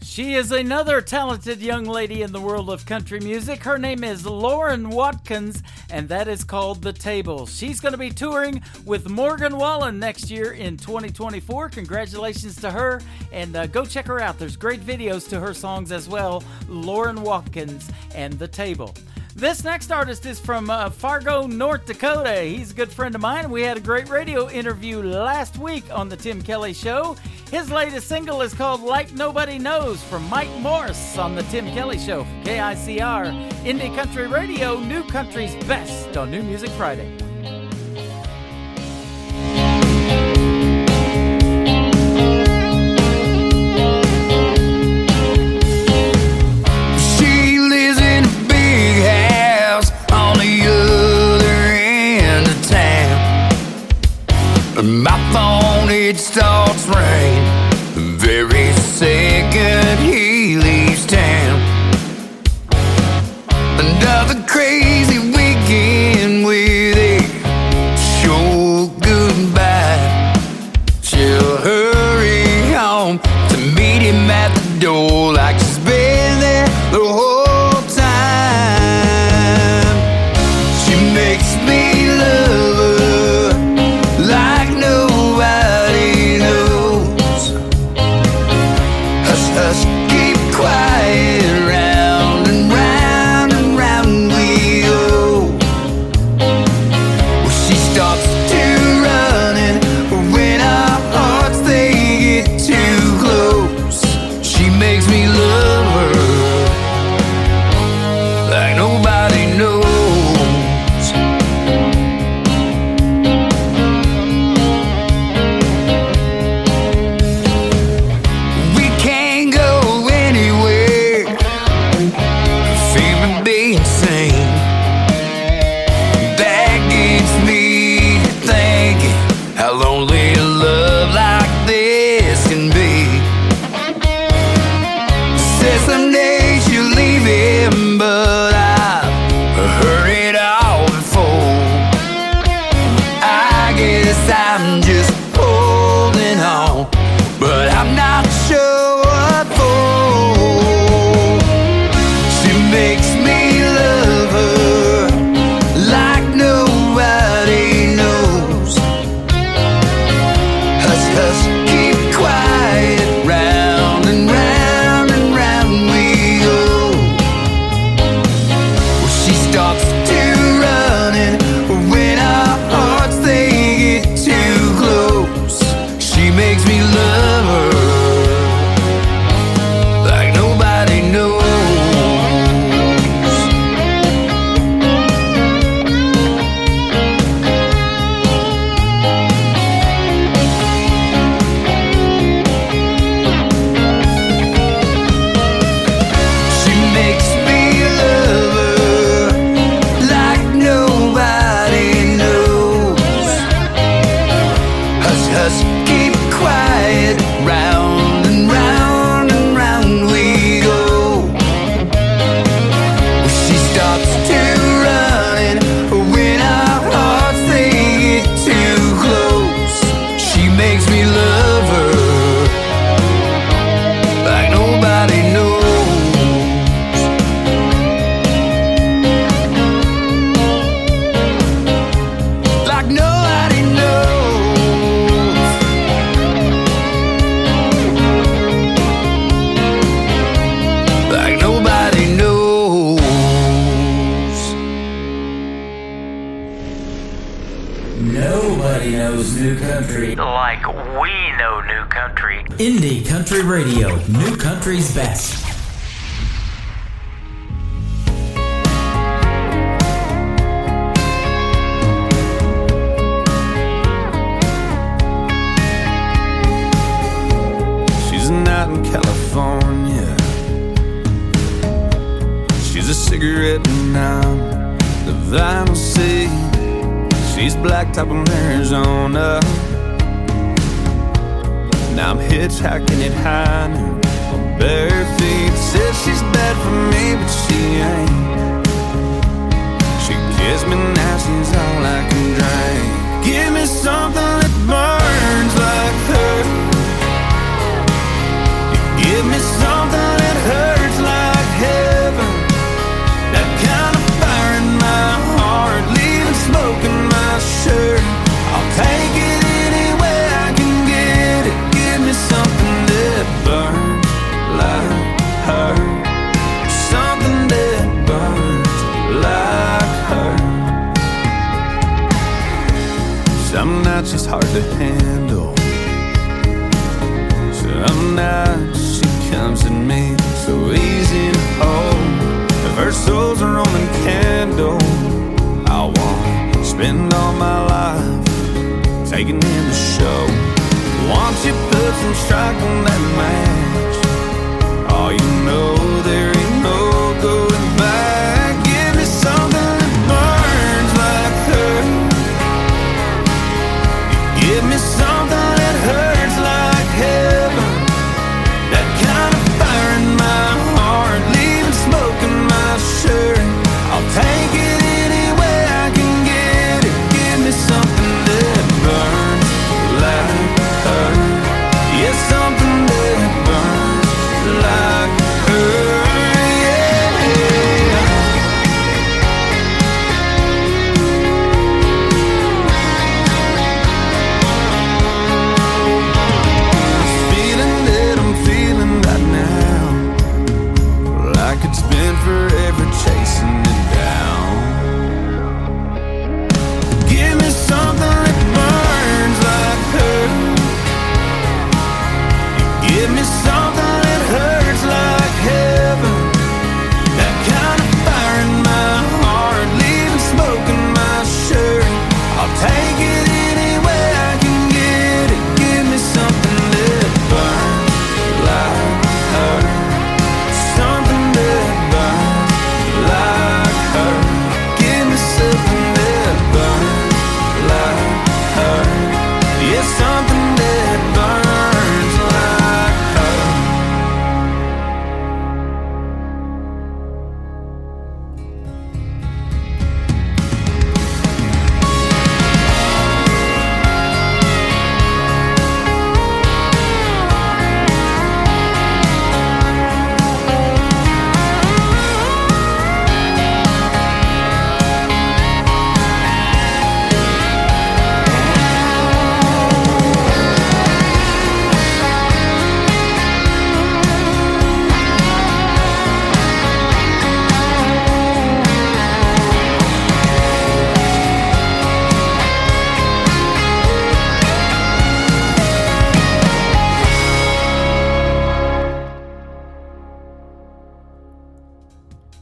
S4: She is another talented young lady in the world of country music. Her name is Lauren Watkins, and that is called The Table. She's going to be touring with Morgan Wallen next year in 2024. Congratulations to her, and go check her out. There's great videos to her songs as well. Lauren Watkins and The Table. This next artist is from Fargo, North Dakota. He's a good friend of mine. We had a great radio interview last week on the Tim Kelly Show. His latest single is called Like Nobody Knows from Mike Morris on the Tim Kelly Show from KICR. Indie Country Radio, New Country's best on New Music Friday.
S22: My phone, it starts ringing the very second he leaves town. Another crazy weekend with
S5: Nobody knows new country like we know new country. Indie Country Radio, new country's best.
S19: She's a night in California. She's a cigarette and I'm the vinyl seed. She's blacktop in Arizona. Now I'm hitchhiking at high noon on bare feet. Says she's bad for me, but she ain't. She kissed me now, she's all I can drink. Give me something that burns like her. You give me something that hurts like heaven. That kind of fire in my heart, leaving smoke in my shirt. I'll take it any way I can get it. Give me something that burns like her. Something that burns like her. Some nights she's hard to handle. Some nights she comes at me so easy to hold. If her soul's a Roman candle, I won't spend all my life taking in the show. Once you put some strike on that match, oh, you know there ain't no going back. Give me something that burns like her. Give me something that hurts like heaven. That kind of fire in my heart, leaving smoke in my shirt. I'll take it any way I can get it. Give me something that burns like her. Yeah, something that burns like her. It's been forever chasing it down. Give me something that burns like her. Give me something that hurts like heaven. That kind of fire in my heart, leaving smoke in my shirt. I'll take it any way I can get it. Give me something that burns like her. Something that burns like her. Give me something that burns like her. Yeah, something that burns like her.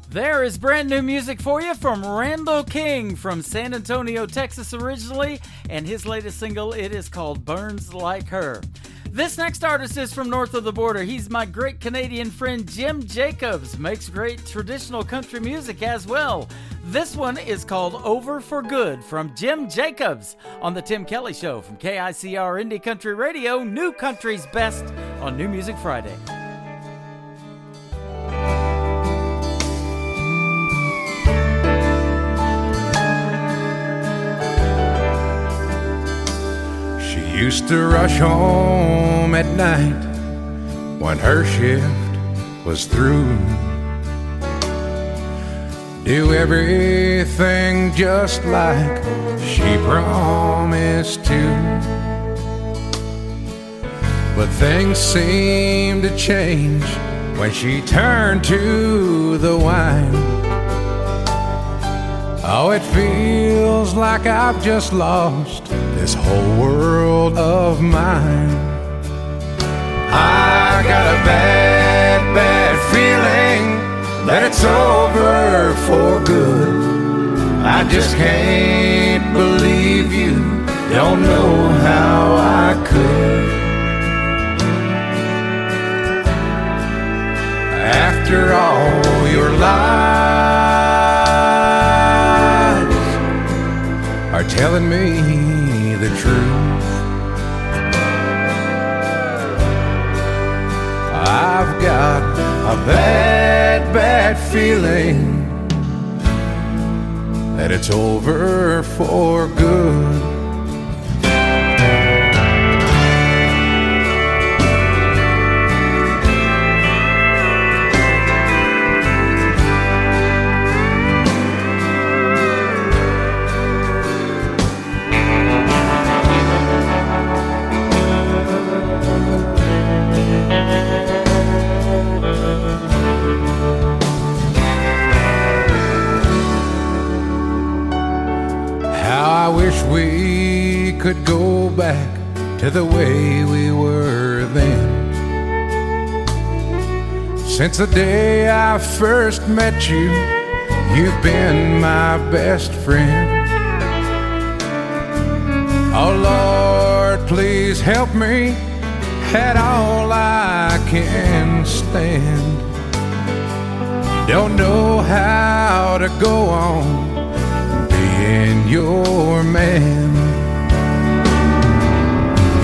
S4: There is brand new music for you from Randall King from San Antonio, Texas originally, and his latest single, it is called Burns Like Her. This next artist is from north of the border. He's my great Canadian friend Jim Jacobs, makes great traditional country music as well. This one is called Over for Good from Jim Jacobs on The Tim Kelly Show from KICR Indie Country Radio, New Country's Best on New Music Friday.
S19: Used to rush home at night when her shift was through. Do everything just like she promised to. But things seemed to change when she turned to the wine. Oh, it feels feels like I've just lost this whole world of mine. I got a bad, bad feeling that it's over for good. I just can't believe you don't know how I could. After all your lies are telling me the truth, I've got a bad, bad feeling that it's over for good. I wish we could go back to the way we were then. Since the day I first met you, you've been my best friend. Oh Lord, please help me at all I can stand. Don't know how to go on being your man.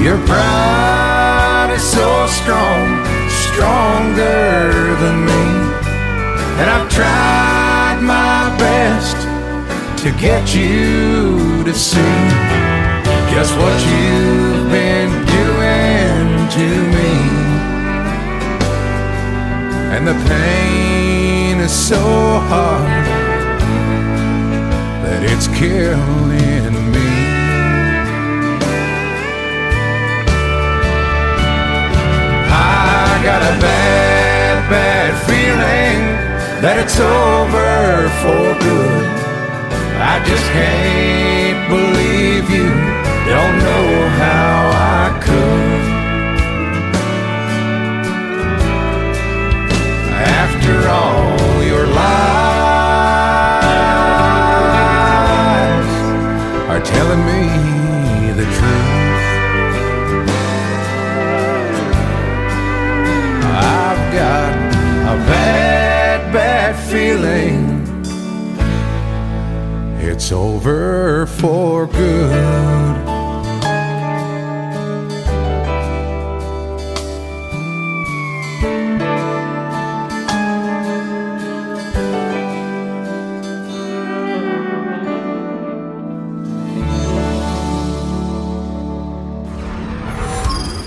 S19: Your pride is so strong, stronger than me, and I've tried my best to get you to see just what you've been doing to me. And the pain is so hard that it's killing me. I got a bad, bad feeling that it's over for good. I just can't believe you don't know how I could. After all your lies are telling me the truth, I've got a bad, bad feeling it's over for good.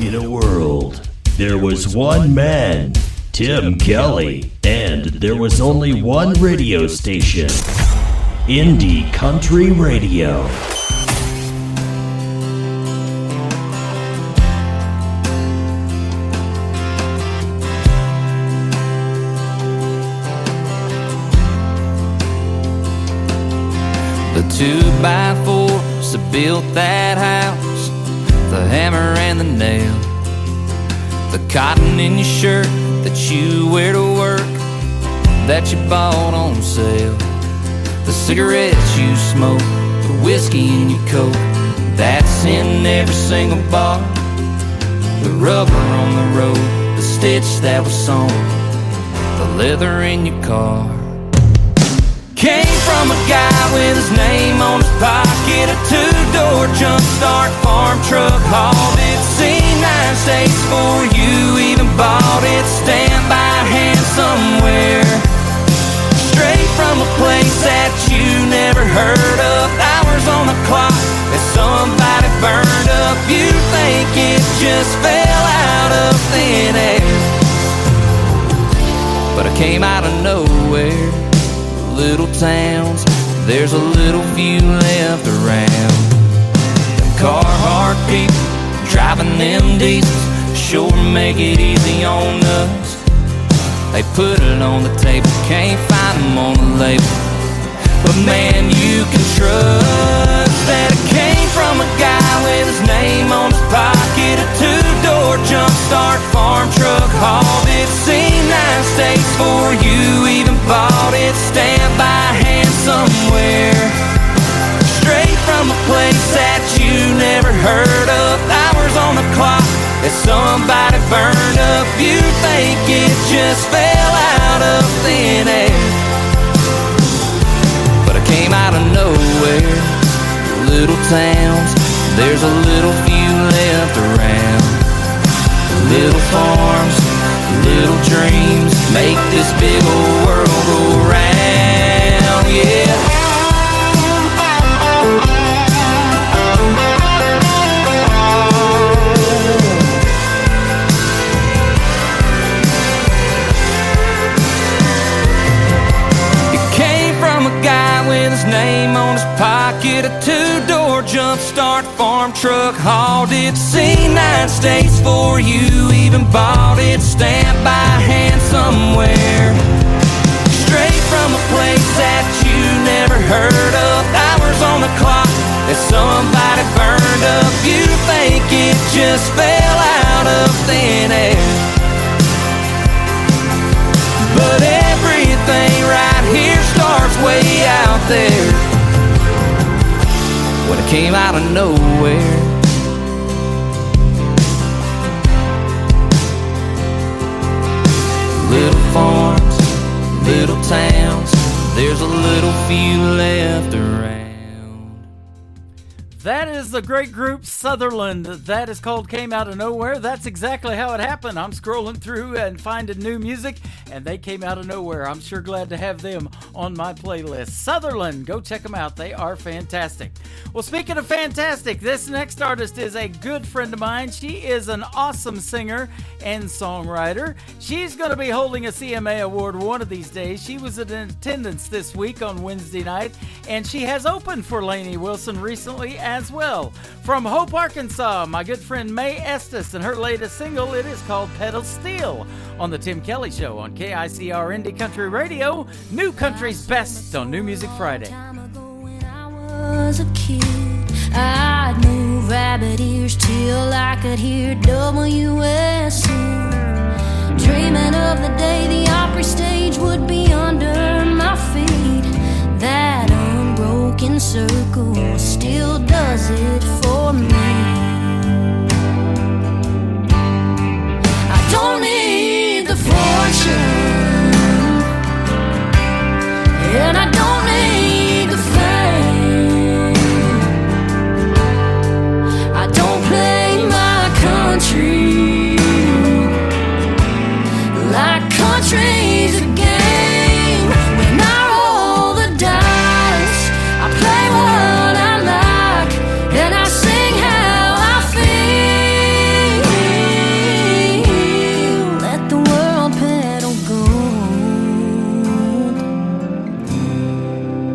S8: In a world, there was one man, Tim Kelly, and there was only one radio station, Indie Country Radio.
S9: The 2x4s that built that house, the hammer and the nail, the cotton in your shirt that you wear to work, that you bought on sale, the cigarettes you smoke, the whiskey in your coat, that's in every single bar, the rubber on the road, the stitch that was sewn, the leather in your car. Came from a guy with his name on his pocket, a two-door jump start farm truck, hauled it, seen 9 states before you even bought it, stand by hand somewhere, straight from a place that you never heard of, hours on the clock that somebody burned up, you think it just fell out of thin air, but I came out of nowhere. Little towns, there's a little few left around. Them Carhartt people driving them diesels sure make it easy on us. They put it on the table, can't find them on the label, but man, you can trust name on his pocket, a two-door jump start farm truck, hauled it, seen 9 states for you, even bought it, stamped by hand somewhere, straight from a place that you never heard of. Hours on the clock that somebody burned up. You think it just fell out of thin air, but it came out of nowhere. Little towns, there's a little few left around. Little farms, little dreams make this big old world go round, yeah. With his name on his pocket, a two-door jump start farm truck, hauled it, seen 9 states for you, even bought it, stamped by hand somewhere, straight from a place that you never heard of. Hours on the clock that somebody burned up. You think it just fell out of thin air, but everything right here starts way out there, when it came out of nowhere. Little farms, little towns, there's a little few left around.
S4: That is the great group Sutherland. That is called Came Out of Nowhere. That's exactly how it happened. I'm scrolling through and finding new music, and they came out of nowhere. I'm sure glad to have them on my playlist. Sutherland, go check them out. They are fantastic. Well, speaking of fantastic, this next artist is a good friend of mine. She is an awesome singer and songwriter. She's going to be holding a CMA award one of these days. She was in attendance this week on Wednesday night, and she has opened for Lainey Wilson recently as well. From Hope, Arkansas, my good friend Mae Estes, and her latest single, it is called Pedal Steel, on the Tim Kelly Show on KICR Indie Country Radio, New Country's Best on New Music Friday.
S6: Was a kid, I'd move rabbit ears till I could hear WSN, dreaming of the day the Opry stage would be under my feet. That unbroken circle still does it for me. I don't need the fortune, and I don't need the fame. I don't play my country like country's a game. When I roll the dice, I play what I like, and I sing how I feel. Let the world pedal gold,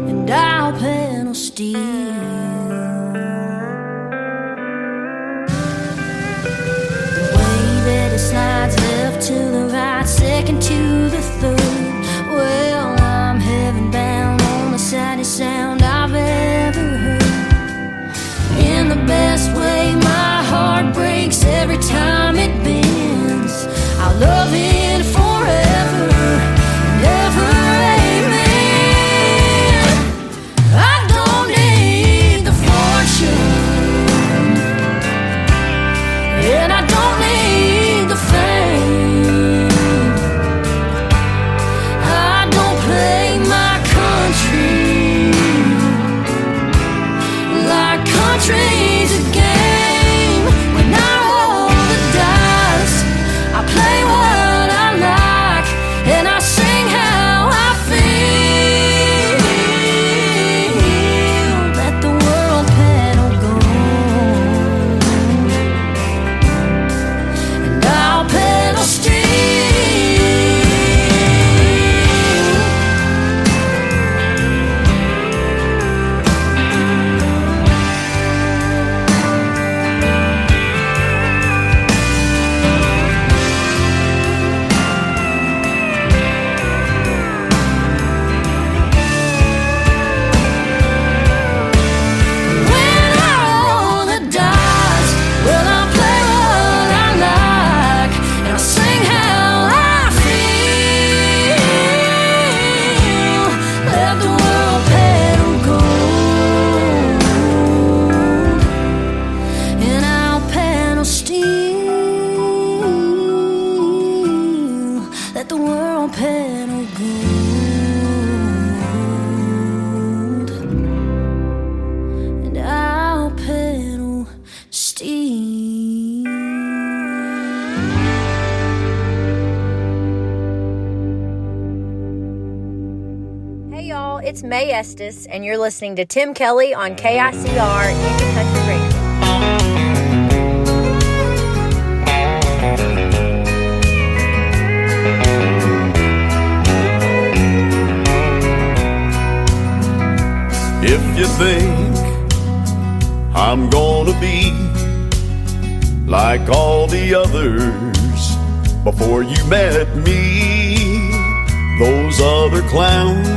S6: and I'll pedal steel. Slides left to the right, second to the third. Well, I'm heaven bound on the saddest sound I've ever heard. In the best way, my heart breaks every time it bends. I love it forever and ever, amen. I don't need the fortune, and I don't need fame. I don't play my country like country's a game. When I roll the dice, I play what I
S10: it's May Estes, and you're listening to Tim Kelly on KICR Indie Country Radio.
S15: If you think I'm gonna be like all the others before you met me, those other clowns,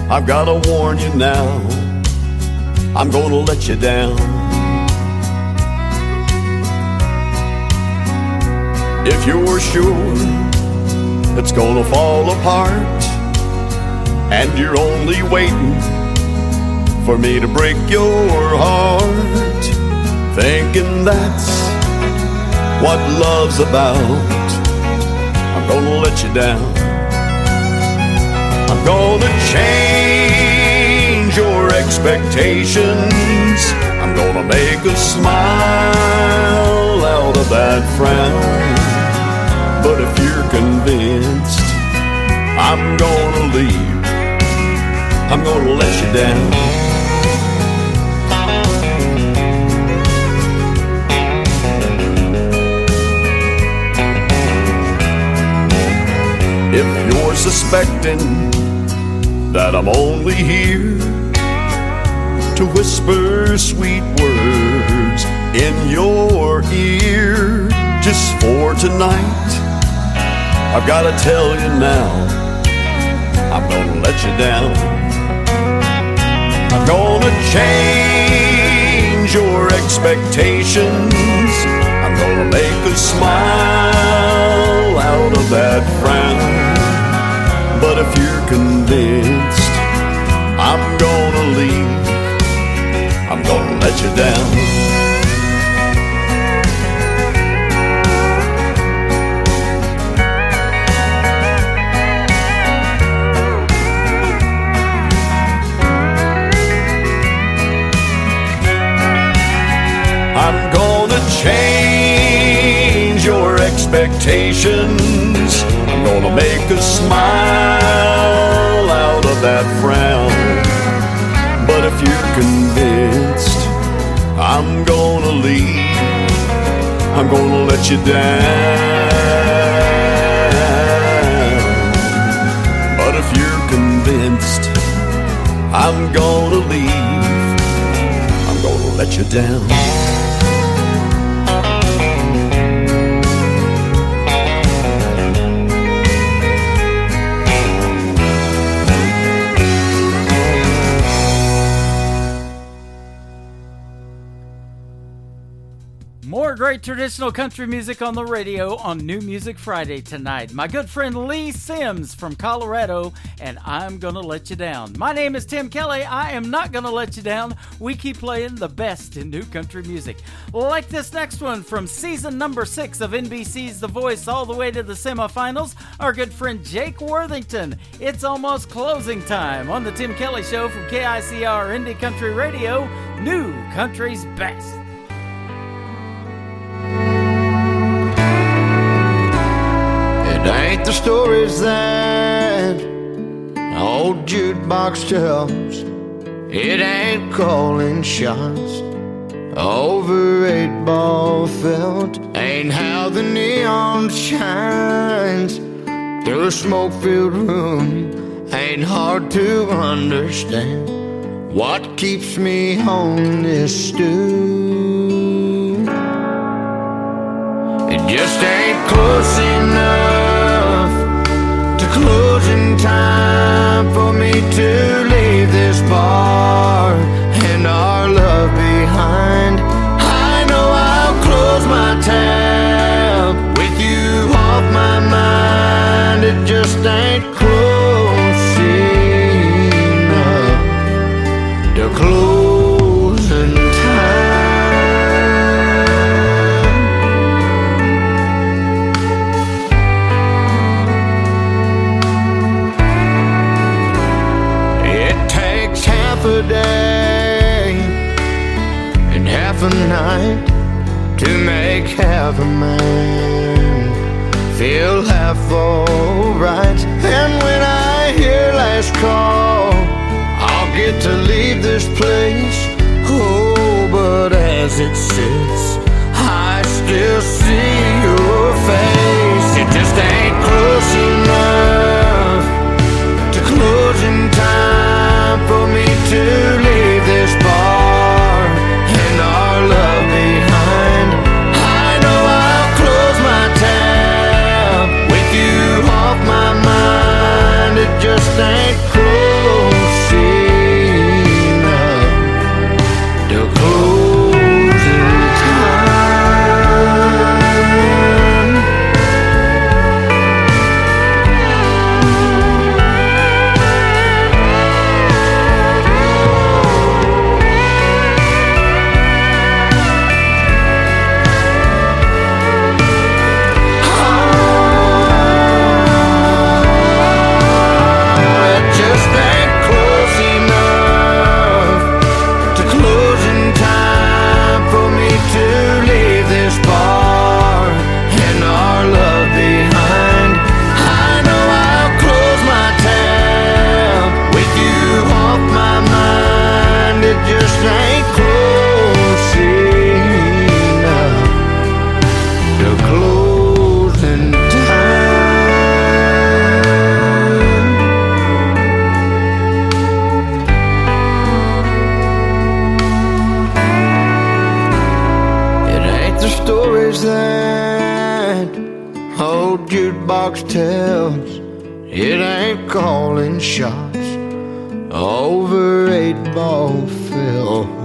S15: I've gotta warn you now, I'm gonna let you down. If you're sure it's gonna fall apart and you're only waiting for me to break your heart, thinking that's what love's about, I'm gonna let you down. I'm gonna change your expectations. I'm gonna make a smile out of that frown. But if you're convinced I'm gonna leave, I'm gonna let you down. If you're suspecting that I'm only here to whisper sweet words in your ear just for tonight, I've gotta tell you now, I'm gonna let you down. I'm gonna change your expectations. I'm gonna make a smile out of that frown. But if you're convinced I'm gonna leave, I'm gonna let you down. I'm gonna change your expectations. I'm gonna make a smile out of that frown. But if you're convinced I'm gonna leave, I'm gonna let you down. But if you're convinced I'm gonna leave, I'm gonna let you down.
S4: More great traditional country music on the radio on New Music Friday tonight. My good friend Lee Sims from Colorado, and I'm Gonna Let You Down. My name is Tim Kelly. I am not gonna let you down. We keep playing the best in new country music. Like this next one from season number 6 of NBC's The Voice all the way to the semifinals, our good friend Jake Worthington. It's almost closing time on the Tim Kelly Show from KICR Indie Country Radio, New Country's Best.
S7: It ain't the stories that old jukebox tells. It ain't calling shots over 8-ball felt. Ain't how the neon shines through a smoke-filled room. Ain't hard to understand what keeps me on this stool. It just ain't close enough to closing time for me to leave this bar and our love behind. I know I'll close my tab with you off my mind. It just ain't close enough to closing time. A day and half a night to make half a man feel half alright. And when I hear last call
S19: don't get to leave this place. Oh, but as it sits, I still see your face. It just ain't close enough to closing time for me to leave this bar and our love behind. I know I'll close my tab with you off my mind. It just ain't close enough to closing time. It just ain't close enough to closing time for me to leave this bar and our love behind. I know I'll close my tab with you off my mind. It just ain't close enough to closing time. It ain't the stories that old jukebox tells. It ain't calling shots over 8-ball film.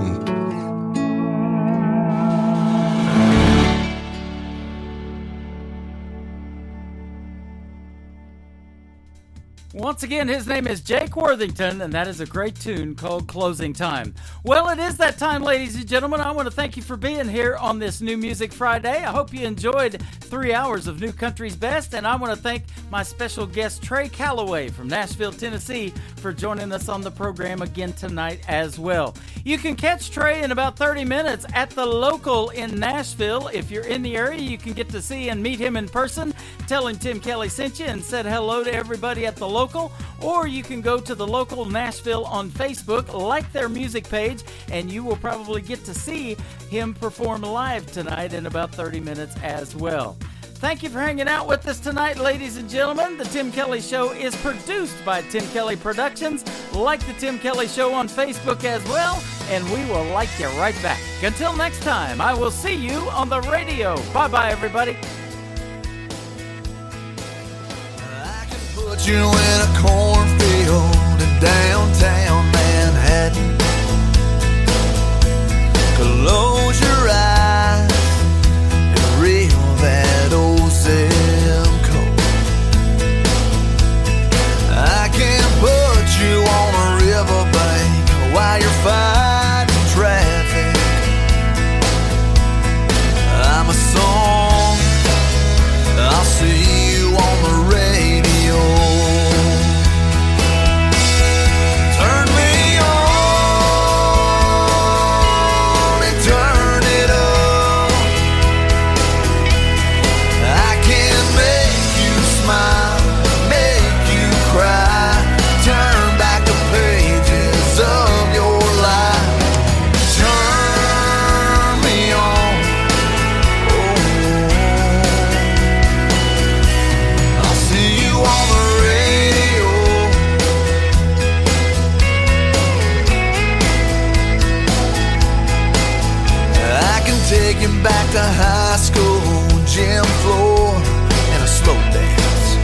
S4: Once again, his name is Jake Worthington, and that is a great tune called Closing Time. Well, it is that time, ladies and gentlemen. I want to thank you for being here on this New Music Friday. I hope you enjoyed 3 hours of New Country's Best, and I want to thank my special guest, Trey Calloway from Nashville, Tennessee, for joining us on the program again tonight as well. You can catch Trey in about 30 minutes at the Local in Nashville. If you're in the area, you can get to see and meet him in person. Tell him Tim Kelly sent you and said hello to everybody at the Local. Or you can go to the Local Nashville on Facebook, like their music page, and you will probably get to see him perform live tonight in about 30 minutes as well. Thank you for hanging out with us tonight, ladies and gentlemen. The Tim Kelly Show is produced by Tim Kelly Productions. Like the Tim Kelly Show on Facebook as well, and we will like you right back. Until next time, I will see you on the radio. Bye-bye, everybody.
S18: Put you in a cornfield in downtown Manhattan. Close your eyes and reel that old zip code. I can put you on a riverbank while you're fighting traffic. I'm a song, I'll see you on the radio. Turn me on and turn it up. I can make you smile, make you cry, turn back the pages of your life. Turn me on. I'll see you on the radio. I can take you back to high school, gym floor, and a slow dance.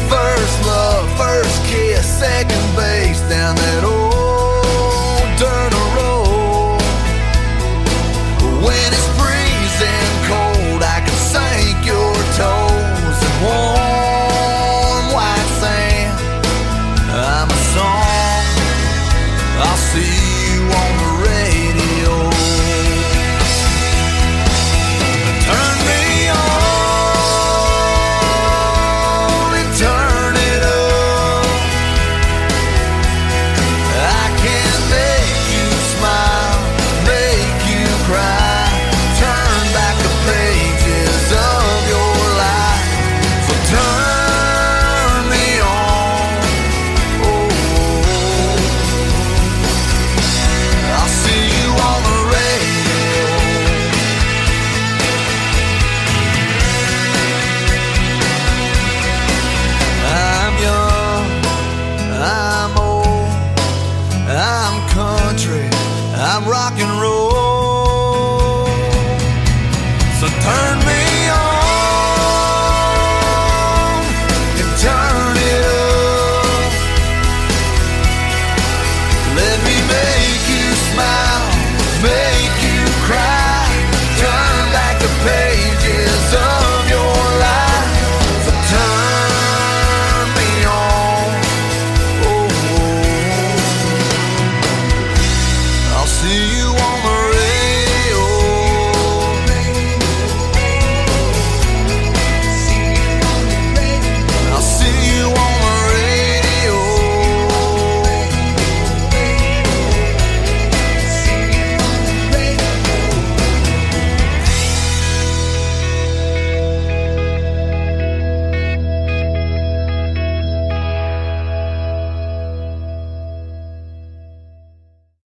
S18: First love, first kiss, second base down that